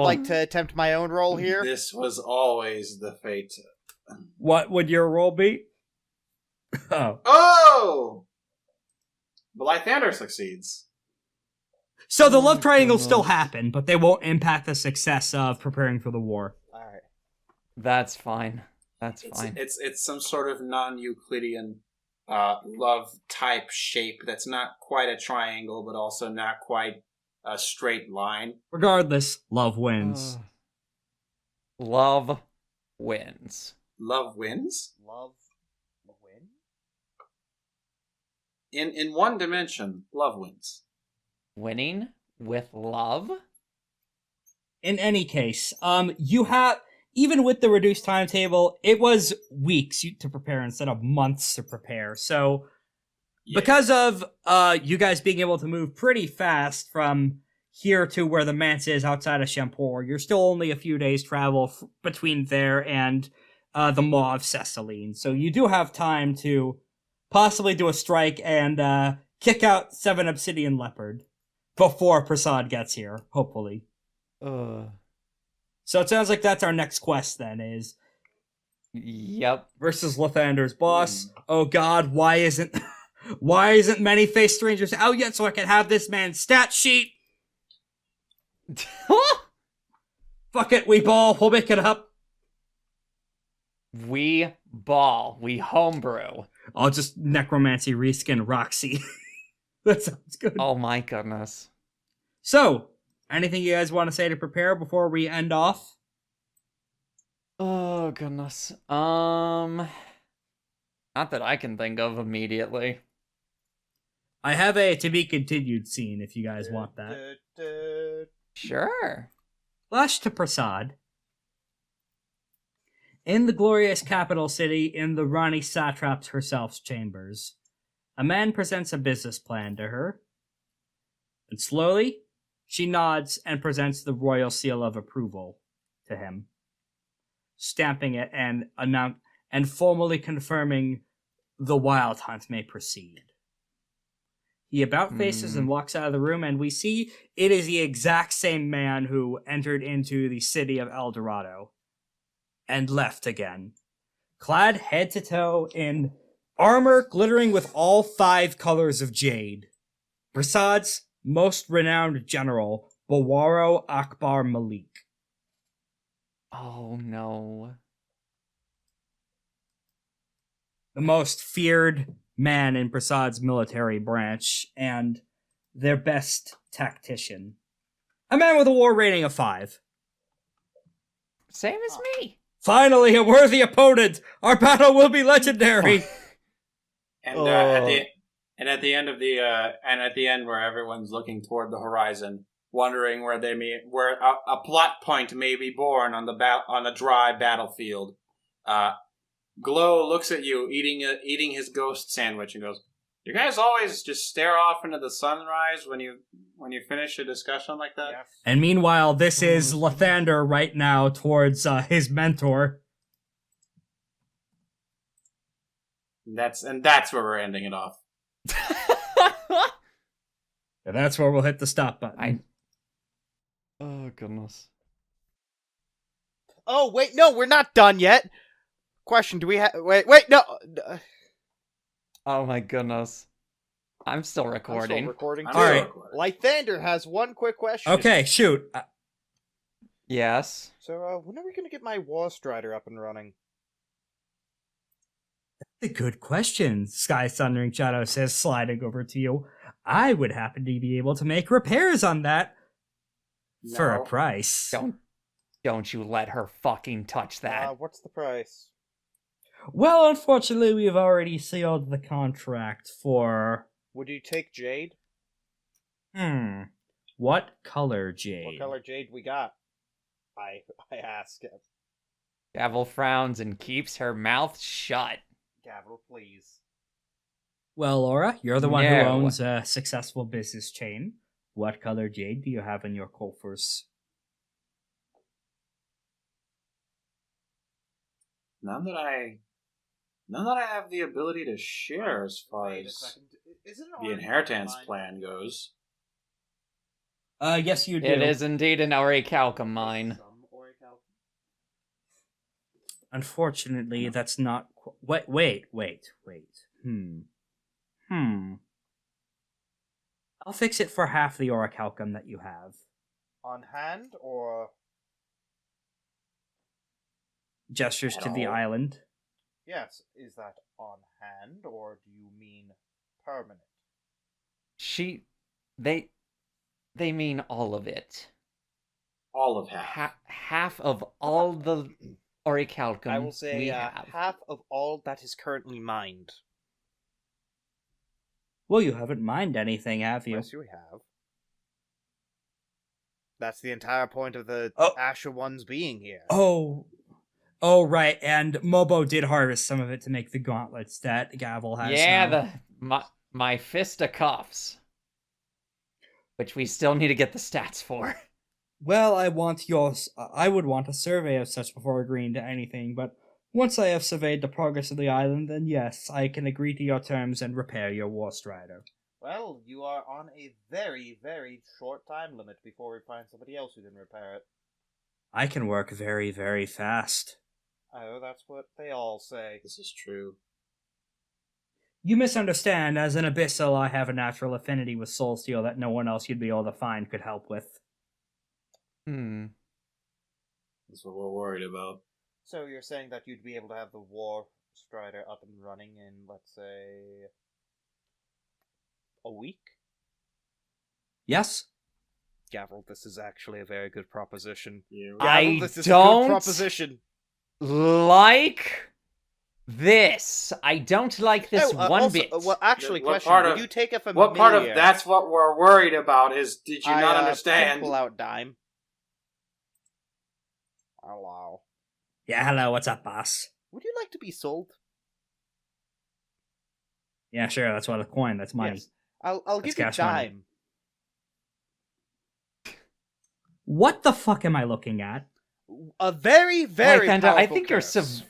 like to attempt my own role here. This was always the fate. What would your role be? Oh. Oh! The Lythander succeeds. So the love triangle still happen, but they won't impact the success of preparing for the war. Alright. That's fine. That's fine. It's some sort of non-Euclidean love type shape that's not quite a triangle, but also not quite a straight line. Regardless, love wins. Love wins. Love wins? Love win? In one dimension, love wins. Winning with love? In any case, even with the reduced timetable, it was weeks to prepare instead of months to prepare. So, because of you guys being able to move pretty fast from here to where the manse is outside of Champor, you're still only a few days travel between there and the Maw of Ceciline. So you do have time to possibly do a strike and kick out 7 Obsidian Leopard before Prasad gets here, hopefully. So it sounds like that's our next quest then, is... Yep. Versus Lythander's boss. Oh god, why isn't Many Face Strangers out yet so I can have this man's stat sheet? Fuck it, we ball, we'll make it up. We ball. We homebrew. I'll just necromancy reskin Roxy. That sounds good. Oh my goodness. So, anything you guys want to say to prepare before we end off? Oh goodness. Not that I can think of immediately. I have a to be continued scene if you guys want that. Sure. Flash to Prasad. In the glorious capital city, in the Rani Satrap's herself's chambers, a man presents a business plan to her. And slowly, she nods and presents the royal seal of approval to him, stamping it and formally confirming the Wyld Hunt may proceed. He about faces and walks out of the room, and we see it is the exact same man who entered into the city of El Dorado and left again, clad head to toe in armor glittering with all 5 colors of jade. Prasad's most renowned general, Bawaro Akbar Malik. Oh no. The most feared man in Prasad's military branch, and their best tactician. A man with a war rating of 5. Same as me. Finally, a worthy opponent! Our battle will be legendary! And at the end where everyone's looking toward the horizon, wondering where a plot point may be born on the dry battlefield, Glow looks at you eating his ghost sandwich and goes, "You guys always just stare off into the sunrise when you finish a discussion like that?" Yes. And meanwhile, this is Lythander right now towards his mentor. And that's where we're ending it off. And that's where we'll hit the stop button. Oh goodness. Oh, wait, no, we're not done yet. Question, do we have... Wait, no. Oh my goodness. I'm still recording. All right. Lythander has one quick question. Okay, shoot. Yes. So, when are we going to get my War Strider up and running? That's a good question, Sky Thundering Shadow says, sliding over to you. I would happen to be able to make repairs on that for a price. Don't you let her fucking touch that. What's the price? Well, unfortunately, we've already sealed the contract for... Would you take jade? What color jade? What color jade we got? I ask. Gavel frowns and keeps her mouth shut. Gavel, please. Well, Laura, you're the one who No. owns a successful business chain. What color jade do you have in your coffers? None that I have the ability to share as far as the inheritance plan goes. Yes, you do. It is indeed an orichalcum mine. Unfortunately, that's not... Wait. I'll fix it for half the orichalcum that you have. On hand, or... Gestures At to the all. island. Yes, is that on hand, or do you mean permanent? They mean all of it. All of half. Half of all the orichalcum I will say we have. half of all that is currently mined. Well, you haven't mined anything, have you? Yes, you have. That's the entire point of the Oh. Asher ones being here. Oh, Oh, right, and Mobo did harvest some of it to make the gauntlets that Gavel has now. My fisticuffs. Which we still need to get the stats for. Well, I would want a survey of such before agreeing to anything, but once I have surveyed the progress of the island, then yes, I can agree to your terms and repair your war strider. Well, you are on a very, very short time limit before we find somebody else who can repair it. I can work very, very fast. Oh, that's what they all say. This is true. You misunderstand. As an Abyssal, I have a natural affinity with soul steel that no one else you'd be able to find could help with. That's what we're worried about. So you're saying that you'd be able to have the War Strider up and running in, let's say, a week? Yes? Gavel, this is actually a very good proposition. Yeah, Gavel, this is a don't good proposition. Like this. I don't like this one also, bit. Well, actually, What question, part would of- you take a familiar? What part of that's what we're worried about is, did you not I understand? pull out dime. Hello. Yeah, hello, what's up, boss? Would you like to be sold? Yeah, sure, that's what a coin, that's money. Yes. I'll That's give you cash money. dime. What the fuck am I looking at? A very, very Lythander, powerful I think curse.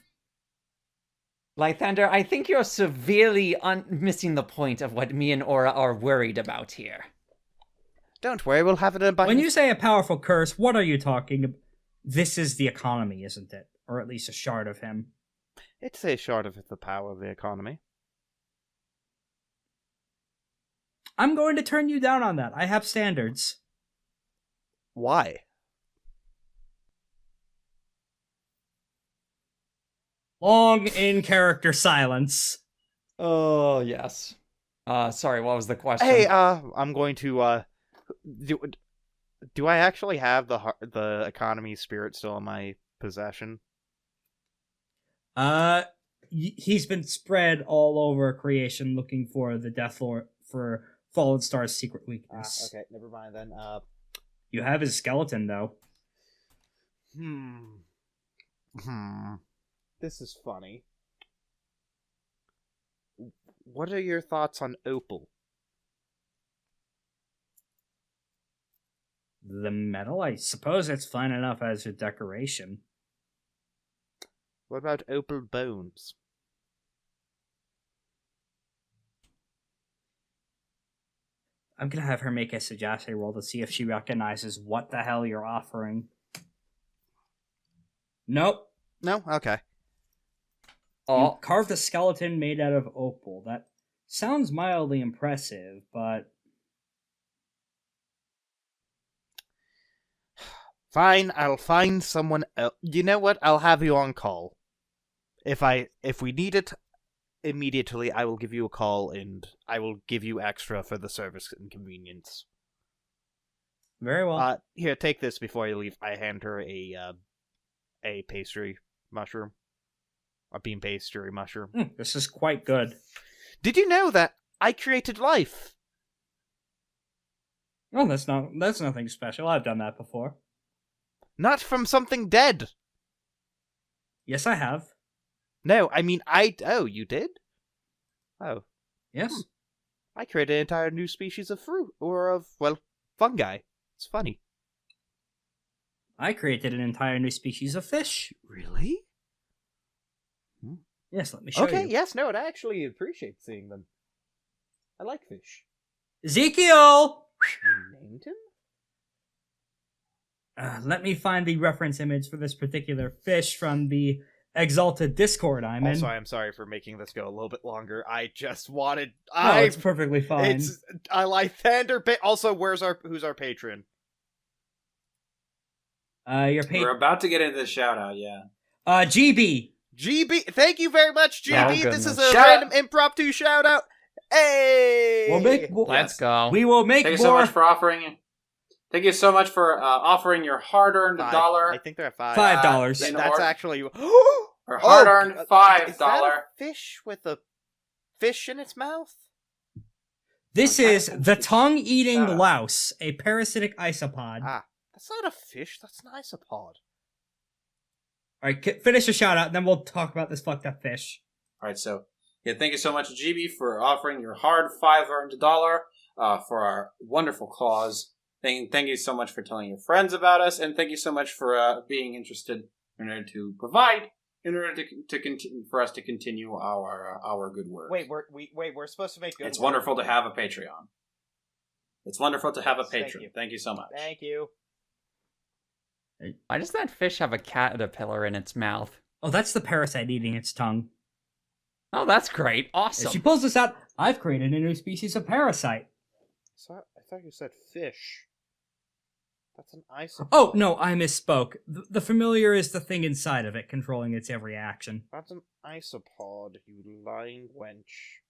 Lythander, I think you're severely missing the point of what me and Aura are worried about here. Don't worry, we'll have it in by... When you say a powerful curse, what are you talking about? This is the economy, isn't it? Or at least a shard of him. It's a short of the power of the economy. I'm going to turn you down on that. I have standards. Why? Long in-character silence. Oh, yes. Sorry, what was the question? Hey, I'm going to, do I actually have the economy spirit still in my possession? He's been spread all over creation looking for the Death Lord, for Fallen Star's secret weakness. Okay, never mind then. You have his skeleton, though. This is funny. What are your thoughts on opal? The metal? I suppose it's fine enough as a decoration. What about opal bones? I'm gonna have her make a sagacity roll to see if she recognizes what the hell you're offering. Nope. No? Okay. You carved a skeleton made out of opal. That sounds mildly impressive, but... Fine, I'll find someone else. You know what? I'll have you on call. If we need it immediately, I will give you a call and I will give you extra for the service and convenience. Very well. Here, take this before you leave. I hand her a pastry mushroom. A bean pastry mushroom. This is quite good. Did you know that I created life? Oh, that's nothing special. I've done that before. Not from something dead. Yes, I have. No, I mean, oh, you did? Oh. Yes. I created an entire new species of fruit, or of, well, fungi. It's funny. I created an entire new species of fish. Really? Yes, let me show you. Okay, yes, no, I actually appreciate seeing them. I like fish. Ezekiel! You named him? Let me find the reference image for this particular fish from the Exalted Discord I'm in. Also, I'm sorry for making this go a little bit longer. I just wanted... No, it's perfectly fine. It's... Lythander... Also, who's our patron? We're about to get into the shout-out, yeah. GB! GB, thank you very much, GB. Oh, this is goodness. a random impromptu shout out. Hey, Let's go. We will make Thank more. you so much for offering. Thank you so much for offering your hard-earned $1. I think they're at $5. $5. That's actually Or hard-earned $5. Is that a fish with a fish in its mouth? This is the tongue-eating Shut up. louse, a parasitic isopod. Ah, that's not a fish. That's an isopod. Alright, finish a shout out, and then we'll talk about this fucked up fish. Alright, so, yeah, thank you so much, GB, for offering your hard $5 for our wonderful cause. Thank you so much for telling your friends about us, and thank you so much for being interested in order to provide, in order to continue, for us to continue our good work. Wait, we're supposed to make good. It's work. wonderful to have a Patreon. It's wonderful to have a patron. Thank you so much. Thank you. Why does that fish have a caterpillar in its mouth? Oh, that's the parasite eating its tongue. Oh, that's great. Awesome. If she pulls this out, I've created a new species of parasite. So I thought you said fish. That's an isopod. Oh, no, I misspoke. The familiar is the thing inside of it, controlling its every action. That's an isopod, you lying wench.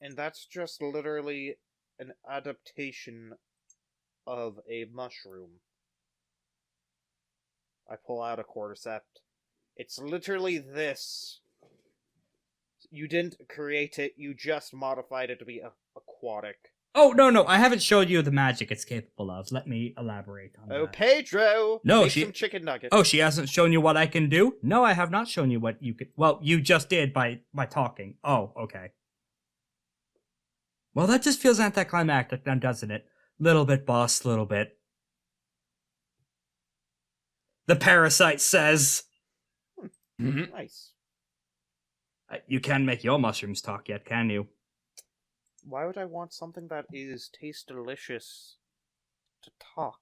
And that's just literally an adaptation of a mushroom. I pull out a cordyceps. It's literally this. You didn't create it, you just modified it to be aquatic. Oh, no, I haven't showed you the magic it's capable of. Let me elaborate on that. Oh, Pedro! No, Make some chicken nuggets. Oh, she hasn't shown you what I can do? No, I have not shown you what you could... Well, you just did by talking. Oh, okay. Well, that just feels anticlimactic now, doesn't it? Little bit, boss, little bit. The parasite says... Nice. You can't make your mushrooms talk yet, can you? Why would I want something that tastes delicious to talk?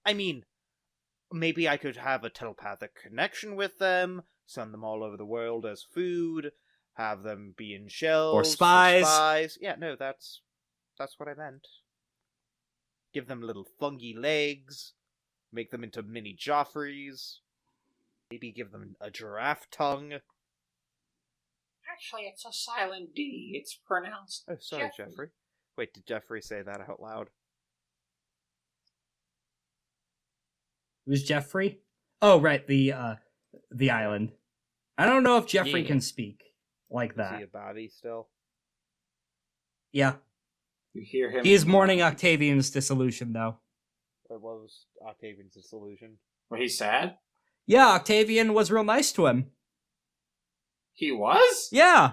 I mean, maybe I could have a telepathic connection with them, send them all over the world as food, have them be in shells. Or spies. Yeah, no, that's what I meant. Give them little fungy legs, make them into mini Joffreys, maybe give them a giraffe tongue. Actually, it's a silent D. It's pronounced. Oh, sorry, Jeffrey. Wait, did Jeffrey say that out loud? Who's Jeffrey? Oh, right, the island. I don't know if Jeffrey can speak like that. Is he a baddie still? Yeah. You hear him? He is mourning Octavian's dissolution, though. What was Octavian's dissolution? Were he sad? Yeah, Octavian was real nice to him. He was? Yeah.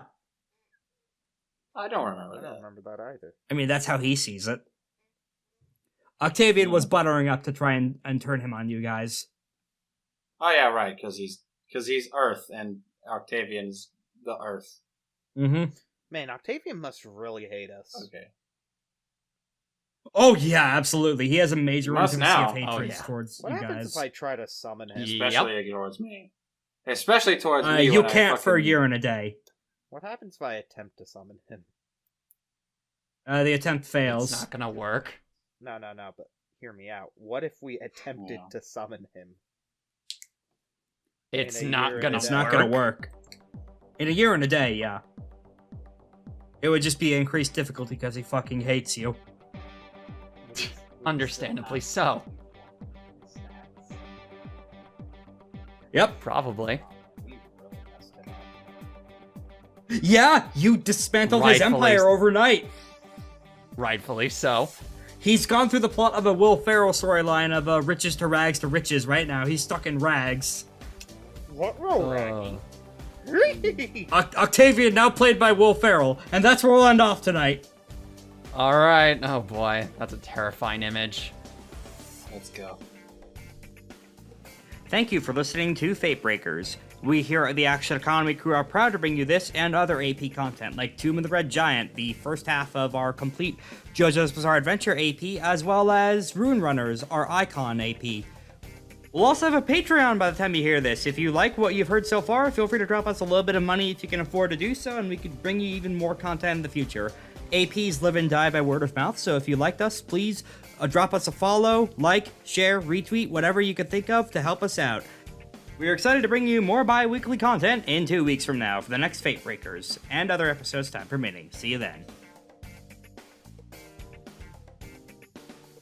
I don't remember I that. don't remember that either. I mean, that's how he sees it. Octavian was buttering up to try and turn him on you guys. Oh yeah, right, because he's Earth and Octavian's the Earth. Mm-hmm. Man, Octavian must really hate us. Okay. Oh, yeah, absolutely. He has a major Must intimacy now. of hatred Oh, yeah. towards What you happens guys. if I try to summon him? Especially towards me. Especially towards me. You when I can't for a fucking- year and a day. What happens if I attempt to summon him? The attempt fails. It's not gonna work. No, but hear me out. What if we attempted Yeah. to summon him? It's In a not year gonna and a It's day. not gonna work. In a year and a day, yeah. It would just be increased difficulty because he fucking hates you. Understandably so. Yep. Probably. Yeah, you dismantled his Rightfully empire so. overnight. Rightfully so. He's gone through the plot of a Will Ferrell storyline of riches to rags to riches right now. He's stuck in rags. What role? Octavian, now played by Will Ferrell, and that's where we'll end off tonight. Alright. Oh boy. That's a terrifying image. Let's go. Thank you for listening to FateBreakers. We here at the Action Economy crew are proud to bring you this and other AP content, like Tomb of the Red Giant, the first half of our complete JoJo's Bizarre Adventure AP, as well as Rune Runners, our Icon AP. We'll also have a Patreon by the time you hear this. If you like what you've heard so far, feel free to drop us a little bit of money if you can afford to do so, and we could bring you even more content in the future. APs live and die by word of mouth, so if you liked us, please drop us a follow, like, share, retweet, whatever you could think of to help us out. We are excited to bring you more bi-weekly content in 2 weeks from now for the next FateBreakers, and other episodes time permitting. See you then.